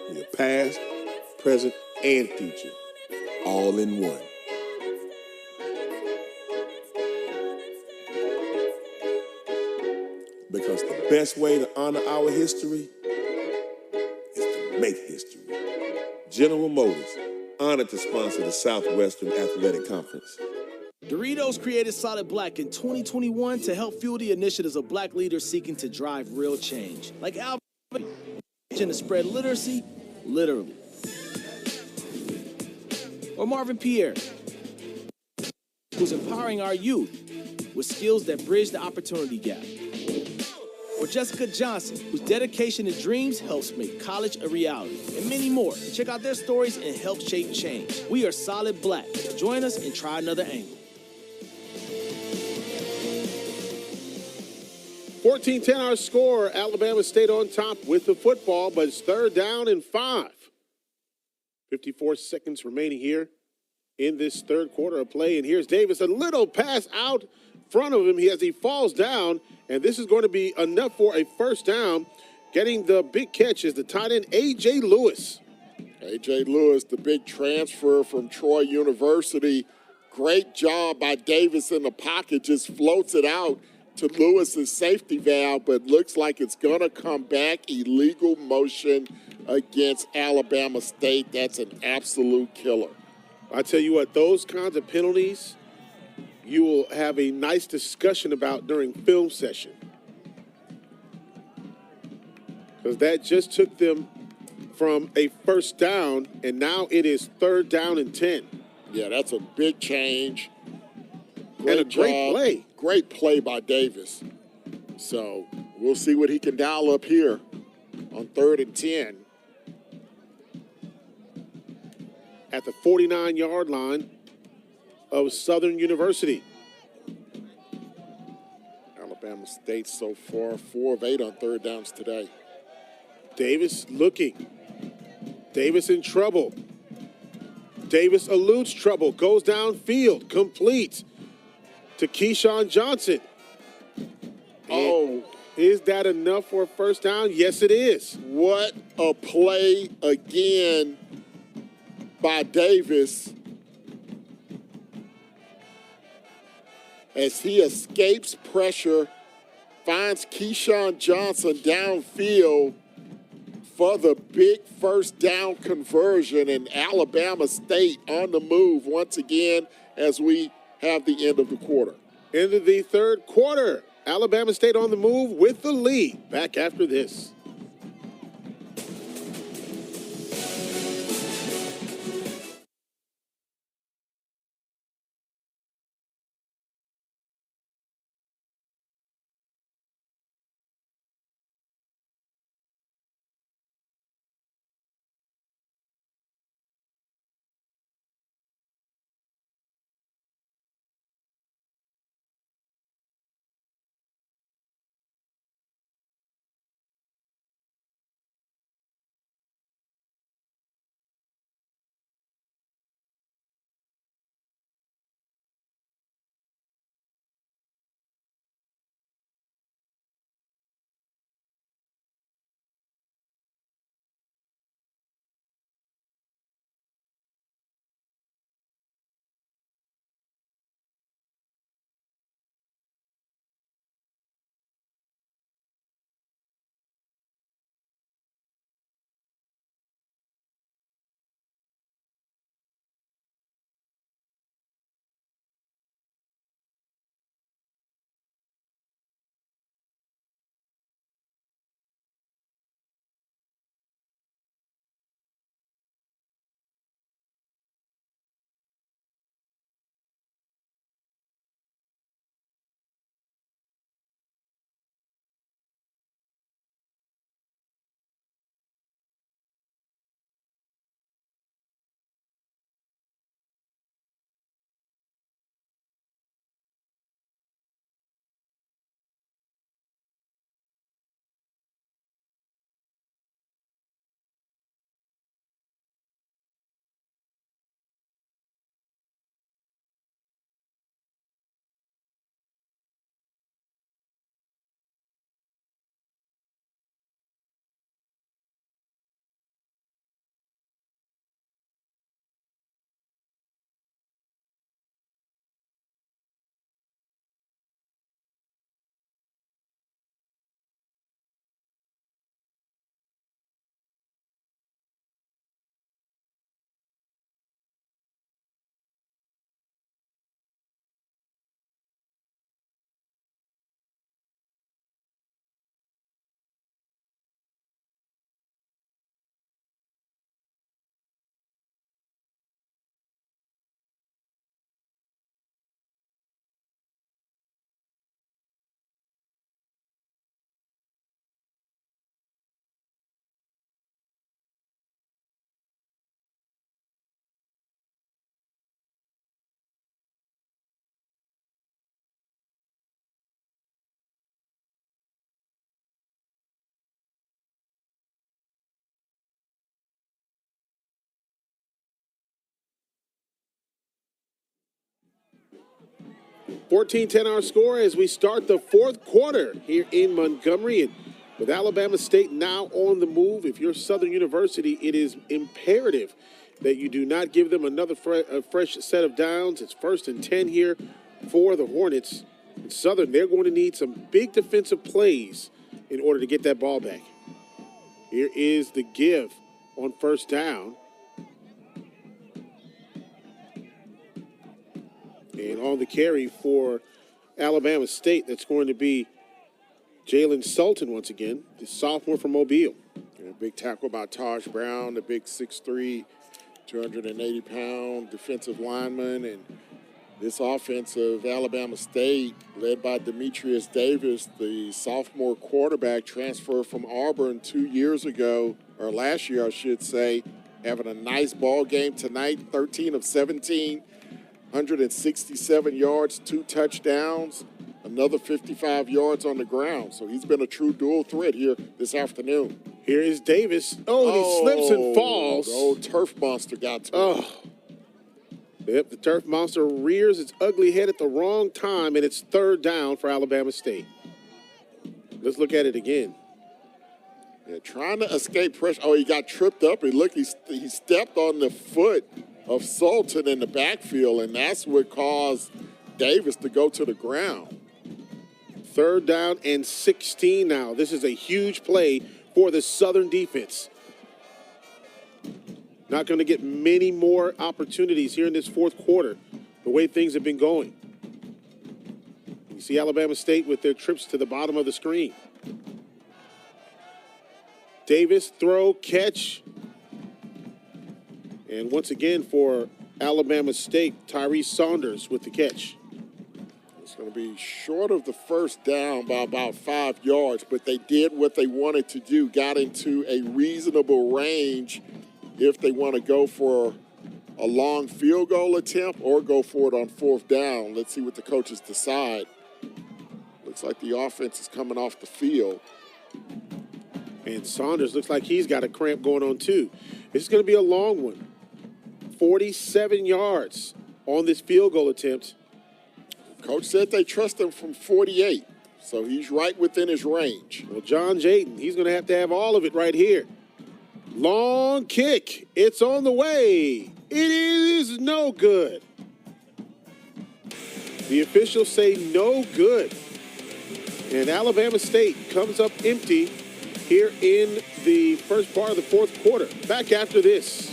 We are past, present, and future, all in one. Because the best way to honor our history is to make history. General Motors, honored to sponsor the Southwestern Athletic Conference. Doritos created Solid Black in 2021 to help fuel the initiatives of black leaders seeking to drive real change. Like Alvin to spread literacy, literally. Or Marvin Pierre, who's empowering our youth with skills that bridge the opportunity gap. Or Jessica Johnson, whose dedication and dreams helps make college a reality. And many more. Check out their stories and help shape change. We are Solid Black. Join us and try another angle. 14-10 our score. Alabama State on top with the football, but it's 3rd down and 5. 54 seconds remaining here in this third quarter of play. And here's Davis, a little pass out front of him as he falls down. And this is going to be enough for a first down. Getting the big catch is the tight end, A.J. Lewis. A.J. Lewis, the big transfer from Troy University. Great job by Davis in the pocket, just floats it out to Lewis's safety valve, but looks like it's going to come back. Illegal motion against Alabama State. That's an absolute killer. I tell you what, those kinds of penalties you will have a nice discussion about during film session. Because that just took them from a first down, and now it is 3rd down and 10. Yeah, that's a big change. And a great play. Great play by Davis. So we'll see what he can dial up here on 3rd and 10. At the 49-yard line of Southern University. Alabama State so far 4 of 8 on 3rd downs today. Davis looking. Davis in trouble. Davis eludes trouble, goes downfield, complete to Keyshawn Johnson. Oh. Is that enough for a first down? Yes, it is. What a play again by Davis as he escapes pressure, finds Keyshawn Johnson downfield for the big first down conversion, and Alabama State on the move once again as we have the end of the quarter. End of the third quarter. Alabama State on the move with the lead. Back after this. (14-10) our score as we start the fourth quarter here in Montgomery. And with Alabama State now on the move, if you're Southern University, it is imperative that you do not give them another fresh set of downs. It's 1st and 10 here for the Hornets. And Southern, they're going to need some big defensive plays in order to get that ball back. Here is the give on 1st down. And on the carry for Alabama State, that's going to be Jalen Sultan once again, the sophomore from Mobile. And a big tackle by Taj Brown, the big 6'3", 280-pound defensive lineman. And this offense of Alabama State, led by Demetrius Davis, the sophomore quarterback, transferred from Auburn 2 years ago, or last year I should say, having a nice ball game tonight, 13 of 17. 167 yards, 2 touchdowns, another 55 yards on the ground. So he's been a true dual threat here this afternoon. Here is Davis. Oh, he slips and falls. The old turf monster got to him. Yep, the turf monster rears its ugly head at the wrong time, and it's 3rd down for Alabama State. Let's look at it again. Yeah, trying to escape pressure. Oh, he got tripped up. And look, he stepped on the foot of Sultan in the backfield, and that's what caused Davis to go to the ground. 3rd down and 16 now. This is a huge play for the Southern defense. Not going to get many more opportunities here in this 4th quarter, the way things have been going. You see Alabama State with their trips to the bottom of the screen. Davis, throw, catch. And once again for Alabama State, Tyrese Saunders with the catch. It's going to be short of the first down by about 5 yards, but they did what they wanted to do, got into a reasonable range if they want to go for a long field goal attempt or go for it on 4th down. Let's see what the coaches decide. Looks like the offense is coming off the field. And Saunders looks like he's got a cramp going on too. This is going to be a long one. 47 yards on this field goal attempt. Coach said they trust him from 48, so he's right within his range. Well, John Jayden, he's going to have all of it right here. Long kick. It's on the way. It is no good. The officials say no good. And Alabama State comes up empty here in the first part of the 4th quarter. Back after this.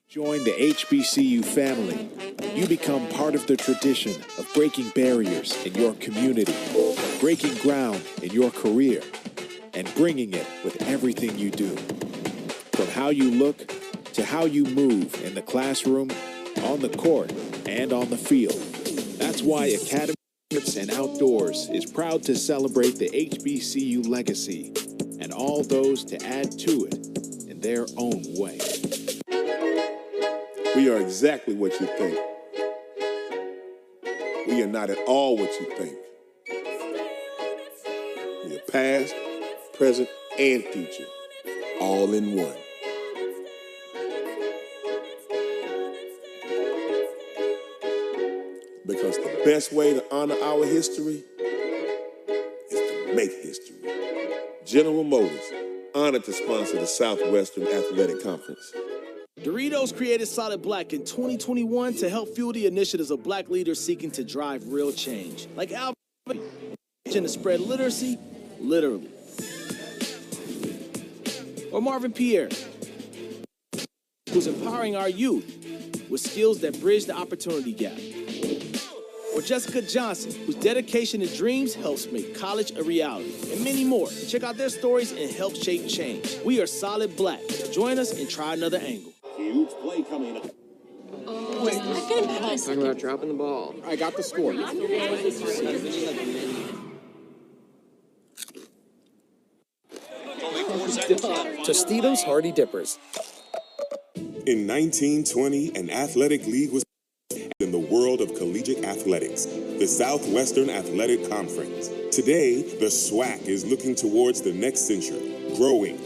Join the HBCU family. You become part of the tradition of breaking barriers in your community, breaking ground in your career, and bringing it with everything you do. From how you look to how you move in the classroom, on the court, and on the field. That's why Academy and Outdoors is proud to celebrate the HBCU legacy and all those to add to it in their own way. We are exactly what you think. We are not at all what you think. We are past, present, and future, all in one. Because the best way to honor our history is to make history. General Motors, honored to sponsor the Southwestern Athletic Conference. Doritos created Solid Black in 2021 to help fuel the initiatives of black leaders seeking to drive real change. Like Albert to spread literacy, literally. Or Marvin Pierre, who's empowering our youth with skills that bridge the opportunity gap. Or Jessica Johnson, whose dedication to dreams helps make college a reality. And many more. Check out their stories and help shape change. We are Solid Black. Join us and try another angle. Huge play coming up. Wait, I couldn't pass. Talking about dropping the ball. I got the score. Tostitos Hardy Dippers. In 1920, an athletic league was in the world of collegiate athletics, the Southwestern Athletic Conference. Today, the SWAC is looking towards the next century, growing,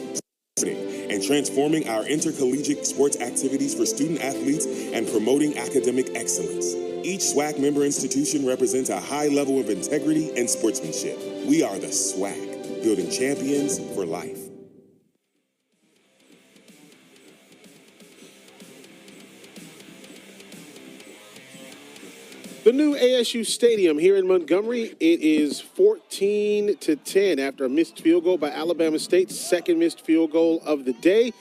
and transforming our intercollegiate sports activities for student athletes and promoting academic excellence. Each SWAC member institution represents a high level of integrity and sportsmanship. We are the SWAC, building champions for life. The new ASU Stadium here in Montgomery, it is 14-10 after a missed field goal by Alabama State, second missed field goal of the day.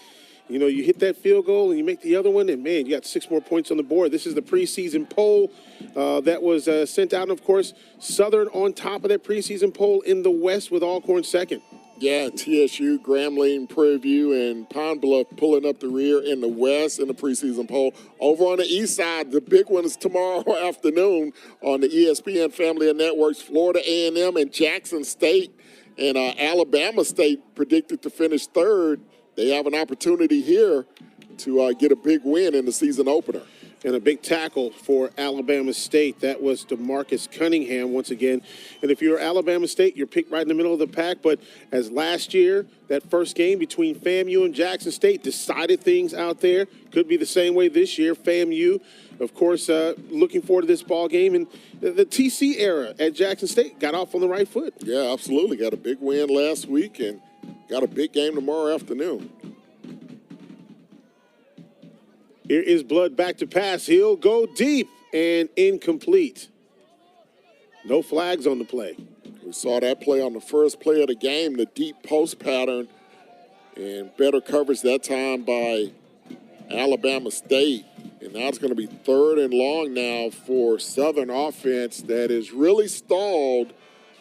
You know, you hit that field goal and you make the other one, and, man, you got 6 more points on the board. This is the preseason poll that was sent out. And, of course, Southern on top of that preseason poll in the West with Alcorn second. Yeah, TSU, Grambling, Prairie View, and Pine Bluff pulling up the rear in the West in the preseason poll. Over on the East side, the big one is tomorrow afternoon on the ESPN family of networks. Florida A&M and Jackson State and Alabama State predicted to finish third. They have an opportunity here to get a big win in the season opener. And a big tackle for Alabama State. That was DeMarcus Cunningham once again. And if you're Alabama State, you're picked right in the middle of the pack. But as last year, that first game between FAMU and Jackson State decided things out there. Could be the same way this year. FAMU, of course, looking forward to this ball game. And the TC era at Jackson State got off on the right foot. Yeah, absolutely. Got a big win last week and got a big game tomorrow afternoon. Here is Blood back to pass. He'll go deep and incomplete. No flags on the play. We saw that play on the first play of the game, the deep post pattern, and better coverage that time by Alabama State. And now it's going to be 3rd and long now for Southern offense that is really stalled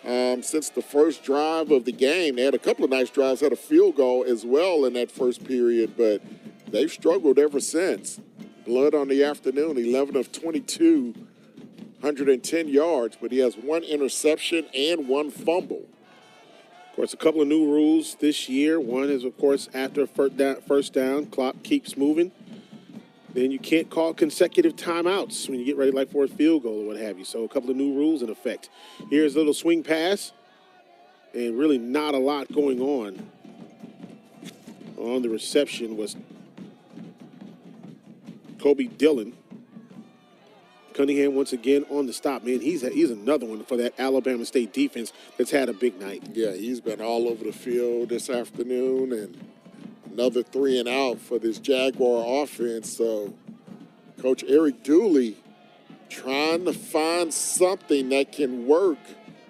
since the first drive of the game. They had a couple of nice drives, had a field goal as well in that first period, but they've struggled ever since. Blood on the afternoon, 11 of 22, 110 yards, but he has 1 interception and 1 fumble. Of course, a couple of new rules this year. One is, of course, after first down, clock keeps moving. Then you can't call consecutive timeouts when you get ready like for a field goal or what have you. So a couple of new rules in effect. Here's a little swing pass, and really not a lot going on. On the reception was Kobe Dillon. Cunningham once again on the stop. Man, he's another one for that Alabama State defense that's had a big night. Yeah, he's been all over the field this afternoon, and another 3 and out for this Jaguar offense. So Coach Eric Dooley trying to find something that can work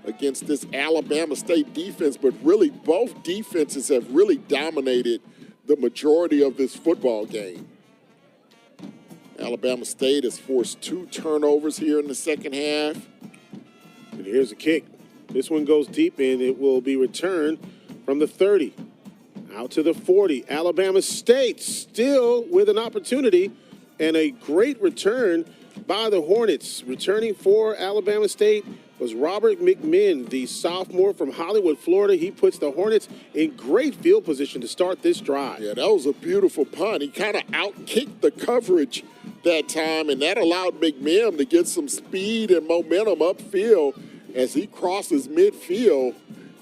against this Alabama State defense, but really both defenses have really dominated the majority of this football game. Alabama State has forced 2 turnovers here in the second half. And here's a kick. This one goes deep, and it will be returned from the 30. Out to the 40. Alabama State still with an opportunity, and a great return by the Hornets. Returning for Alabama State was Robert McMinn, the sophomore from Hollywood, Florida. He puts the Hornets in great field position to start this drive. Yeah, that was a beautiful punt. He kind of out-kicked the coverage that time, and that allowed McMinn to get some speed and momentum upfield as he crosses midfield.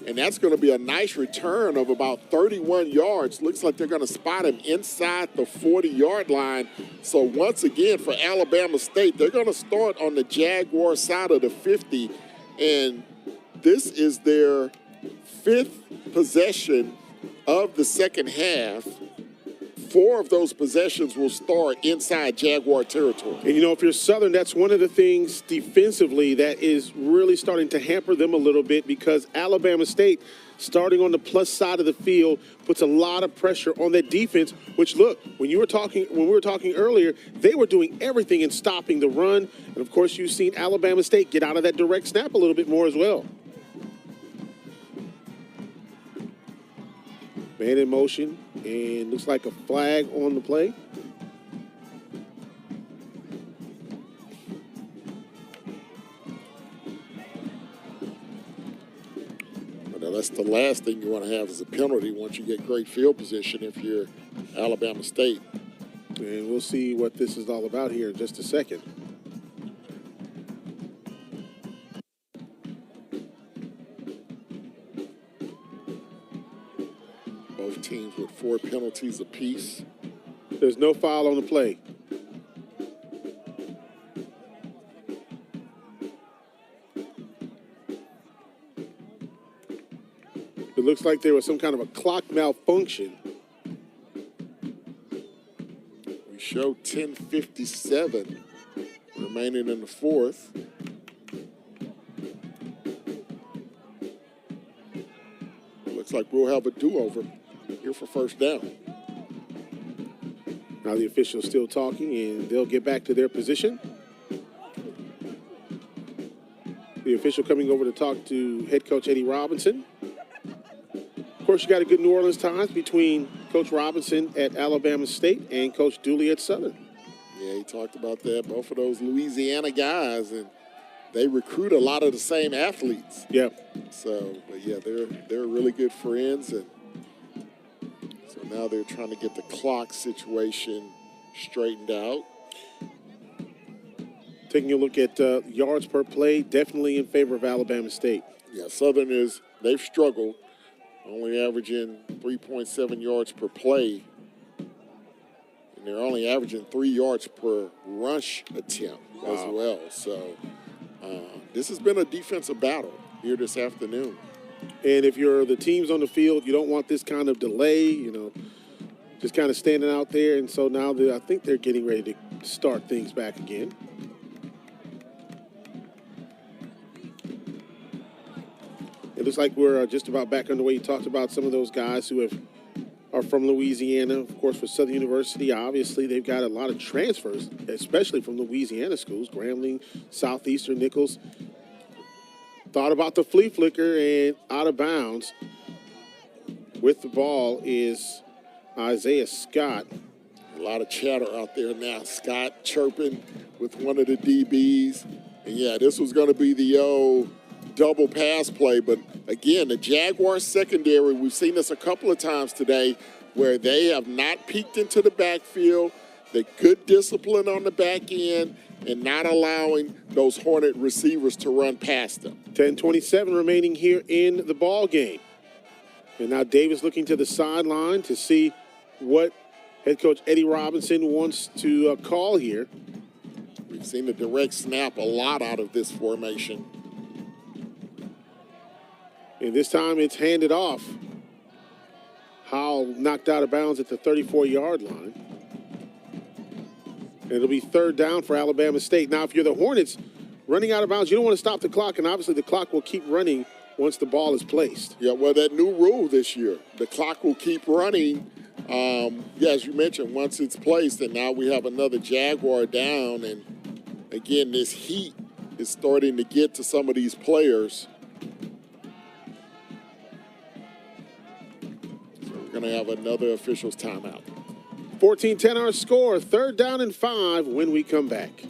And that's going to be a nice return of about 31 yards. Looks like they're going to spot him inside the 40-yard line. So once again, for Alabama State, they're going to start on the Jaguar side of the 50. And this is their 5th possession of the second half. 4 of those possessions will start inside Jaguar territory. And, you know, if you're Southern, that's one of the things defensively that is really starting to hamper them a little bit, because Alabama State, starting on the plus side of the field, puts a lot of pressure on that defense, which, look, when we were talking earlier, they were doing everything in stopping the run. And, of course, you've seen Alabama State get out of that direct snap a little bit more as well. Man in motion, and looks like a flag on the play. Now, that's the last thing you want to have is a penalty once you get great field position if you're Alabama State. And we'll see what this is all about here in just a second. Both teams with 4 penalties apiece. There's no foul on the play. It looks like there was some kind of a clock malfunction. We show 10:57 remaining in the 4th. Looks like we'll have a do-over here for first down. Now the official's still talking, and they'll get back to their position. The official coming over to talk to head coach Eddie Robinson. Of course, you got a good New Orleans ties between Coach Robinson at Alabama State and Coach Dooley at Southern. Yeah, he talked about that. Both of those Louisiana guys, and they recruit a lot of the same athletes. Yep. So, but yeah, they're really good friends, and so now they're trying to get the clock situation straightened out. Taking a look at yards per play, definitely in favor of Alabama State. Yeah, Southern they've struggled, only averaging 3.7 yards per play, and they're only averaging 3 yards per rush attempt as well. So this has been a defensive battle here this afternoon. And if you're the teams on the field, you don't want this kind of delay, just kind of standing out there. And so now I think they're getting ready to start things back again. It looks like we're just about back underway. You talked about some of those guys who are are from Louisiana. Of course, for Southern University, obviously, they've got a lot of transfers, especially from Louisiana schools, Grambling, Southeastern, Nichols. Thought about the flea flicker and out of bounds. With the ball is Isaiah Scott. A lot of chatter out there now. Scott chirping with one of the DBs. And yeah, this was going to be the old double pass play. But again, the Jaguars secondary, we've seen this a couple of times today where they have not peeked into the backfield. The good discipline on the back end and not allowing those Hornet receivers to run past them. 10:27 remaining here in the ball game. And now Davis looking to the sideline to see what head coach Eddie Robinson wants to call here. We've seen the direct snap a lot out of this formation. And this time it's handed off. Howell knocked out of bounds at the 34-yard line. And it'll be third down for Alabama State. Now, if you're the Hornets running out of bounds, you don't want to stop the clock, and obviously the clock will keep running once the ball is placed. Yeah, well, that new rule this year, the clock will keep running. Yeah, as you mentioned, once it's placed, and now we have another Jaguar down. And again, this heat is starting to get to some of these players. So we're going to have another official's timeout. 14-10 our score. Third down and 5 when we come back.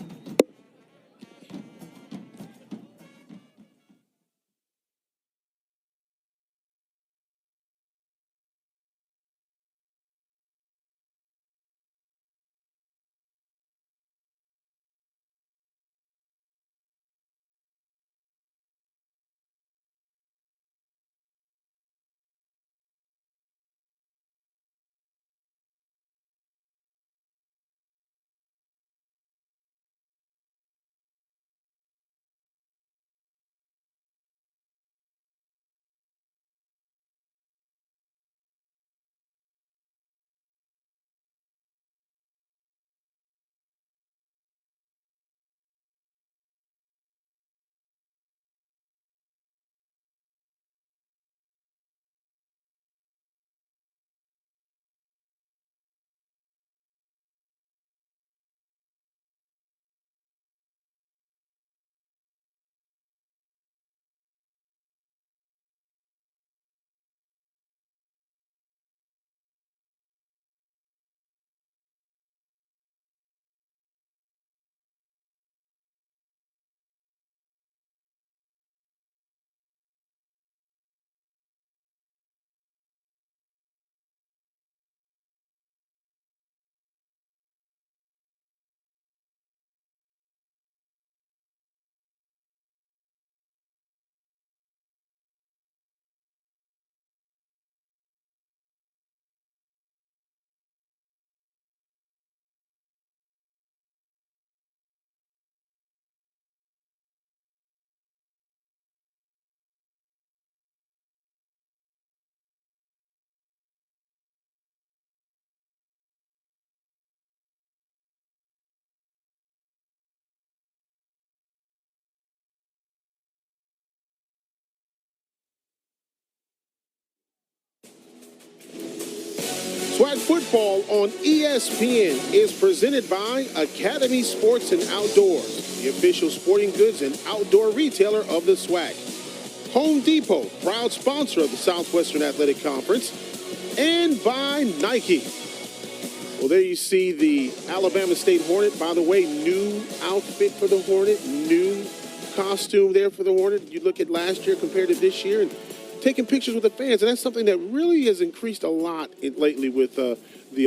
Swag Football on ESPN is presented by Academy Sports and Outdoors, the official sporting goods and outdoor retailer of the Swag. Home Depot, proud sponsor of the Southwestern Athletic Conference, and by Nike. Well, there you see the Alabama State Hornet. By the way, new outfit for the Hornet, new costume there for the Hornet. You look at last year compared to this year, and taking pictures with the fans, and that's something that really has increased a lot lately with the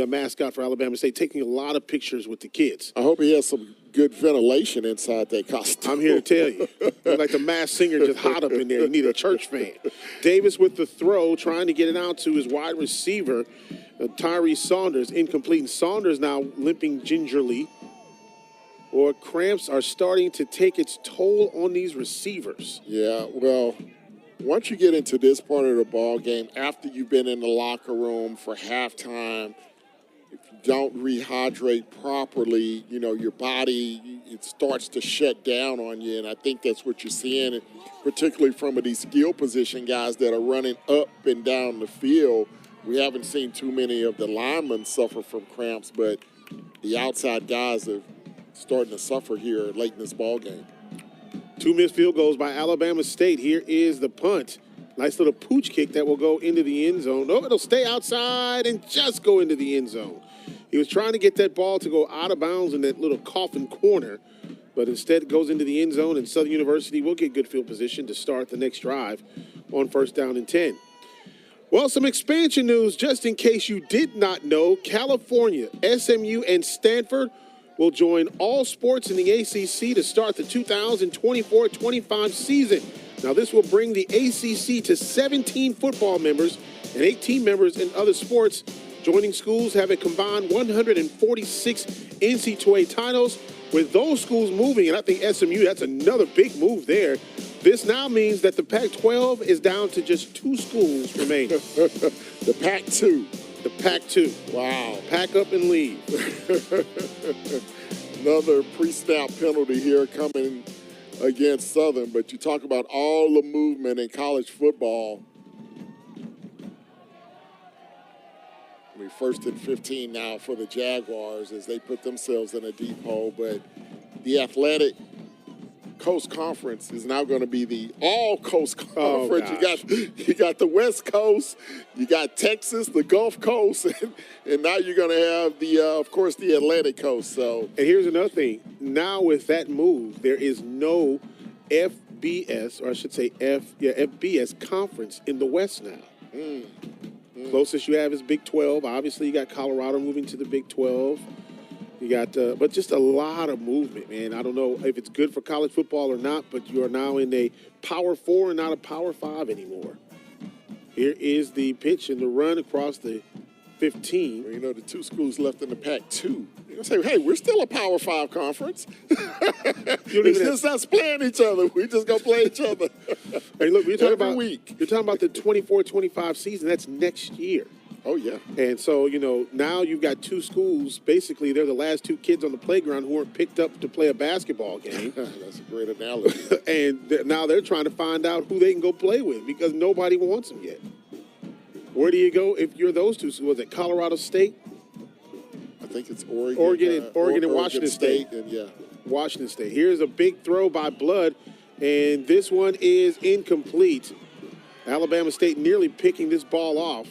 mascot for Alabama State, taking a lot of pictures with the kids. I hope he has some good ventilation inside that costume. I'm here to tell you. Like the Masked Singer, just hot up in there. You need a church fan. Davis with the throw, trying to get it out to his wide receiver, Tyree Saunders, incomplete. And Saunders now limping gingerly, or cramps are starting to take its toll on these receivers. Yeah, well, once you get into this part of the ball game, after you've been in the locker room for halftime, if you don't rehydrate properly, you know, your body, it starts to shut down on you. And I think that's what you're seeing, particularly from these skill position guys that are running up and down the field. We haven't seen too many of the linemen suffer from cramps, but the outside guys are starting to suffer here late in this ball game. 2 missed field goals by Alabama State. Here is the punt. Nice little pooch kick that will go into the end zone. No, it'll stay outside and just go into the end zone. He was trying to get that ball to go out of bounds in that little coffin corner, but instead it goes into the end zone, and Southern University will get good field position to start the next drive on 1st down and 10. Well, some expansion news, just in case you did not know. California, SMU, and Stanford will join all sports in the ACC to start the 2024-25 season. Now, this will bring the ACC to 17 football members and 18 members in other sports. Joining schools have a combined 146 NCAA titles. With those schools moving, and I think SMU, that's another big move there. This now means that the Pac-12 is down to just 2 schools remaining. The Pac-2. The Pac-2. Wow. Pack up and leave. Another pre-snap penalty here coming against Southern, but you talk about all the movement in college football. I mean, 1st and 15 now for the Jaguars as they put themselves in a deep hole, but the Athletic Coast Conference is now going to be the All-Coast Conference. You got the West Coast, you got Texas, the Gulf Coast, and now you're going to have the, of course, the Atlantic Coast. So, and here's another thing. Now with that move, there is no FBS, or I should say FBS conference in the West now. Closest you have is Big 12. Obviously, you got Colorado moving to the Big 12. You got, but just a lot of movement, man. I don't know if it's good for college football or not, but you are now in a Power 4 and not a Power 5 anymore. Here is the pitch and the run across the 15. Well, you know, the 2 schools left in the Pac-2. You're going to say, hey, we're still a Power 5 conference. It's just us playing each other. We just going to play each other. Hey, look, you're talking every about week. You're talking about the 24-25 season. That's next year. Oh, yeah. And so, you know, now you've got 2 schools. Basically, they're the last 2 kids on the playground who weren't picked up to play a basketball game. That's a great analogy. And now they're trying to find out who they can go play with because nobody wants them yet. Where do you go if you're those 2 schools? Was it Colorado State? I think it's Oregon. Oregon and Washington State. And yeah. Washington State. Here's a big throw by Blood, and this one is incomplete. Alabama State nearly picking this ball off.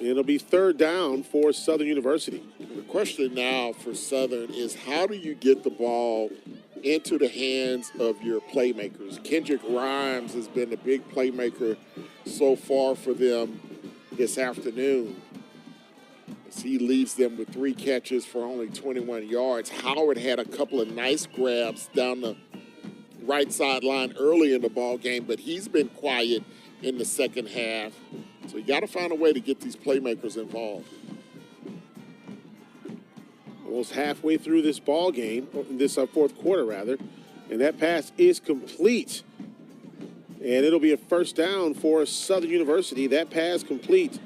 It'll be 3rd down for Southern University. The question now for Southern is how do you get the ball into the hands of your playmakers? Kendrick Grimes has been a big playmaker so far for them this afternoon, as he leaves them with 3 catches for only 21 yards. Howard had a couple of nice grabs down the right sideline early in the ball game, but he's been quiet in the second half. So you got to find a way to get these playmakers involved. Almost halfway through this ball game, this 4th quarter rather, and that pass is complete. And it'll be a 1st down for Southern University. That pass complete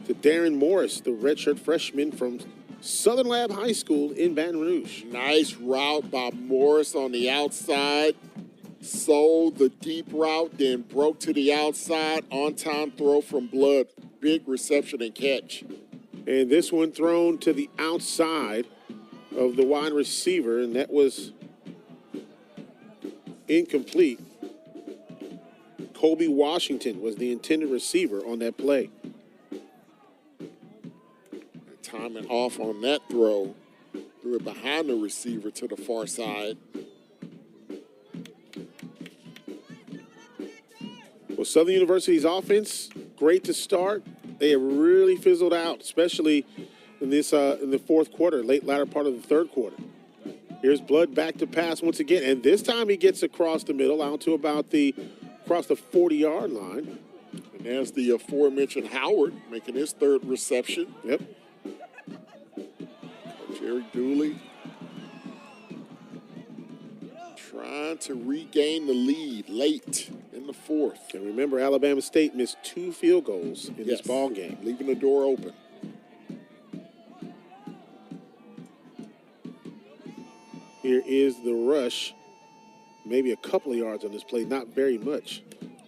to Darren Morris, the redshirt freshman from Southern Lab High School in Baton Rouge. Nice route by Morris on the outside. Sold the deep route, then broke to the outside. On-time throw from Blood. Big reception and catch. And this one thrown to the outside of the wide receiver, and that was incomplete. Kobe Washington was the intended receiver on that play. Timing off on that throw. Threw it behind the receiver to the far side. Well, Southern University's offense, great to start. They have really fizzled out, especially in this in the 4th quarter, latter part of the 3rd quarter. Here's Blood back to pass once again, and this time he gets across the middle out to about across the 40-yard line. And there's the aforementioned Howard making his 3rd reception. Yep. Jerry Dooley trying to regain the lead late in the 4th. And remember, Alabama State missed 2 field goals in this ball game, leaving the door open. Here is the rush. Maybe a couple of yards on this play, not very much.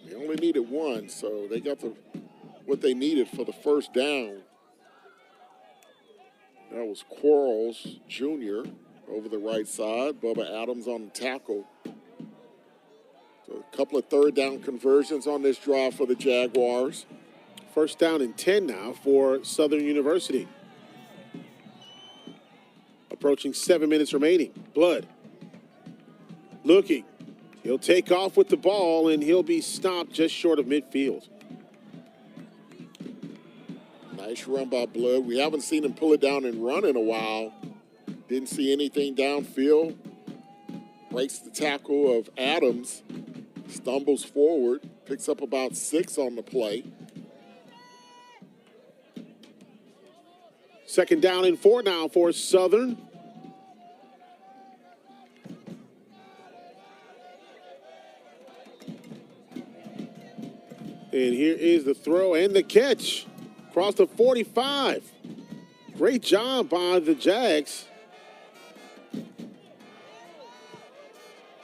They only needed 1, so they got the what they needed for the first down. That was Quarles Jr. over the right side. Bubba Adams on the tackle. So a couple of third down conversions on this drive for the Jaguars. First down and 10 now for Southern University. Approaching 7 minutes remaining. Blood looking. He'll take off with the ball, and he'll be stopped just short of midfield. Nice run by Blood. We haven't seen him pull it down and run in a while. Didn't see anything downfield. Breaks the tackle of Adams. Stumbles forward. Picks up about 6 on the play. Second down and 4 now for Southern. And here is the throw and the catch. Across the 45. Great job by the Jags.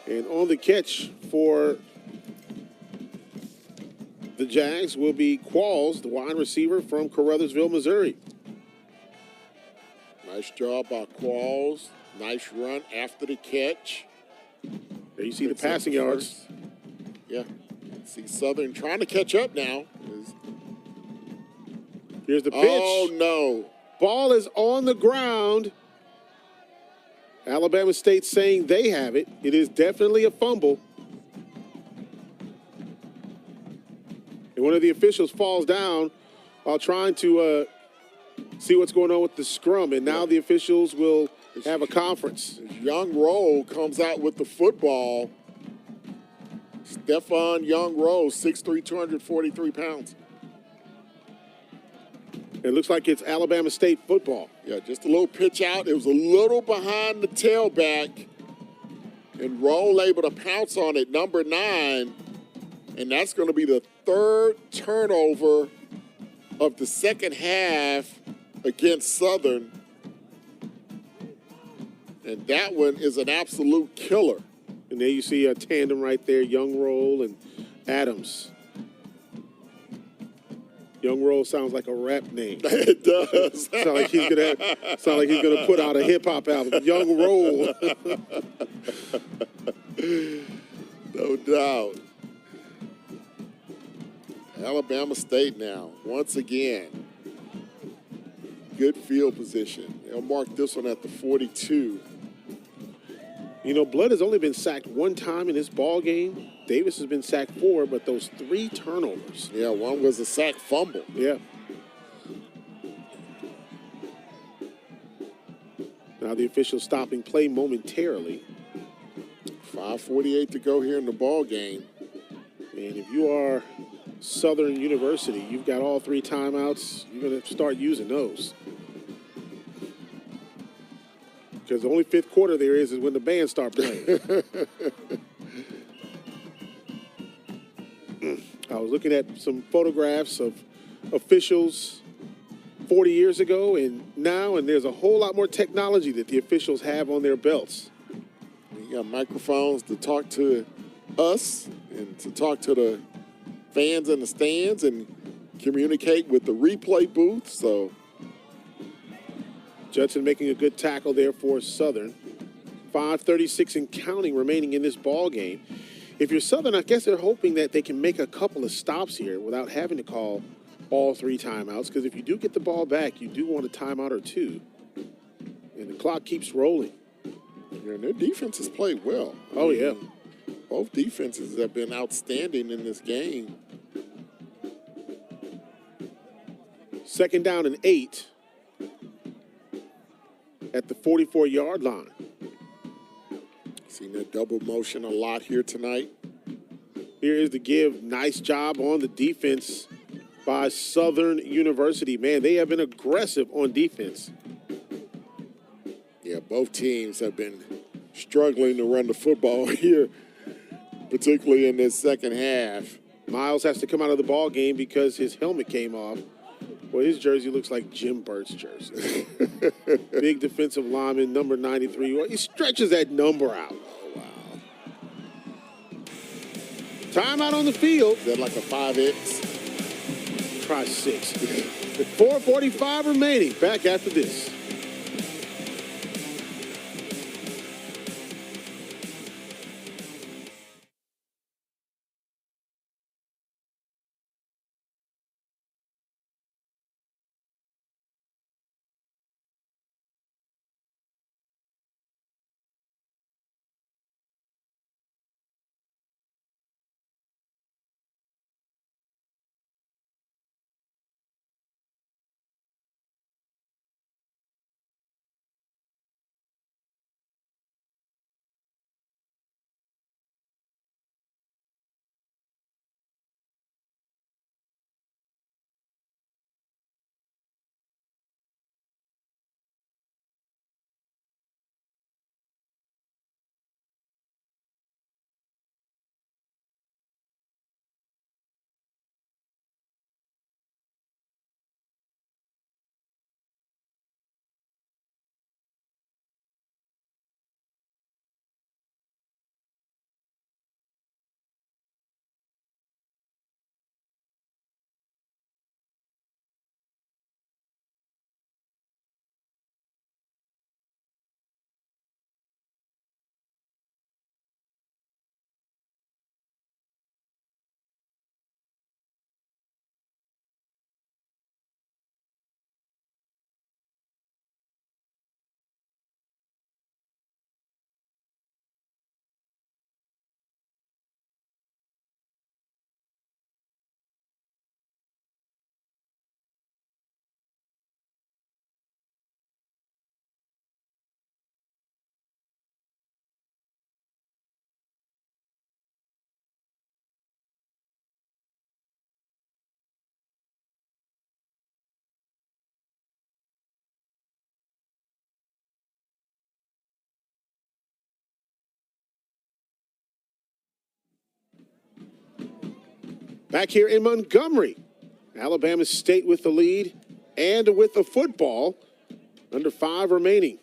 And on the catch for the Jags will be Qualls, the wide receiver from Caruthersville, Missouri. Nice job by Qualls. Nice run after the catch. There you see the passing yards. Yeah. See Southern trying to catch up now. Here's the pitch. Oh, no. Ball is on the ground. Alabama State saying they have it. It is definitely a fumble. And one of the officials falls down while trying to see what's going on with the scrum. And now the officials will have a conference. Young Roll comes out with the football. Stephon Young Roll, 6'3", 243 pounds. It looks like it's Alabama State football. Yeah, just a little pitch out. It was a little behind the tailback. And Roll able to pounce on it, number 9. And that's going to be the third turnover of the second half against Southern. And that one is an absolute killer. And there you see a tandem right there, Young Roll and Adams. Young Roll sounds like a rap name. It does. sound like he's gonna put out a hip hop album. Young Roll. No doubt. Alabama State now, once again. Good field position. They'll mark this one at the 42. You know, Blood has only been sacked one time in this ball game. Davis has been sacked 4, but those 3 turnovers. Yeah, one was a sack fumble. Yeah. Now the official stopping play momentarily. 5:48 to go here in the ball game. And if you are Southern University, you've got all 3 timeouts. You're going to start using those. Because the only 5th quarter there is when the band start playing. I was looking at some photographs of officials 40 years ago and now, and there's a whole lot more technology that the officials have on their belts. You got microphones to talk to us and to talk to the fans in the stands and communicate with the replay booth, so... Judson making a good tackle there for Southern. 5:36 and counting remaining in this ball game. If you're Southern, I guess they're hoping that they can make a couple of stops here without having to call all 3 timeouts, because if you do get the ball back, you do want a timeout or 2. And the clock keeps rolling. Yeah, their defense has played well. Oh, yeah. Both defenses have been outstanding in this game. Second down and 8. At the 44-yard line. Seen that double motion a lot here tonight. Here is the give. Nice job on the defense by Southern University. Man, they have been aggressive on defense. Yeah, both teams have been struggling to run the football here, particularly in this second half. Miles has to come out of the ball game because his helmet came off. Well, his jersey looks like Jim Burt's jersey. Big defensive lineman, number 93. Well, he stretches that number out. Oh, wow. Timeout on the field. Is that like a 5X? try 6. 4:45 remaining. Back after this. Back here in Montgomery, Alabama State with the lead and with the football. Under 5 remaining.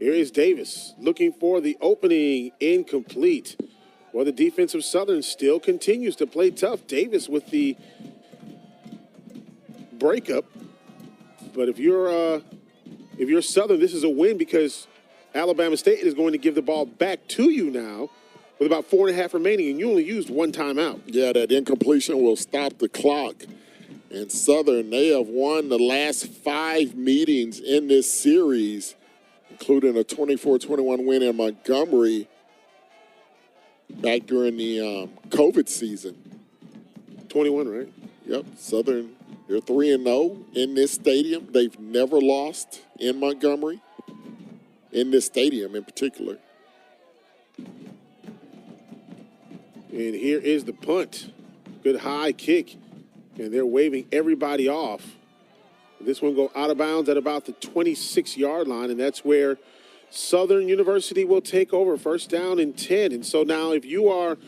Here is Davis looking for the opening, incomplete. Well, the defense of Southern still continues to play tough. Davis with the breakup. But if you're Southern, this is a win because Alabama State is going to give the ball back to you now with about 4.5 remaining, and you only used 1 timeout. Yeah, that incompletion will stop the clock. And Southern, they have won the last 5 meetings in this series, including a 24-21 win in Montgomery back during the COVID season. 21, right? Yep, Southern, they're 3-0 in this stadium. They've never lost in Montgomery, in this stadium in particular. And here is the punt. Good high kick. And they're waving everybody off. This one go out of bounds at about the 26-yard line, and that's where Southern University will take over. First down and 10. And so now if you are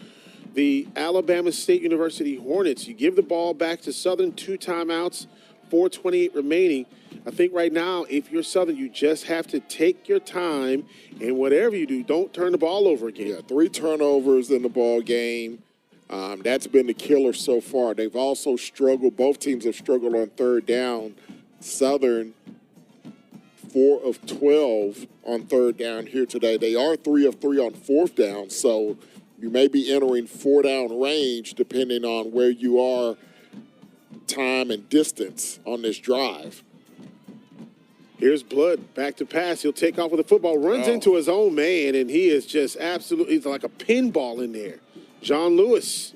the Alabama State University Hornets, you give the ball back to Southern, 2 timeouts, 4:28 remaining. I think right now, if you're Southern, you just have to take your time, and whatever you do, don't turn the ball over again. Yeah, 3 turnovers in the ball game. That's been the killer so far. They've also struggled. Both teams have struggled on 3rd down. Southern, 4 of 12 on 3rd down here today. They are 3 of 3 on 4th down, so you may be entering 4-down range depending on where you are, time and distance on this drive. Here's Blood, back to pass. He'll take off with the football, runs into his own man, and he is just absolutely, he's like a pinball in there. John Lewis.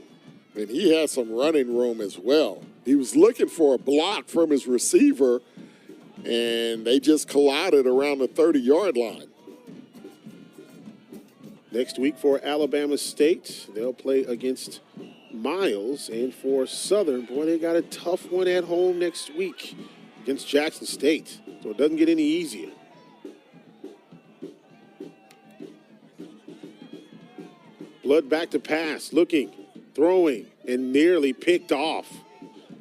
And he has some running room as well. He was looking for a block from his receiver, and they just collided around the 30-yard line. Next week for Alabama State, they'll play against Miles. And for Southern, boy, they got a tough one at home next week against Jackson State. So it doesn't get any easier. Blood back to pass, looking, throwing, and nearly picked off.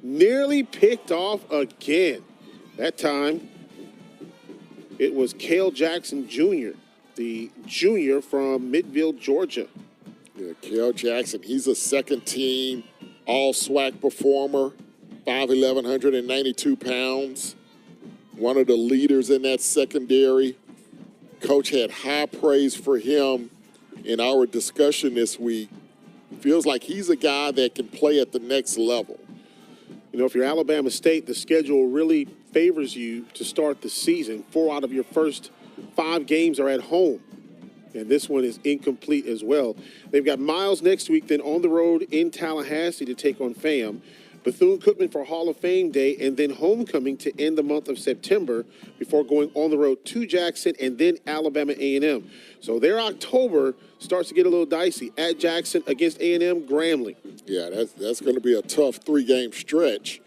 Nearly picked off again. That time, it was Cale Jackson Jr., the junior from Midville, Georgia. Yeah, Cale Jackson, he's a second-team all SWAC performer, 5'11", 192 pounds. One of the leaders in that secondary. Coach had high praise for him in our discussion this week. Feels like he's a guy that can play at the next level. You know, if you're Alabama State, the schedule really favors you to start the season. 4 out of your first 5 games are at home, and this one is incomplete as well. They've got Miles next week, then on the road in Tallahassee to take on FAM. Bethune-Cookman for Hall of Fame Day, and then homecoming to end the month of September before going on the road to Jackson and then Alabama A&M. So their October starts to get a little dicey. At Jackson against A&M, Grambling. Yeah, that's going to be a tough 3-game stretch.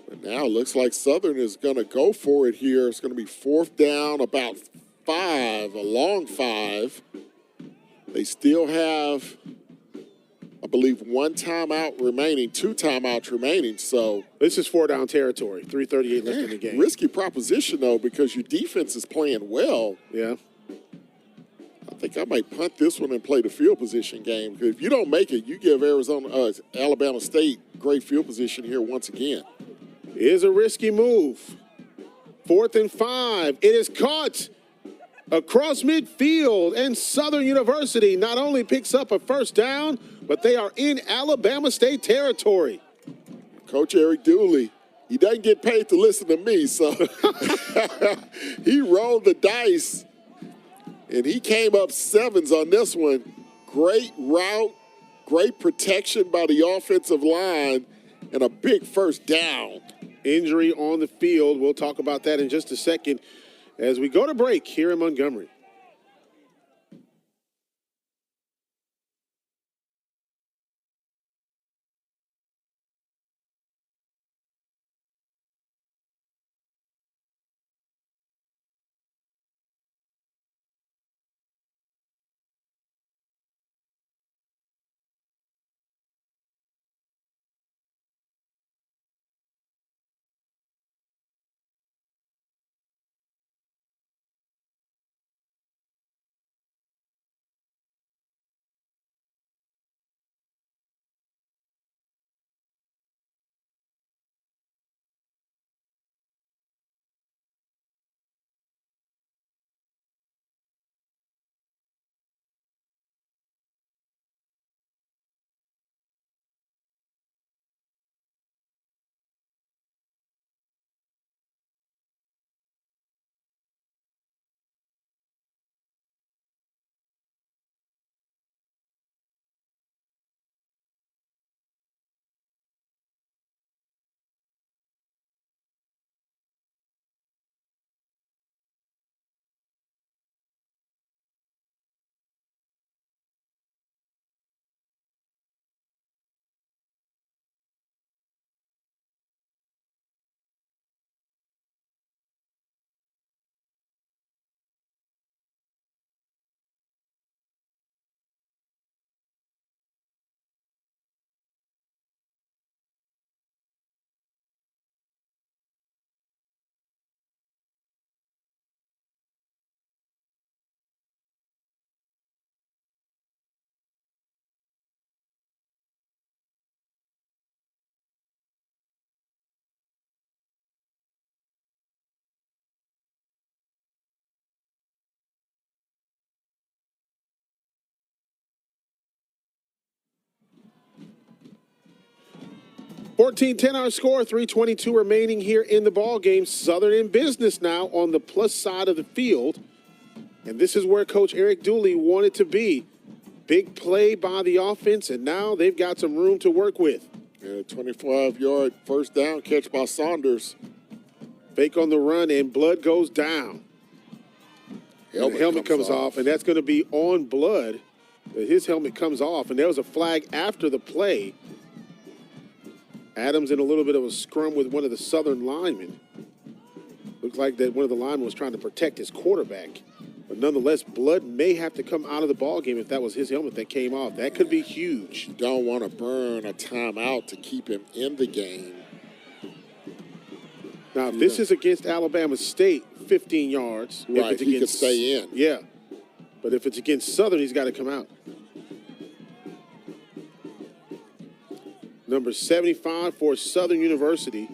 But now it looks like Southern is going to go for it here. It's going to be 4th down, about 5, a long 5. They still have, I believe, 1 timeout remaining, 2 timeouts remaining. So this is 4-down territory, 3:38 left in the game. Risky proposition, though, because your defense is playing well. Yeah. I think I might punt this one and play the field position game. Because if you don't make it, you give Alabama State great field position here once again. It is a risky move. 4th and 5. It is caught across midfield, and Southern University not only picks up a 1st down, but they are in Alabama State territory. Coach Eric Dooley, he doesn't get paid to listen to me, so he rolled the dice, and he came up 7s on this one. Great route, great protection by the offensive line, and a big 1st down. Injury on the field. We'll talk about that in just a second as we go to break here in Montgomery. (14-10) our score, 3:22 remaining here in the ball game. Southern in business now on the plus side of the field. And this is where Coach Eric Dooley wanted to be. Big play by the offense, and now they've got some room to work with. And a 25-yard 1st down catch by Saunders. Fake on the run, and blood goes down. The helmet comes off, and that's going to be on blood. His helmet comes off, and there was a flag after the play. Adams in a little bit of a scrum with one of the Southern linemen. Looks like that one of the linemen was trying to protect his quarterback. But nonetheless, blood may have to come out of the ballgame if that was his helmet that came off. That could be huge. You don't want to burn a timeout to keep him in the game. Now, if this is against Alabama State, 15 yards. Right, he could stay in. Yeah. But if it's against Southern, he's got to come out. Number 75 for Southern University.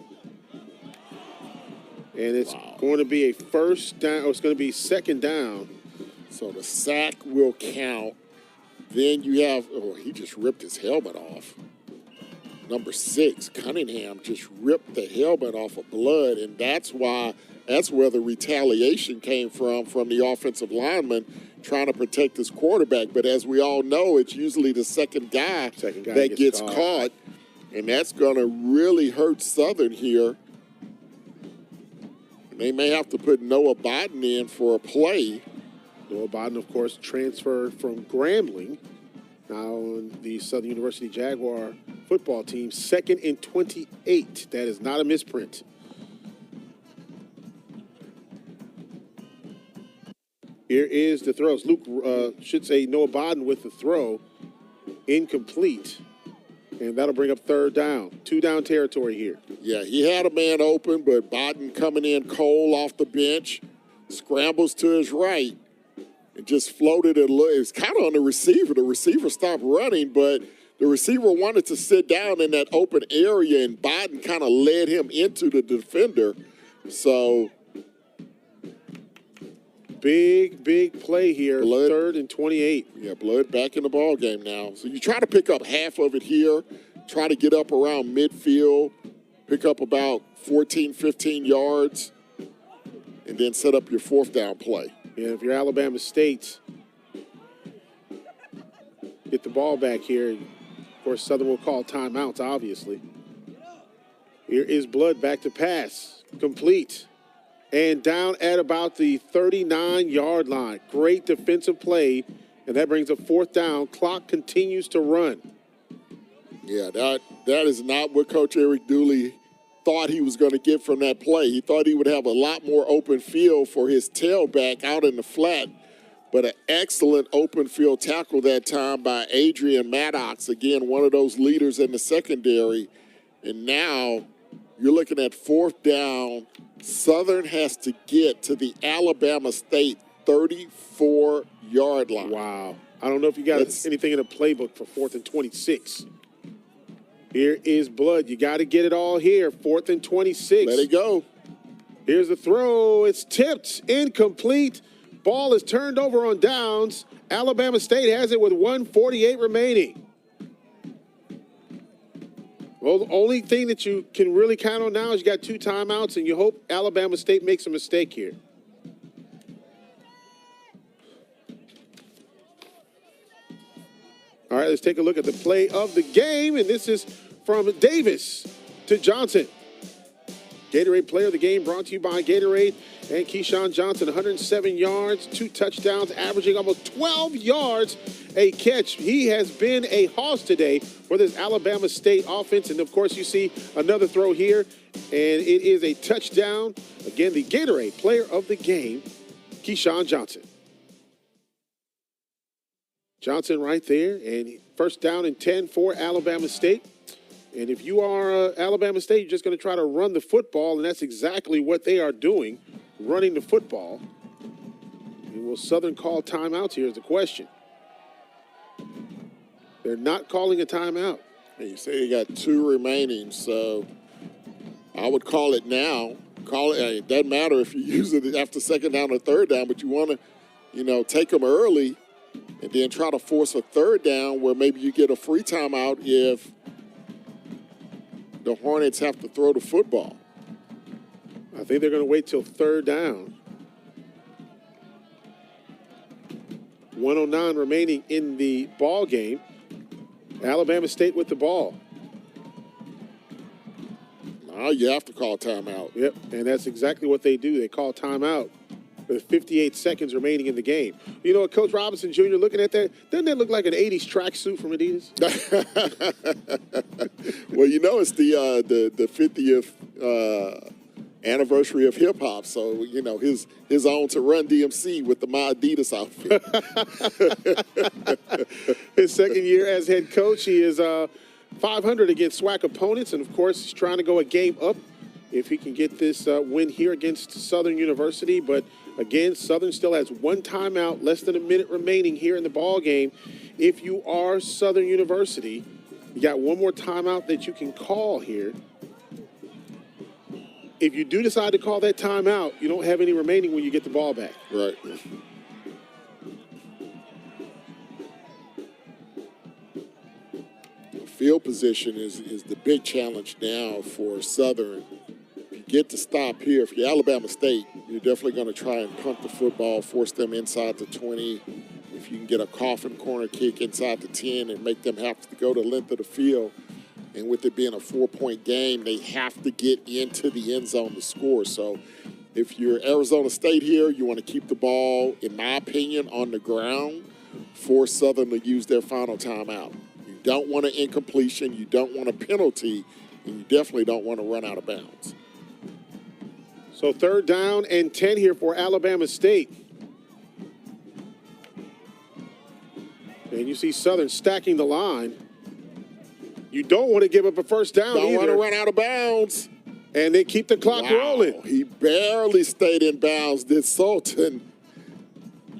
And it's going to be a first down, or it's going to be second down. So the sack will count. Then you have, oh, he just ripped his helmet off. Number 6, Cunningham just ripped the helmet off of Blood, and that's where the retaliation came from the offensive lineman trying to protect his quarterback. But as we all know, it's usually the second guy that gets caught, and that's going to really hurt Southern here. They may have to put Noah Biden in for a play. Noah Biden, of course, transferred from Grambling. Now on the Southern University Jaguar football team, 2nd and 28. That is not a misprint. Here is the throws. Luke should say Noah Biden with the throw. Incomplete. And that'll bring up third down. 2-down territory here. Yeah, he had a man open, but Biden coming in cold off the bench, scrambles to his right, and just floated it. It was kind of on the receiver. The receiver stopped running, but the receiver wanted to sit down in that open area, and Biden kind of led him into the defender. So big play here. Blood, 3rd and 28. Yeah, Blood back in the ball game now. So you try to pick up half of it here, try to get up around midfield, pick up about 14, 15 yards, and then set up your 4th down play. Yeah, if you're Alabama State, get the ball back here. Of course, Southern will call timeouts, obviously. Here is Blood back to pass. Complete. And down at about the 39-yard line. Great defensive play, and that brings up 4th down. Clock continues to run. Yeah, that is not what Coach Eric Dooley thought he was going to get from that play. He thought he would have a lot more open field for his tailback out in the flat, but an excellent open field tackle that time by Adrian Maddox. Again, one of those leaders in the secondary. And now you're looking at 4th down. Southern has to get to the Alabama State 34-yard line. Wow. I don't know if you got anything in the playbook for 4th and 26. Here is Blood. You got to get it all here. 4th and 26. Let it go. Here's the throw. It's tipped. Incomplete. Ball is turned over on downs. Alabama State has it with 1:48 remaining. Well, the only thing that you can really count on now is you got 2 timeouts, and you hope Alabama State makes a mistake here. All right, let's take a look at the play of the game, and this is from Davis to Johnson. Gatorade Player of the Game brought to you by Gatorade and Keyshawn Johnson. 107 yards, 2 touchdowns, averaging almost 12 yards a catch. He has been a hoss today for this Alabama State offense. And, of course, you see another throw here, and it is a touchdown. Again, the Gatorade Player of the Game, Keyshawn Johnson. Johnson right there, and first down and 10 for Alabama State. And if you are Alabama State, you're just going to try to run the football, and that's exactly what they are doing, running the football. And will Southern call timeouts here is the question. They're not calling a timeout. And you say you got 2 remaining, so I would call it now. Call it. It doesn't matter if you use it after 2nd down or 3rd down, but you want to, take them early and then try to force a 3rd down where maybe you get a free timeout if the Hornets have to throw the football. I think they're going to wait till 3rd down. 1:09 remaining in the ball game. Alabama State with the ball. Now you have to call timeout. Yep, and that's exactly what they do. They call timeout with 58 seconds remaining in the game. You know what, Coach Robinson Jr., looking at that, doesn't that look like an 80s tracksuit from Adidas? Well, it's the 50th anniversary of hip-hop, so, his own to Run DMC with the My Adidas outfit. His 2nd year as head coach, he is 500 against SWAC opponents, and, of course, he's trying to go a game up if he can get this win here against Southern University. But, again, Southern still has 1 timeout, less than a minute remaining here in the ball game. If you are Southern University, You got one more timeout that you can call here. If you do decide to call that timeout, you don't have any remaining when you get the ball back. Right. Field position is the big challenge now for Southern. If you get to stop here, if you're Alabama State, you're definitely going to try and punt the football, force them inside the 20. If you can get a coffin corner kick inside the 10 and make them have to go the length of the field, and with it being a 4-point game, they have to get into the end zone to score. So if you're Arizona State here, you want to keep the ball, in my opinion, on the ground, force Southern to use their final timeout. You don't want an incompletion, you don't want a penalty, and you definitely don't want to run out of bounds. So 3rd down and 10 here for Alabama State. And you see Southern stacking the line. You don't want to give up a first down Don't either. want to run out of bounds. And they keep the clock rolling. He barely stayed in bounds, did Sultan,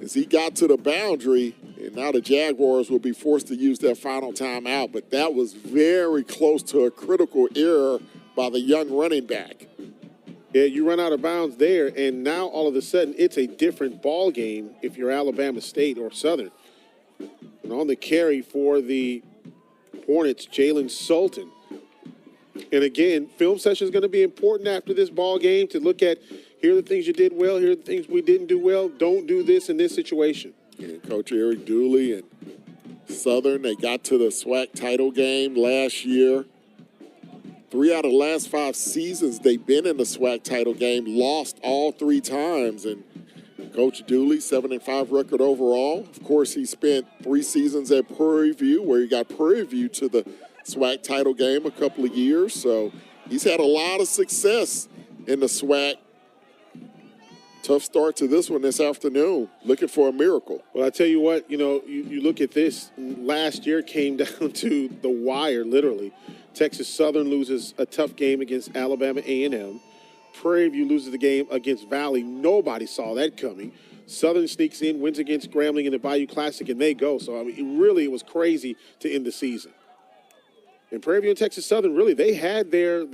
as he got to the boundary. And now the Jaguars will be forced to use their final timeout. But that was very close to a critical error by the young running back. Yeah, you run out of bounds there, and now all of a sudden it's a different ball game if you're Alabama State or Southern. And on the carry for the Hornets, Jalen Sultan. And again, film session is going to be important after this ball game to look at, here are the things you did well, here are the things we didn't do well. Don't do this in this situation. And Coach Eric Dooley and Southern, they got to the SWAC title game last year. 3 out of the last 5 seasons they've been in the SWAC title game, lost all 3 times. And Coach Dooley, 7-5 record overall. Of course, he spent 3 seasons at Prairie View, where he got Prairie View to the SWAC title game a couple of years. So he's had a lot of success in the SWAC. Tough start to this one this afternoon, looking for a miracle. Well, I tell you what, you look at this. Last year came down to the wire, literally. Texas Southern loses a tough game against Alabama A&M. Prairie View loses the game against Valley. Nobody saw that coming. Southern sneaks in, wins against Grambling in the Bayou Classic, and they go. So, I mean, it was crazy to end the season. And Prairie View and Texas Southern, really, they had their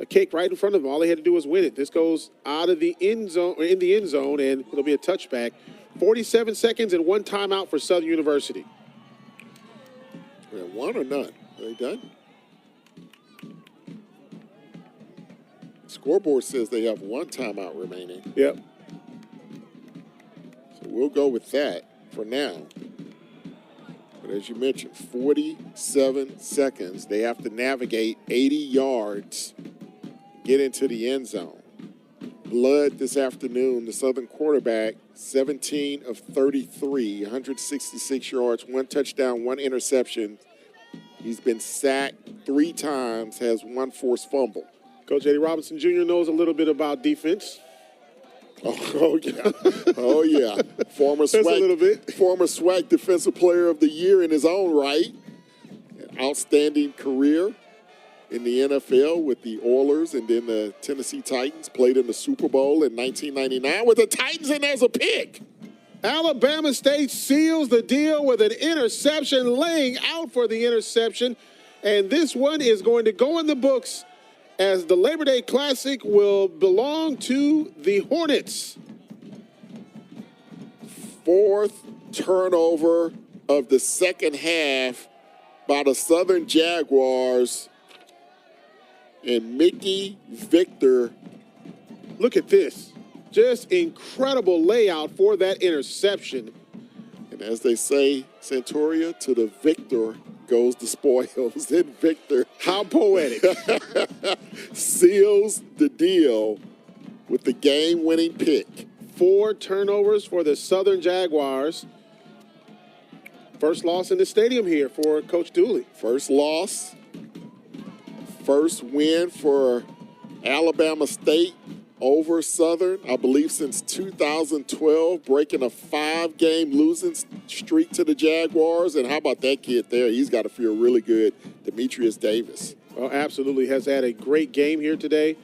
cake right in front of them. All they had to do was win it. This goes out of the end zone, or in the end zone, and it'll be a touchback. 47 seconds and 1 timeout for Southern University. Yeah, 1 or none? Are they done? Scoreboard says they have 1 timeout remaining. Yep. So we'll go with that for now. But as you mentioned, 47 seconds. They have to navigate 80 yards, get into the end zone. Blood this afternoon, the Southern quarterback, 17 of 33, 166 yards, 1 touchdown, 1 interception. He's been sacked 3 times, has 1 forced fumble. Coach Eddie Robinson Jr. knows a little bit about defense. Oh yeah. Oh, yeah. Former SWAC Defensive Player of the Year in his own right. An outstanding career in the NFL with the Oilers and then the Tennessee Titans. Played in the Super Bowl in 1999 with the Titans, and there's a pick. Alabama State seals the deal with an interception, laying out for the interception. And this one is going to go in the books as the Labor Day Classic will belong to the Hornets. 4th turnover of the second half by the Southern Jaguars. And Mickey Victor. Look at this. Just incredible layout for that interception. And as they say, Centuria, to the victor goes the spoils. And Victor, how poetic, seals the deal with the game-winning pick. 4 turnovers for the Southern Jaguars. First loss in the stadium here for Coach Dooley. First loss. First win for Alabama State over Southern, I believe since 2012, breaking a 5-game losing streak to the Jaguars. And how about that kid there? He's got to feel really good, Demetrius Davis. Oh, absolutely. Has had a great game here today.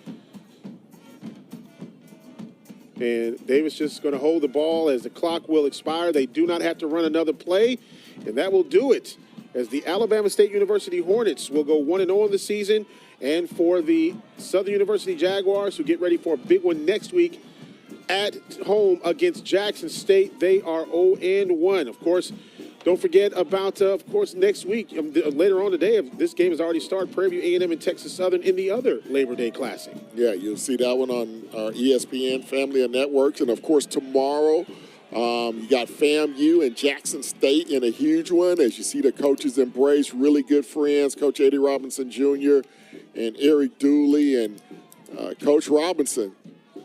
And Davis just going to hold the ball as the clock will expire. They do not have to run another play, and that will do it as the Alabama State University Hornets will go 1-0 in the season. And for the Southern University Jaguars, who get ready for a big one next week at home against Jackson State, they are 0-1. Of course, don't forget about, next week, later on today, this game has already started, Prairie View A&M and Texas Southern in the other Labor Day Classic. Yeah, you'll see that one on our ESPN family of networks. And, of course, tomorrow you got FAMU and Jackson State in a huge one. As you see the coaches embrace, really good friends, Coach Eddie Robinson Jr. and Eric Dooley. And Coach Robinson,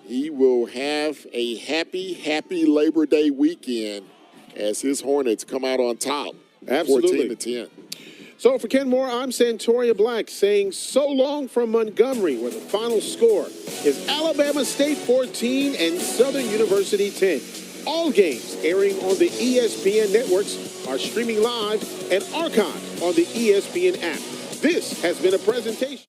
he will have a happy Labor Day weekend as his Hornets come out on top, Absolutely. 14-10. So for Ken Moore, I'm Santoria Black saying so long from Montgomery, where the final score is Alabama State 14 and Southern University 10. All games airing on the ESPN networks are streaming live and archived on the ESPN app. This has been a presentation.